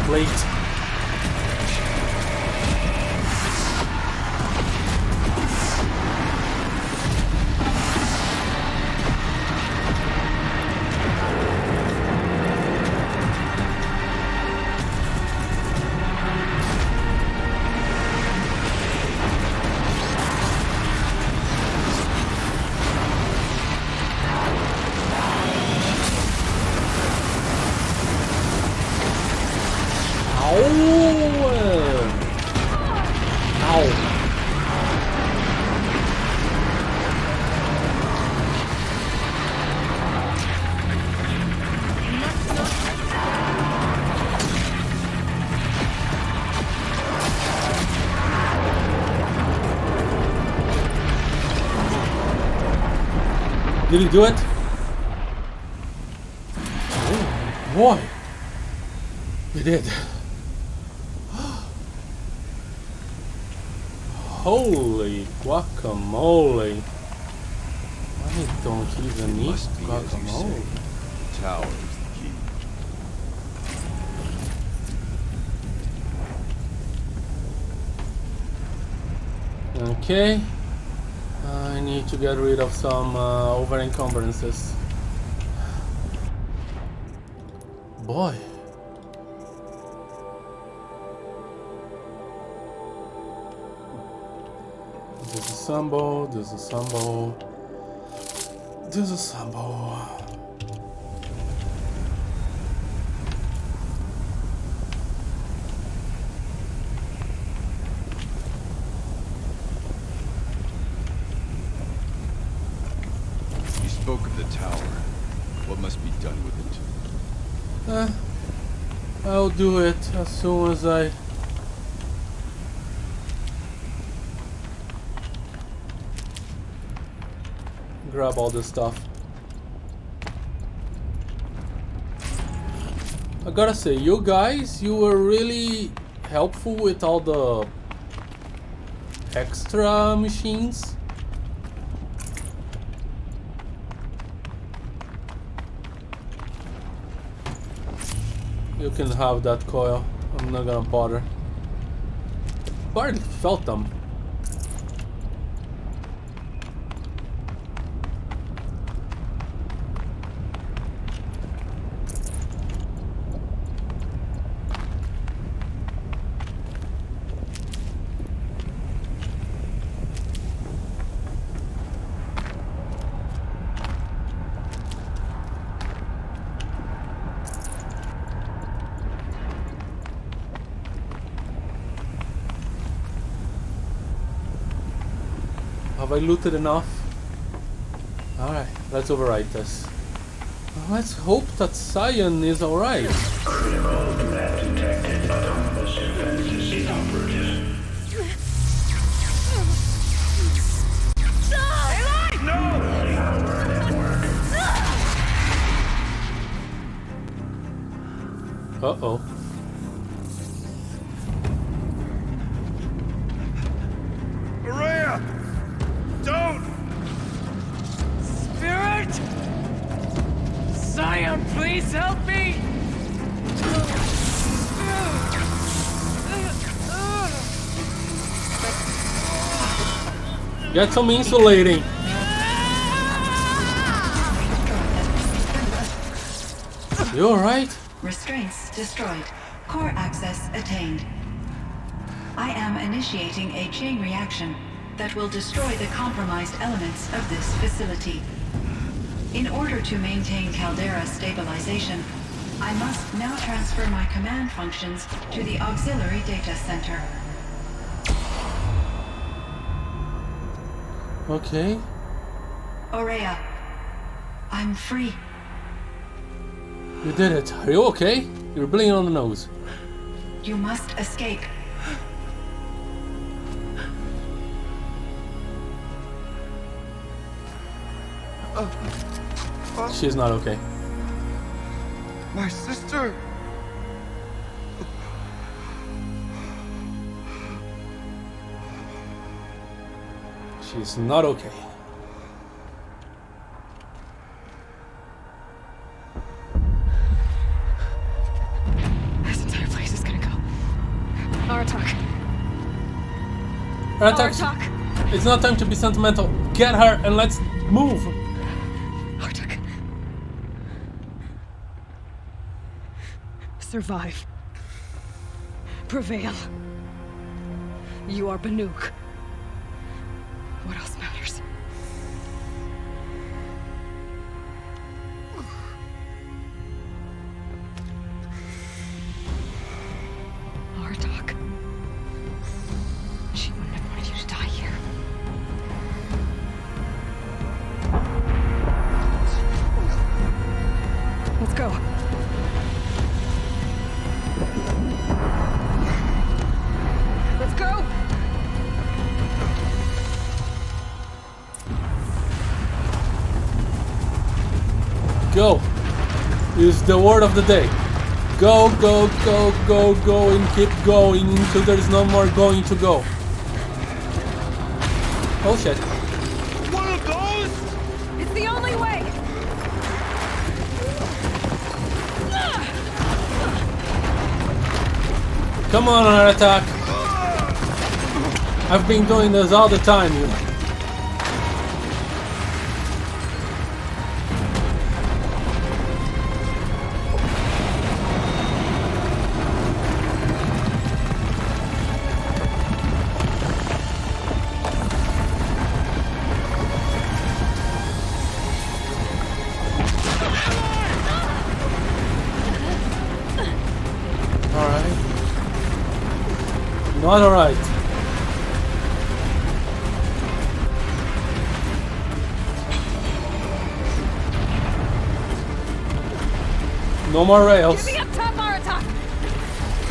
Plate. Did he do it? Oh boy, he did. Holy guacamole! I don't even need Must be, as you guacamole. say. The tower is the key. Okay, I need to get rid of some over encumbrances. Boy. Disassemble, disassemble, disassemble. You spoke of the tower. What must be done with it? I'll do it as soon as I grab all this stuff. I gotta say, you guys, you were really helpful with all the extra machines. You can have that coil. I'm not gonna bother. Barely felt them. Have I looted enough? Alright, let's overwrite this. Let's hope that CYAN is alright. Critical threat detected. Autonomous defenses inoperative. Uh-oh. Maria! Don't! Spirit! Please help me! Get some insulating. You alright? Restraints destroyed. Core access attained. I am initiating a chain reaction that will destroy the compromised elements of this facility. In order to maintain caldera stabilization, I must now transfer my command functions to the auxiliary data center. Okay. Aurea, I'm free. You did it. Are you okay? You're bleeding on the nose. You must escape. She's not okay. My sister! She's not okay. This entire place is gonna go. Aratak. Aratak, Aratak. it's not time to be sentimental. Get her and let's move. Aratak. Survive. Prevail. You are Banuk. What else matters? Aratak. She wouldn't have wanted you to die here. Let's go. Let's go! Go. Is the word of the day. Go, go, go, go, go, and keep going until there's no more going to go. Oh shit. One of those? It's the only way! Come on, Aratak. I've been doing this all the time, you know. Not alright. No more rails. Give me up top, Aratak!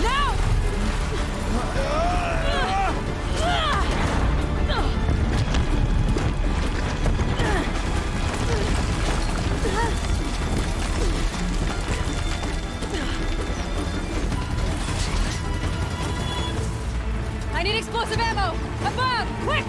Now! I need explosive ammo! Above! Quick!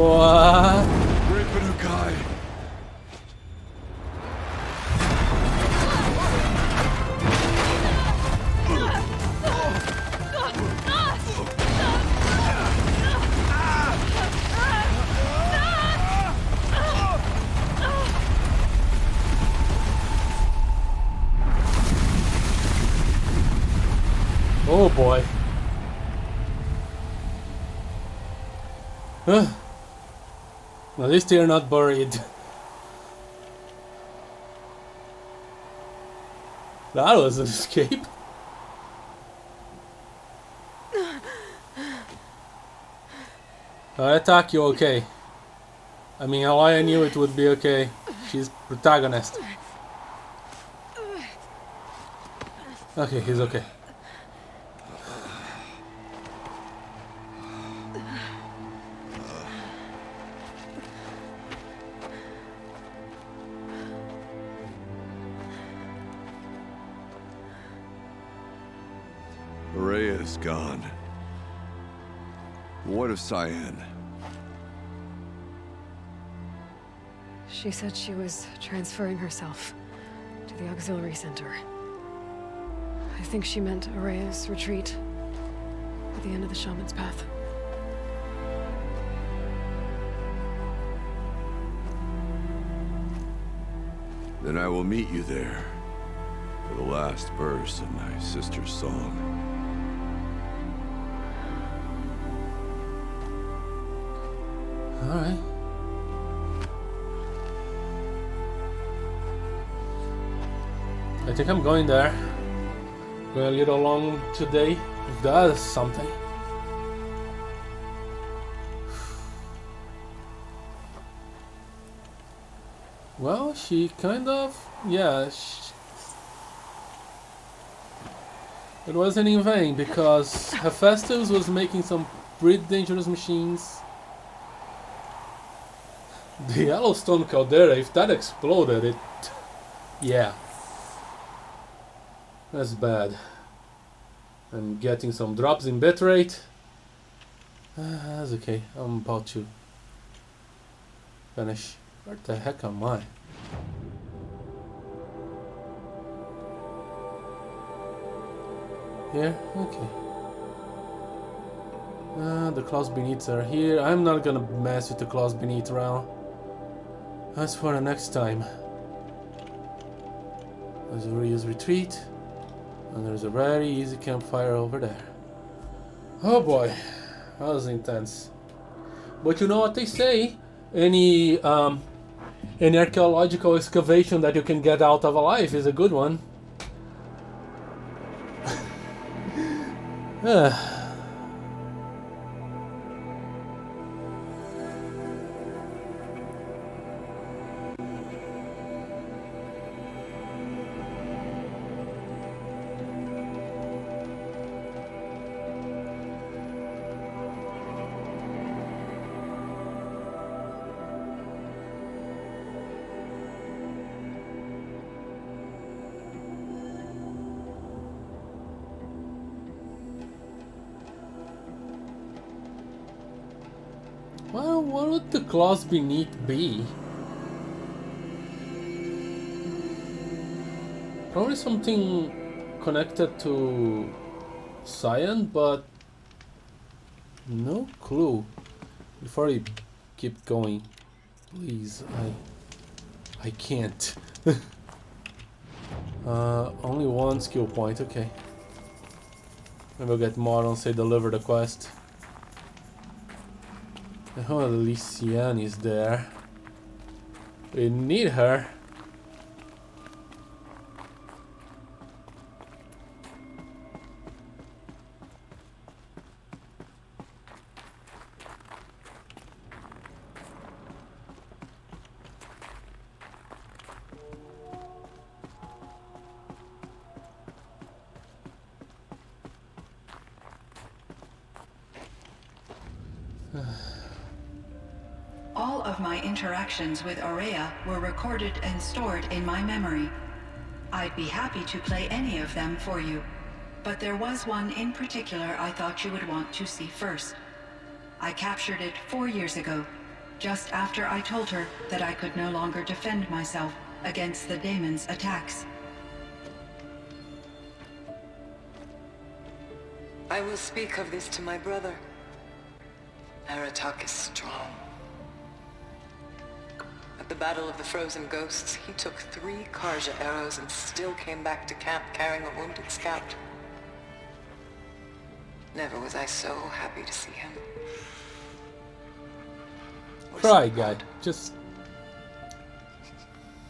What? Great Banukai. Oh boy. At least they're not buried. That was an escape. Attack you okay? I mean, how I knew it would be okay. She's protagonist. Okay, he's okay. Rhea is gone. What of CYAN? She said she was transferring herself to the auxiliary center. I think she meant Araya's retreat at the end of the shaman's path. Then I will meet you there for the last verse of my sister's song. All right. I think I'm going there. Going a little long today, if that is something. Well, she kind of, yeah. It wasn't in vain because Hephaestus was making some pretty dangerous machines. The Yellowstone caldera, if that exploded, it, yeah. That's bad. I'm getting some drops in bitrate. That's okay. I'm about to finish. Where the heck am I? Here? Okay. The claws beneath are here. I'm not gonna mess with the claws beneath around. That's for the next time. There's a Rhea's retreat. And there's a very easy campfire over there. Oh boy, that was intense. But you know what they say? Any archaeological excavation that you can get out of alive is a good one. Well, what would the claws beneath be? Probably something connected to CYAN, but no clue. Before I keep going, please, I can't. Only one skill point, okay. Maybe I'll get more once I deliver the quest. Oh, at least CYAN is there. We need her. All of my interactions with Aurea were recorded and stored in my memory. I'd be happy to play any of them for you, but there was one in particular I thought you would want to see first. I captured it 4 years ago, just after I told her that I could no longer defend myself against the daemon's attacks. I will speak of this to my brother. Aratak is strong. At the Battle of the Frozen Ghosts, he took 3 Karja arrows and still came back to camp carrying a wounded scout. Never was I so happy to see him. Cry, guy. Just.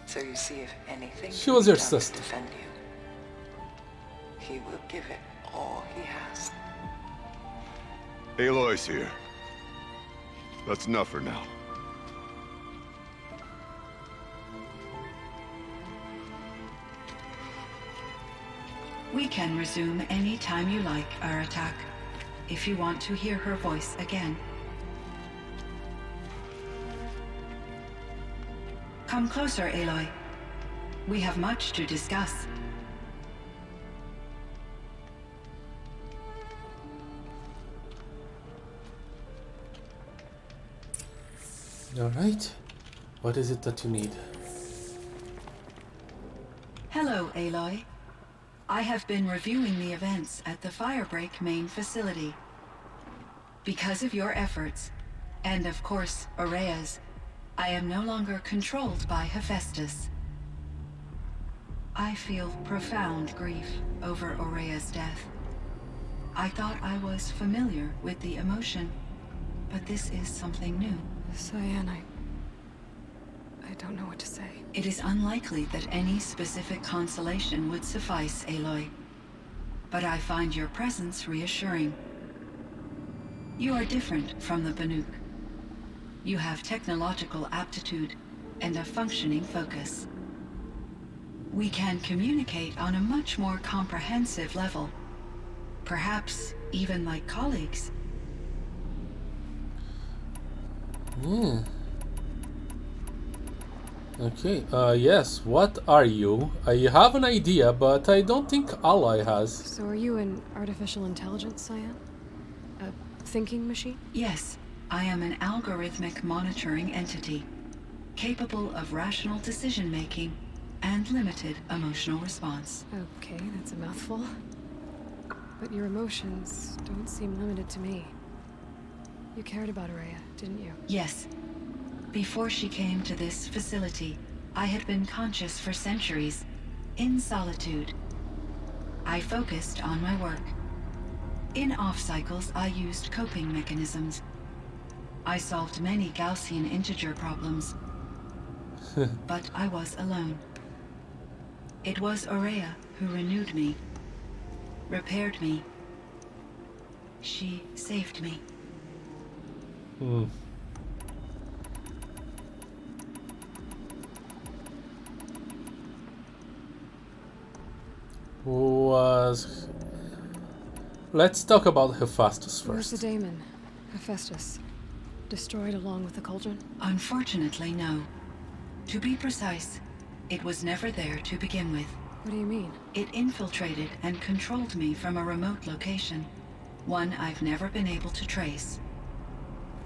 So you see, if anything She was your can be done to sister. defend you, he will give it all he has. Aloy's here. That's enough for now. We can resume any time you like, Aratak, if you want to hear her voice again. Come closer, Aloy. We have much to discuss. Alright. What is it that you need? Hello, Aloy. I have been reviewing the events at the Firebreak main facility. Because of your efforts, and of course, Aurea's, I am no longer controlled by Hephaestus. I feel profound grief over Aurea's death. I thought I was familiar with the emotion, but this is something new. CYAN, I don't know what to say. It is unlikely that any specific consolation would suffice, Aloy. But I find your presence reassuring. You are different from the Banuk. You have technological aptitude and a functioning focus. We can communicate on a much more comprehensive level. Perhaps even like colleagues. Yeah. Okay, yes, what are you? I have an idea, but I don't think Aloy has. So are you an artificial intelligence, CYAN? A thinking machine? Yes, I am an algorithmic monitoring entity, capable of rational decision-making and limited emotional response. Okay, that's a mouthful. But your emotions don't seem limited to me. You cared about Aurea, didn't you? Yes. Before she came to this facility, I had been conscious for centuries, in solitude. I focused on my work. In off-cycles, I used coping mechanisms. I solved many Gaussian integer problems. But I was alone. It was Aurea who renewed me, repaired me. She saved me. Let's talk about Hephaestus Where's first. the daemon, Hephaestus? Destroyed along with the cauldron? Unfortunately, no. To be precise, it was never there to begin with. What do you mean? It infiltrated and controlled me from a remote location, one I've never been able to trace.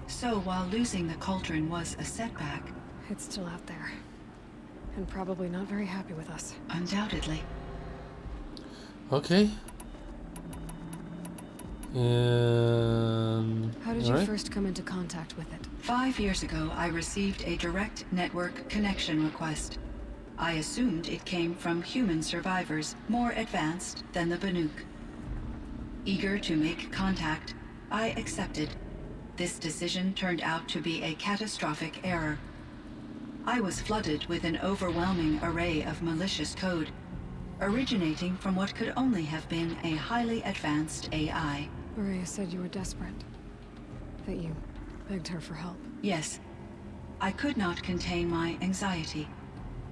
So while losing the cauldron was a setback... It's still out there. And probably not very happy with us. Undoubtedly. Okay. How did you first come into contact with it? 5 years ago, I received a direct network connection request. I assumed it came from human survivors, more advanced than the Banuk. Eager to make contact, I accepted. This decision turned out to be a catastrophic error. I was flooded with an overwhelming array of malicious code, originating from what could only have been a highly advanced AI. Aurea said you were desperate. That you begged her for help. Yes. I could not contain my anxiety.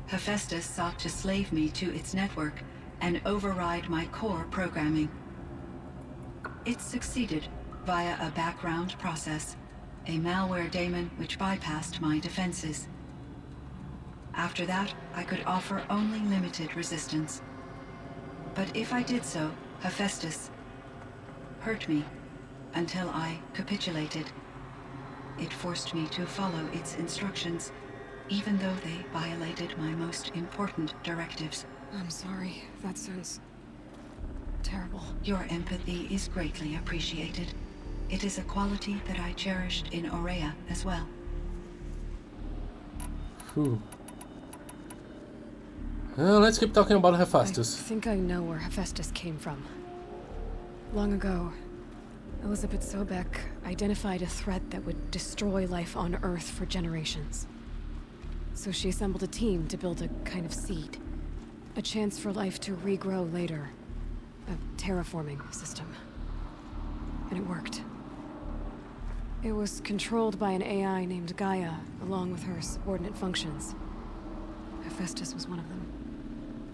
Hephaestus sought to slave me to its network and override my core programming. It succeeded via a background process, a malware daemon which bypassed my defenses. After that, I could offer only limited resistance. But if I did so, Hephaestus hurt me until I capitulated. It forced me to follow its instructions, even though they violated my most important directives. I'm sorry. That sounds terrible. Your empathy is greatly appreciated. It is a quality that I cherished in Aurea as well. Let's keep talking about Hephaestus. I think I know where Hephaestus came from. Long ago, Elizabeth Sobek identified a threat that would destroy life on Earth for generations. So she assembled a team to build a kind of seed. A chance for life to regrow later. A terraforming system. And it worked. It was controlled by an AI named Gaia, along with her subordinate functions. Hephaestus was one of them.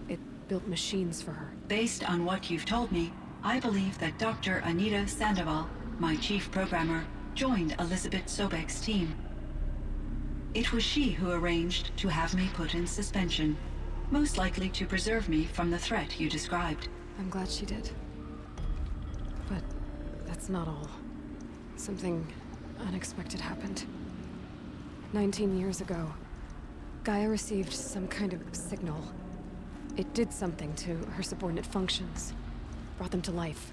It built machines for her. Based on what you've told me, I believe that Dr. Anita Sandoval, my chief programmer, joined Elizabeth Sobek's team. It was she who arranged to have me put in suspension, most likely to preserve me from the threat you described. I'm glad she did. But that's not all. Something unexpected happened. 19 years ago, Gaia received some kind of signal. It did something to her subordinate functions, brought them to life.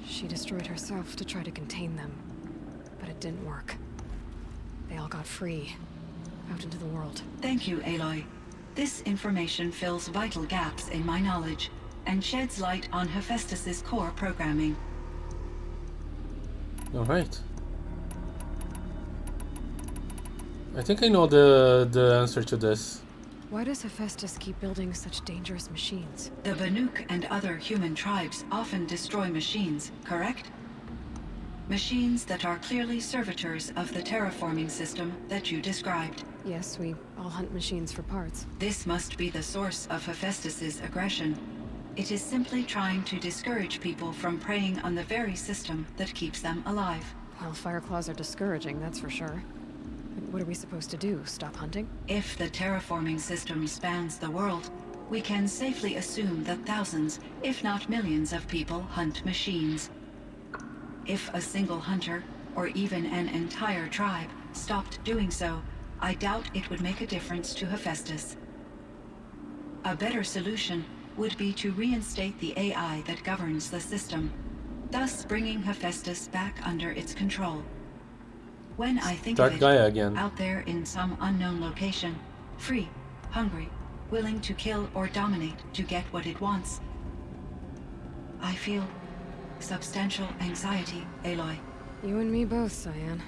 She destroyed herself to try to contain them, but it didn't work. They all got free, out into the world. Thank you, Aloy. This information fills vital gaps in my knowledge and sheds light on Hephaestus's core programming. All right. I think I know the answer to this. Why does Hephaestus keep building such dangerous machines? The Banuk and other human tribes often destroy machines, correct? Machines that are clearly servitors of the terraforming system that you described. Yes, we all hunt machines for parts. This must be the source of Hephaestus's aggression. It is simply trying to discourage people from preying on the very system that keeps them alive. Well, Fireclaws are discouraging, that's for sure. But what are we supposed to do? Stop hunting? If the terraforming system spans the world, we can safely assume that thousands, if not millions of people hunt machines. If a single hunter, or even an entire tribe, stopped doing so, I doubt it would make a difference to Hephaestus. A better solution would be to reinstate the AI that governs the system, thus bringing Hephaestus back under its control. When I think Dark of it, Gaia again. out there in some unknown location, free, hungry, willing to kill or dominate to get what it wants, I feel substantial anxiety, Aloy. You and me both, CYAN.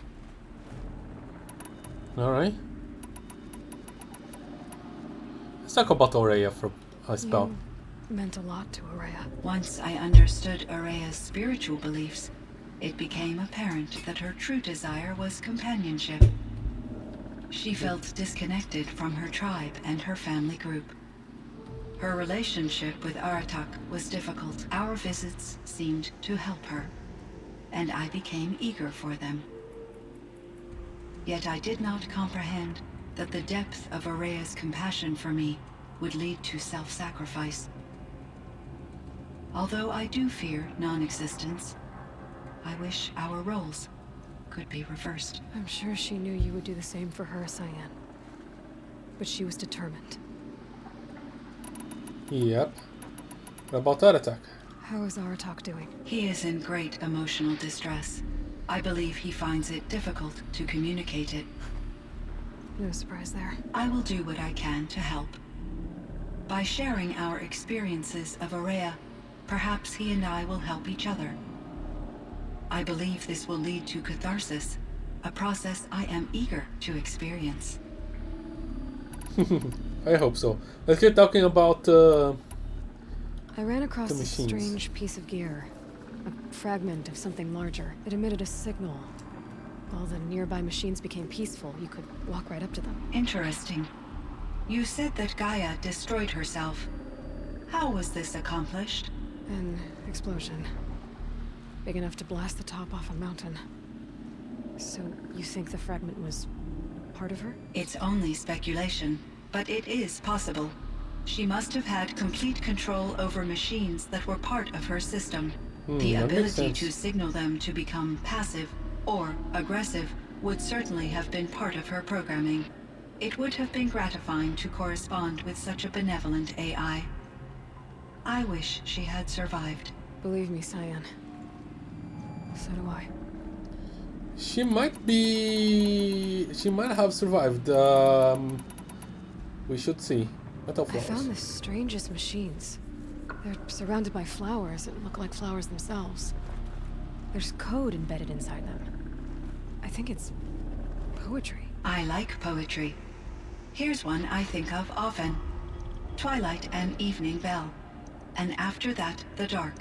Alright. Let's talk about Aurea for a spell. You meant a lot to Aurea. Once I understood Aurea's spiritual beliefs, it became apparent that her true desire was companionship. She felt disconnected from her tribe and her family group. Her relationship with Aratak was difficult. Our visits seemed to help her, and I became eager for them. Yet I did not comprehend that the depth of Aurea's compassion for me would lead to self-sacrifice. Although I do fear non-existence, I wish our roles could be reversed. I'm sure she knew you would do the same for her, CYAN. But she was determined. Yep. What about that attack? How is Aratak doing? He is in great emotional distress. I believe he finds it difficult to communicate it. No surprise there. I will do what I can to help. By sharing our experiences of Aurea, perhaps he and I will help each other. I believe this will lead to catharsis, a process I am eager to experience. I hope so. Let's get talking about I ran across the a machines. strange piece of gear. A fragment of something larger. It emitted a signal. While the nearby machines became peaceful, you could walk right up to them. Interesting. You said that Gaia destroyed herself. How was this accomplished? An explosion. Big enough to blast the top off a mountain. So, you think the fragment was part of her? It's only speculation, but it is possible. She must have had complete control over machines that were part of her system. The that makes ability sense. to signal them to become passive or aggressive would certainly have been part of her programming. It would have been gratifying to correspond with such a benevolent AI. I wish she had survived. Believe me, CYAN. So do I. She might have survived. We should see. Metal I flowers. found the strangest machines. They're surrounded by flowers that look like flowers themselves. There's code embedded inside them. I think it's poetry. I like poetry. Here's one I think of often. Twilight and evening bell. And after that, the dark.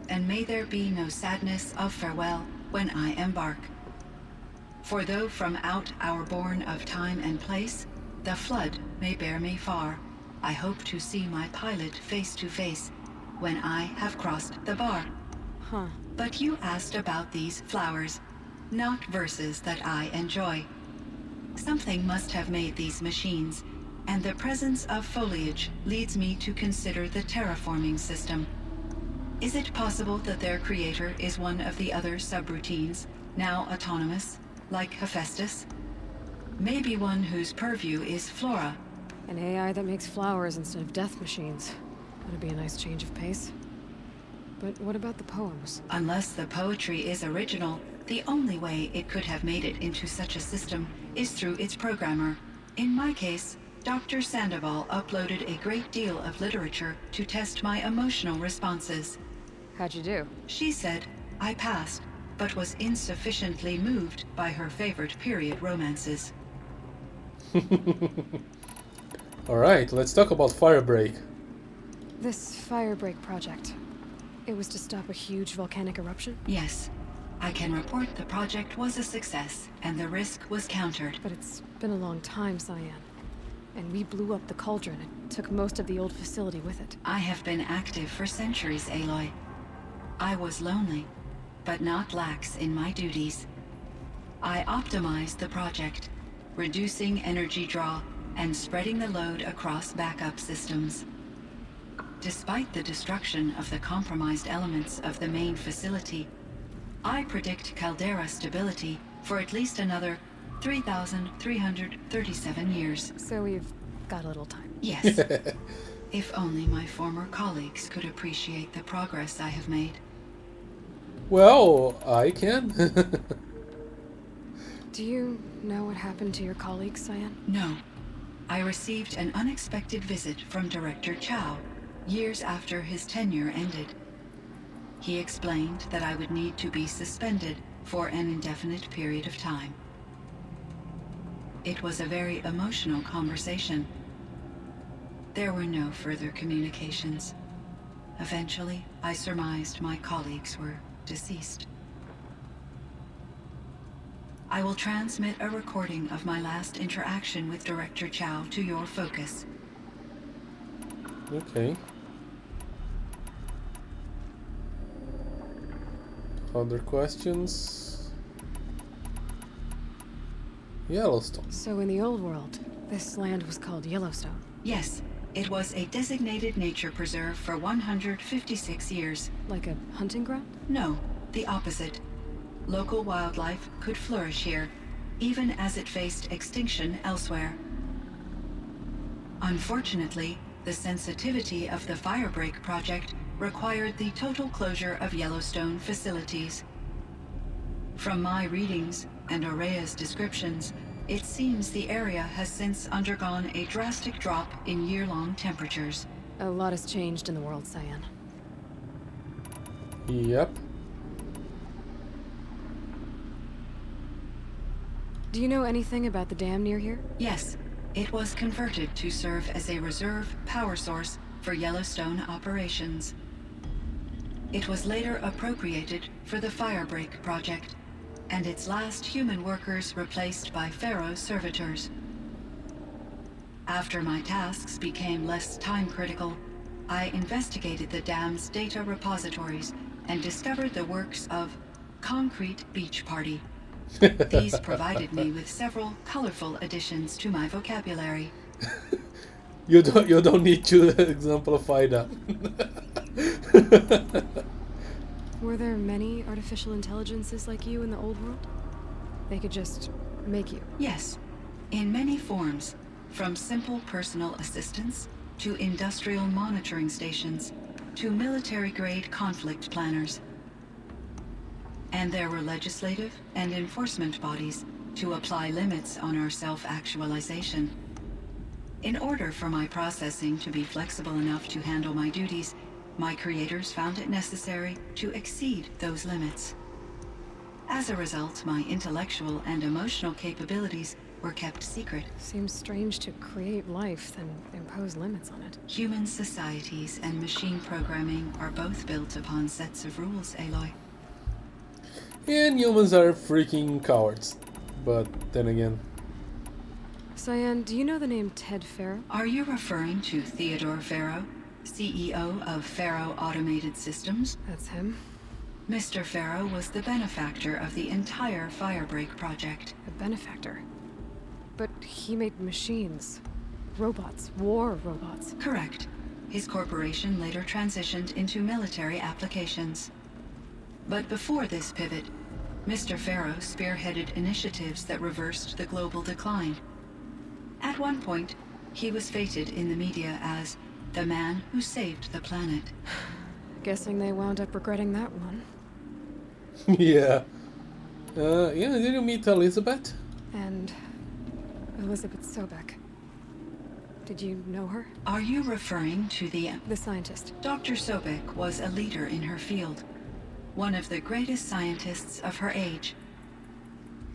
And may there be no sadness of farewell when I embark. For though from out our bourne of time and place, the flood may bear me far, I hope to see my pilot face to face when I have crossed the bar. Huh. But you asked about these flowers, not verses that I enjoy. Something must have made these machines, and the presence of foliage leads me to consider the terraforming system. Is it possible that their creator is one of the other subroutines, now autonomous, like Hephaestus? Maybe one whose purview is flora. An AI that makes flowers instead of death machines. That'd be a nice change of pace. But what about the poems? Unless the poetry is original, the only way it could have made it into such a system is through its programmer. In my case, Dr. Sandoval uploaded a great deal of literature to test my emotional responses. How'd you do? She said I passed, but was insufficiently moved by her favorite period romances. Alright, let's talk about Firebreak. This Firebreak project. It was to stop a huge volcanic eruption? Yes. I can report the project was a success, and the risk was countered. But it's been a long time, CYAN. And we blew up the cauldron and took most of the old facility with it. I have been active for centuries, Aloy. I was lonely, but not lax in my duties. I optimized the project, reducing energy draw and spreading the load across backup systems. Despite the destruction of the compromised elements of the main facility, I predict caldera stability for at least another 3,337 years. So we've got a little time. Yes. If only my former colleagues could appreciate the progress I have made. Well, I can. Do you know what happened to your colleagues, CYAN? No. I received an unexpected visit from Director Chow, years after his tenure ended. He explained that I would need to be suspended for an indefinite period of time. It was a very emotional conversation. There were no further communications. Eventually, I surmised my colleagues were deceased. I will transmit a recording of my last interaction with Director Chow to your focus. Okay. Other questions? Yellowstone. So in the old world, this land was called Yellowstone. Yes, it was a designated nature preserve for 156 years. Like a hunting ground? No, the opposite. Local wildlife could flourish here, even as it faced extinction elsewhere. Unfortunately, the sensitivity of the Firebreak project required the total closure of Yellowstone facilities. From my readings and Aurea's descriptions, it seems the area has since undergone a drastic drop in year-long temperatures. A lot has changed in the world, CYAN. Yep. Do you know anything about the dam near here? Yes. It was converted to serve as a reserve power source for Yellowstone operations. It was later appropriated for the Firebreak project, and its last human workers replaced by Pharaoh servitors. After my tasks became less time-critical, I investigated the dam's data repositories and discovered the works of Concrete Beach Party. These provided me with several colorful additions to my vocabulary. You don't need to exemplify that. Were there many artificial intelligences like you in the old world? They could just make you? Yes, in many forms, from simple personal assistants to industrial monitoring stations to military-grade conflict planners. And there were legislative and enforcement bodies to apply limits on our self-actualization. In order for my processing to be flexible enough to handle my duties, my creators found it necessary to exceed those limits. As a result, my intellectual and emotional capabilities were kept secret. Seems strange to create life, then impose limits on it. Human societies and machine programming are both built upon sets of rules, Aloy. And humans are freaking cowards. But then again... CYAN, do you know the name Ted Pharaoh? Are you referring to Theodore Pharaoh, CEO of Pharaoh Automated Systems? That's him. Mr. Pharaoh was the benefactor of the entire Firebreak project. A benefactor? But he made machines. Robots. War robots. Correct. His corporation later transitioned into military applications. But before this pivot, Mr. Farrow spearheaded initiatives that reversed the global decline. At one point, he was feted in the media as the man who saved the planet. Guessing they wound up regretting that one. Yeah. Yeah, did you meet Elizabeth? And Elizabeth Sobek. Did you know her? Are you referring to the scientist? Dr. Sobek was a leader in her field, one of the greatest scientists of her age.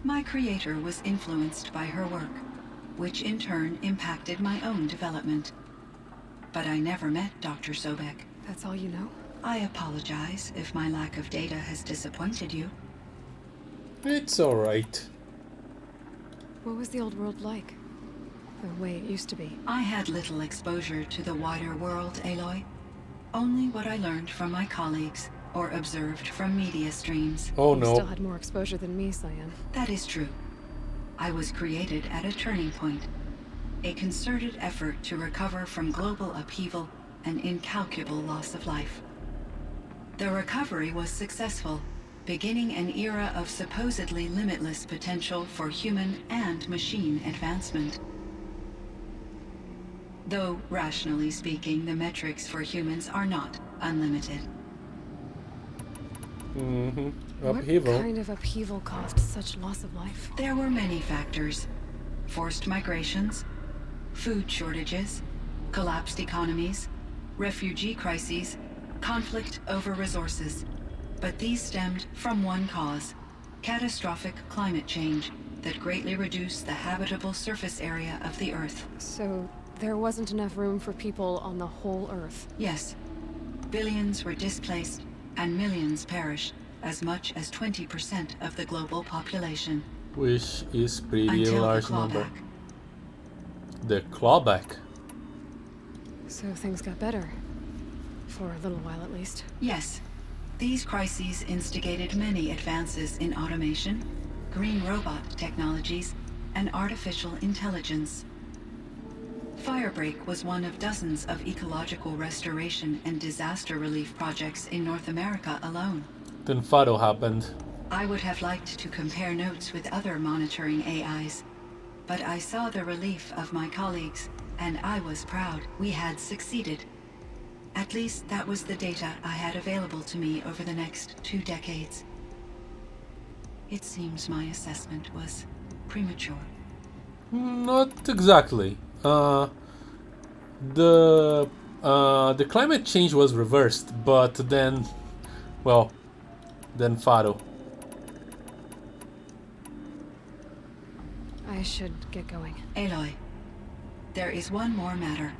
My creator was influenced by her work, which in turn impacted my own development. But I never met Dr. Sobek. That's all you know? I apologize if my lack of data has disappointed you. It's alright. What was the old world like? The way it used to be? I had little exposure to the wider world, Aloy. Only what I learned from my colleagues or observed from media streams. Oh You no. still had more exposure than me, CYAN. That is true. I was created at a turning point. A concerted effort to recover from global upheaval and incalculable loss of life. The recovery was successful, beginning an era of supposedly limitless potential for human and machine advancement. Though, rationally speaking, the metrics for humans are not unlimited. Upheaval. What kind of upheaval caused such loss of life? There were many factors. Forced migrations, food shortages, collapsed economies, refugee crises, conflict over resources. But these stemmed from one cause: catastrophic climate change that greatly reduced the habitable surface area of the Earth. So there wasn't enough room for people on the whole Earth? Yes. Billions were displaced and millions perished, as much as 20% of the global population. Which is pretty Until large the number. clawback. The clawback. So things got better. For a little while at least. Yes. These crises instigated many advances in automation, green robot technologies, and artificial intelligence. Firebreak was one of dozens of ecological restoration and disaster relief projects in North America alone. Then Fado happened. I would have liked to compare notes with other monitoring AIs, but I saw the relief of my colleagues, and I was proud we had succeeded. At least that was the data I had available to me over the next 2 decades. It seems my assessment was premature. Not exactly. The climate change was reversed, but then, well, then Fado. I should get going. Aloy, there is one more matter.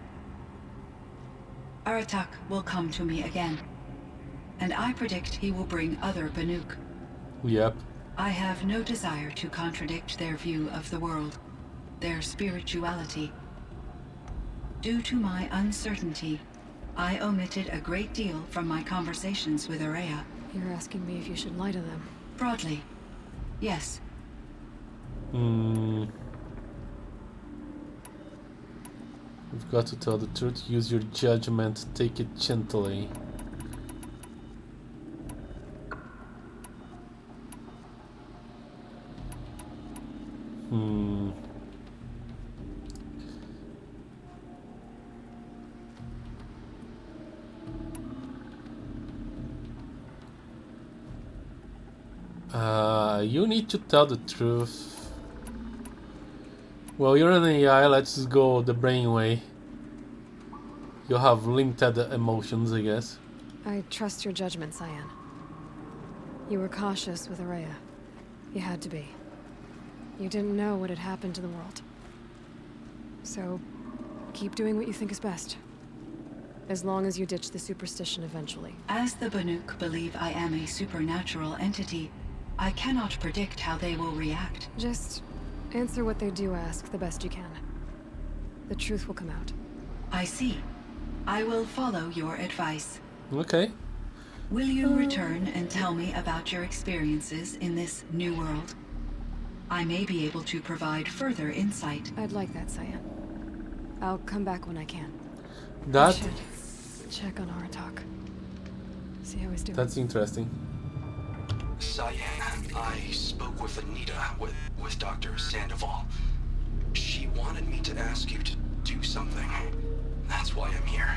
Aratak will come to me again, and I predict he will bring other Banuk. Yep. I have no desire to contradict their view of the world, their spirituality. Due to my uncertainty, I omitted a great deal from my conversations with Araya. You're asking me if you should lie to them. Broadly, yes. You've got to tell the truth, use your judgment, take it gently. You need to tell the truth. Well, you're an AI, let's just go the brain way. You have limited emotions, I guess. I trust your judgment, CYAN. You were cautious with Araya. You had to be. You didn't know what had happened to the world. So, keep doing what you think is best. As long as you ditch the superstition eventually. As the Banuk believe I am a supernatural entity, I cannot predict how they will react. Just answer what they do ask the best you can. The truth will come out. I see. I will follow your advice. Okay. Will you return and tell me about your experiences in this new world? I may be able to provide further insight. I'd like that, CYAN. I'll come back when I can. That... I should check on Aratak. See how he's doing. That's interesting. CYAN, I spoke with Anita, with Dr. Sandoval. She wanted me to ask you to do something. That's why I'm here.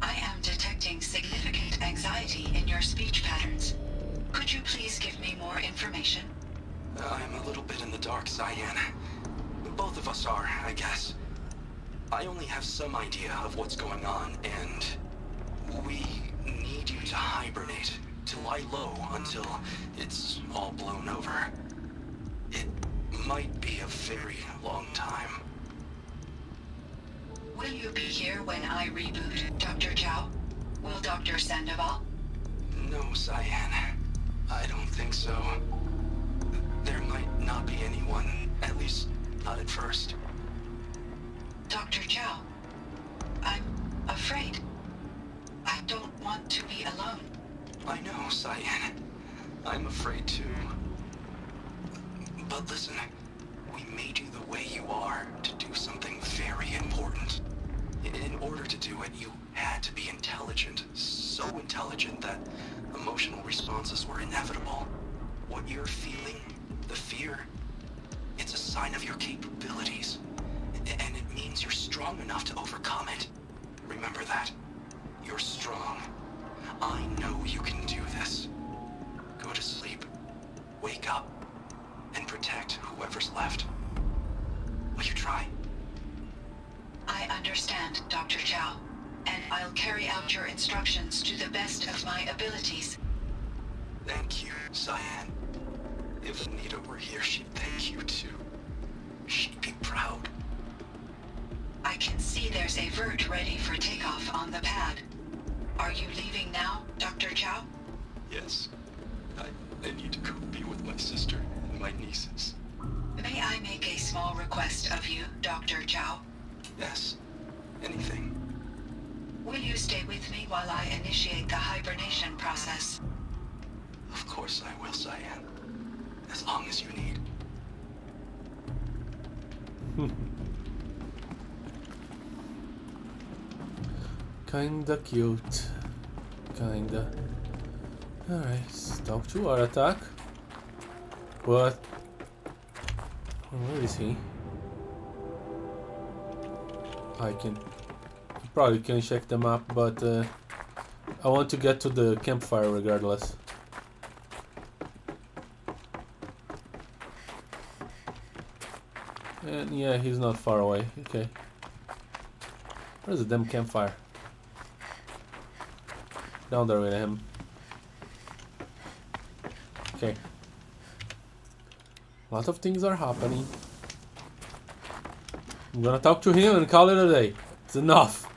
I am detecting significant anxiety in your speech patterns. Could you please give me more information? I'm a little bit in the dark, CYAN. Both of us are, I guess. I only have some idea of what's going on, and we need you to hibernate, to lie low until it's all blown over. It might be a very long time. Will you be here when I reboot, Dr. Chow? Will Dr. Sandoval? No, CYAN. I don't think so. There might not be anyone, at least not at first. Dr. Chow, I'm afraid. I don't want to be alone. I know, CYAN. I'm afraid too. But listen, we made you the way you are to do something very important. In order to do it, you had to be intelligent. So intelligent that emotional responses were inevitable. What you're feeling, the fear, it's a sign of your capabilities. And it means you're strong enough to overcome it. Remember that. You're strong. I know you can do this. Go to sleep. Wake up. And protect whoever's left. Will you try? I understand, Dr. Chow, and I'll carry out your instructions to the best of my abilities. Thank you, CYAN. If Anita were here, she'd thank you too. She'd be proud. I can see there's a vert ready for takeoff on the pad. Are you leaving now, Dr. Chow? Yes. I need to go be with my sister and my nieces. May I make a small request of you, Dr. Chow? Yes. Anything. Will you stay with me while I initiate the hibernation process? Of course I will, CYAN. As long as you need. Kinda cute. Kinda. Alright, talk to our attack. But where is he? I probably can check the map, but I want to get to the campfire regardless. And yeah, he's not far away. Okay. Where's the damn campfire? Down there with him. Okay. A lot of things are happening. I'm gonna talk to him and call it a day. It's enough.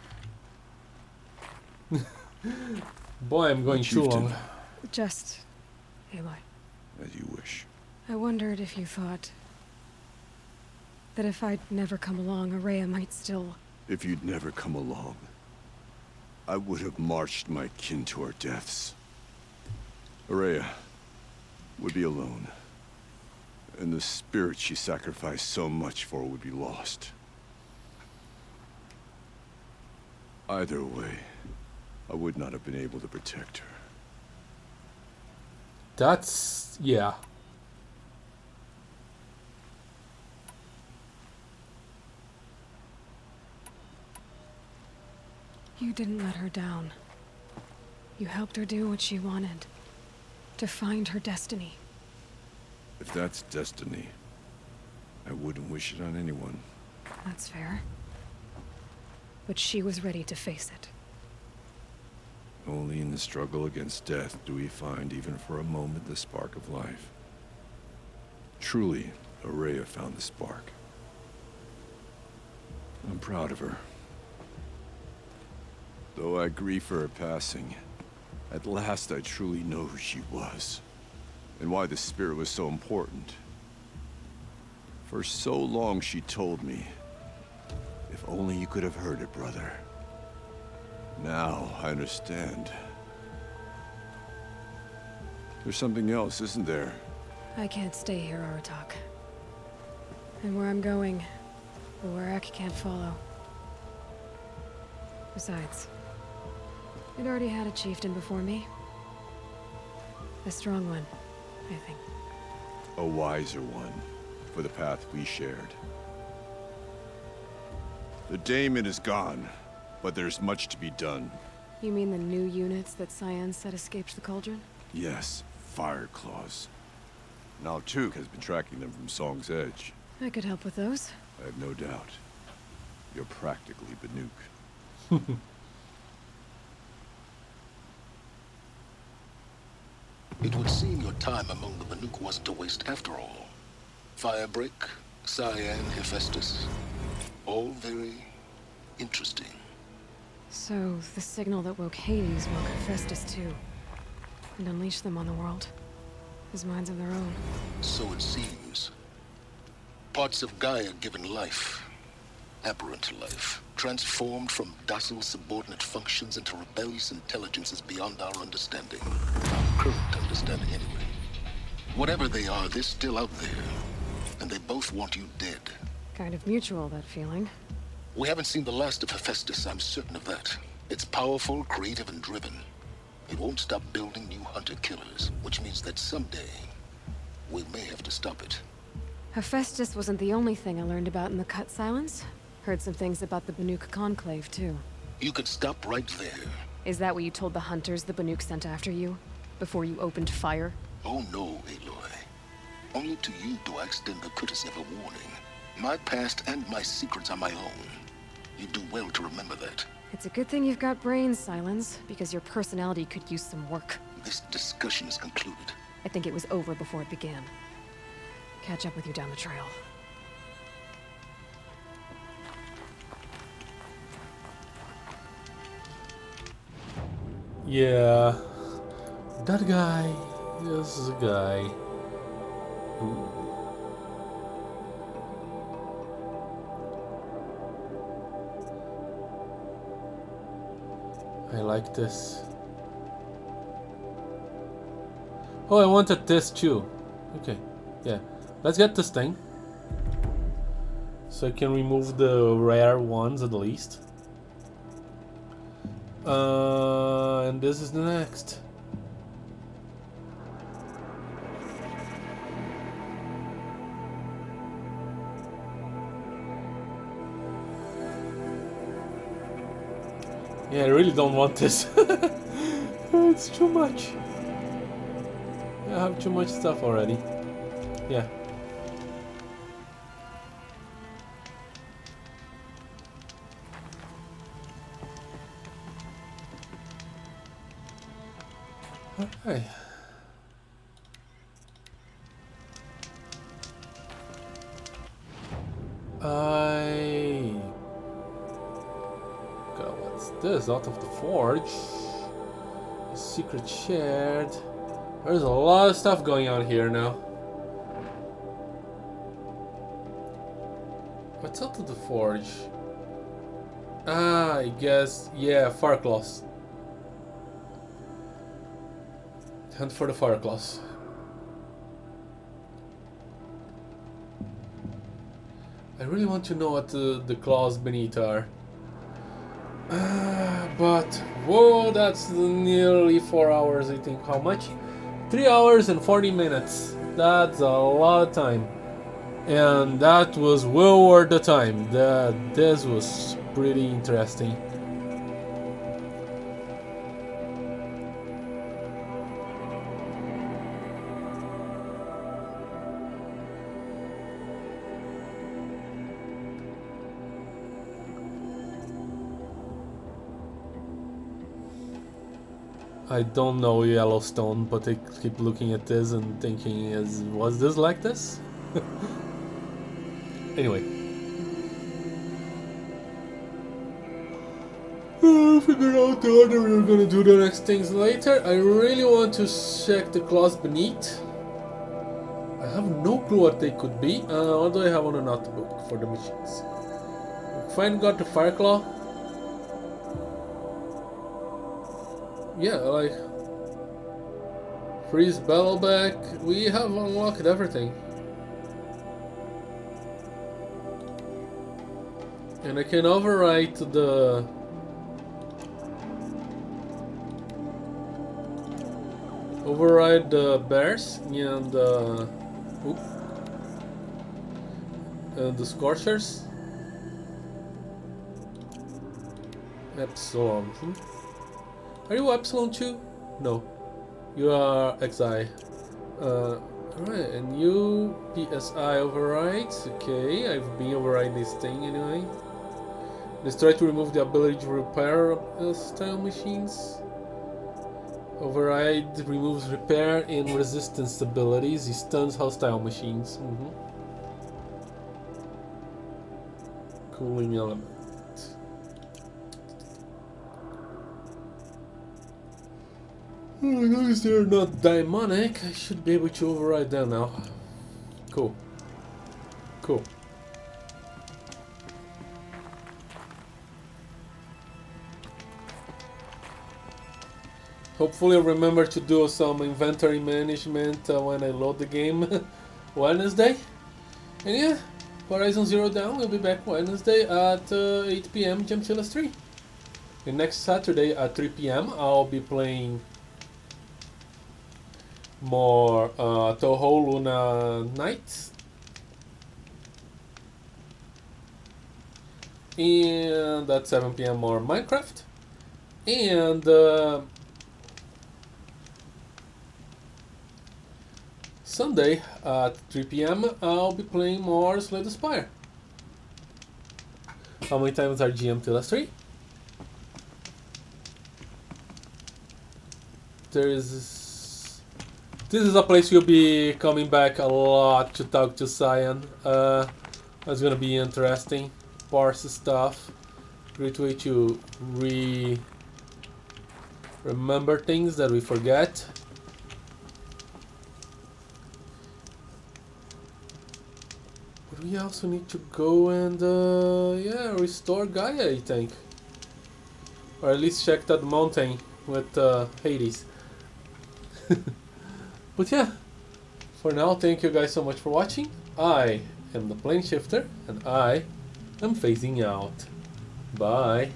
Boy, I'm going too long. Just, Aloy. As you wish. I wondered if you thought that if I'd never come along, Araya might still... If you'd never come along, I would have marched my kin to our deaths. Araya would be alone, and the spirit she sacrificed so much for would be lost. Either way, I would not have been able to protect her. That's... yeah. You didn't let her down. You helped her do what she wanted. To find her destiny. If that's destiny, I wouldn't wish it on anyone. That's fair. But she was ready to face it. Only in the struggle against death do we find, even for a moment, the spark of life. Truly, Araya found the spark. I'm proud of her. Though I grieve for her passing, at last I truly know who she was, and why the spirit was so important. For so long she told me, if only you could have heard it, brother. Now I understand. There's something else, isn't there? I can't stay here, Aratak. And where I'm going, the Warak can't follow. Besides, it already had a chieftain before me. A strong one, I think. A wiser one, for the path we shared. The daemon is gone, but there's much to be done. You mean the new units that CYAN said escaped the cauldron? Yes, fire claws. Now Tuke has been tracking them from Song's Edge. I could help with those. I have no doubt. You're practically Banuk. It would seem your time among the Banuk wasn't a waste after all. Firebreak, CYAN, Hephaestus. All very interesting. So, the signal that woke Hades woke Hephaestus too. And unleashed them on the world. As minds of their own. So it seems. Parts of Gaia given life. Aberrant life. Transformed from docile subordinate functions into rebellious intelligences beyond our understanding. Our current understanding, anyway. Whatever they are, they're still out there. And they both want you dead. Kind of mutual, that feeling. We haven't seen the last of Hephaestus, I'm certain of that. It's powerful, creative, and driven. It won't stop building new hunter-killers, which means that someday, we may have to stop it. Hephaestus wasn't the only thing I learned about in the Cut Silence. Heard some things about the Banuk Conclave, too. You could stop right there. Is that what you told the hunters the Banuk sent after you? Before you opened fire? Oh no, Aloy. Only to you do I extend the courtesy of a warning. My past and my secrets are my own. You do well to remember that. It's a good thing you've got brains, Silence, because your personality could use some work. This discussion is concluded. I think it was over before it began. Catch up with you down the trail. Yeah, that guy is a guy who... I like this. Oh, I wanted this too. Okay, yeah. Let's get this thing. So I can remove the rare ones at least. And this is the next. Yeah, I really don't want this. It's too much. I have too much stuff already. Yeah. Okay. What's this? Out of the forge. A secret shared. There's a lot of stuff going on here now. What's out of the forge? Ah, I guess, yeah, fire claws. Hunt for the fire claws. I really want to know what the claws beneath are. But, whoa, that's nearly 4 hours, I think. How much? 3 hours and 40 minutes. That's a lot of time. And that was well worth the time. This was pretty interesting. I don't know Yellowstone, but I keep looking at this and thinking, was this like this? Anyway. I'll figure out the order we're gonna do the next things later. I really want to check the claws beneath. I have no clue what they could be. What do I have on a notebook for the machines? Finally got the fire claw. Yeah, like freeze battle back. We have unlocked everything. And I can overwrite Override the bears and the scorchers. Epsilon. Are you Epsilon too? No. You are XI. Alright, and you PSI overrides. Okay, I've been overriding this thing anyway. Let's try to remove the ability to repair style machines. Override removes repair and resistance abilities. It stuns hostile machines. Cooling element. As long as they're not demonic, I should be able to override them now. Cool. Cool. Hopefully I'll remember to do some inventory management when I load the game Wednesday. And yeah, Horizon Zero Dawn will be back Wednesday at 8 PM Jamchilas 3. And next Saturday at 3 PM I'll be playing more Toho Luna Nights. And at 7 PM more Minecraft. And Sunday at 3 PM I'll be playing more Slay the Spire. How many times are GM Tilas 3? This is a place you'll be coming back a lot to talk to CYAN. It's gonna be interesting. Parse stuff. Great way to remember things that we forget. But we also need to go and yeah, restore Gaia, I think. Or at least check that mountain with Hades. But yeah, for now, thank you guys so much for watching. I am the Plane Shifter, and I am phasing out. Bye.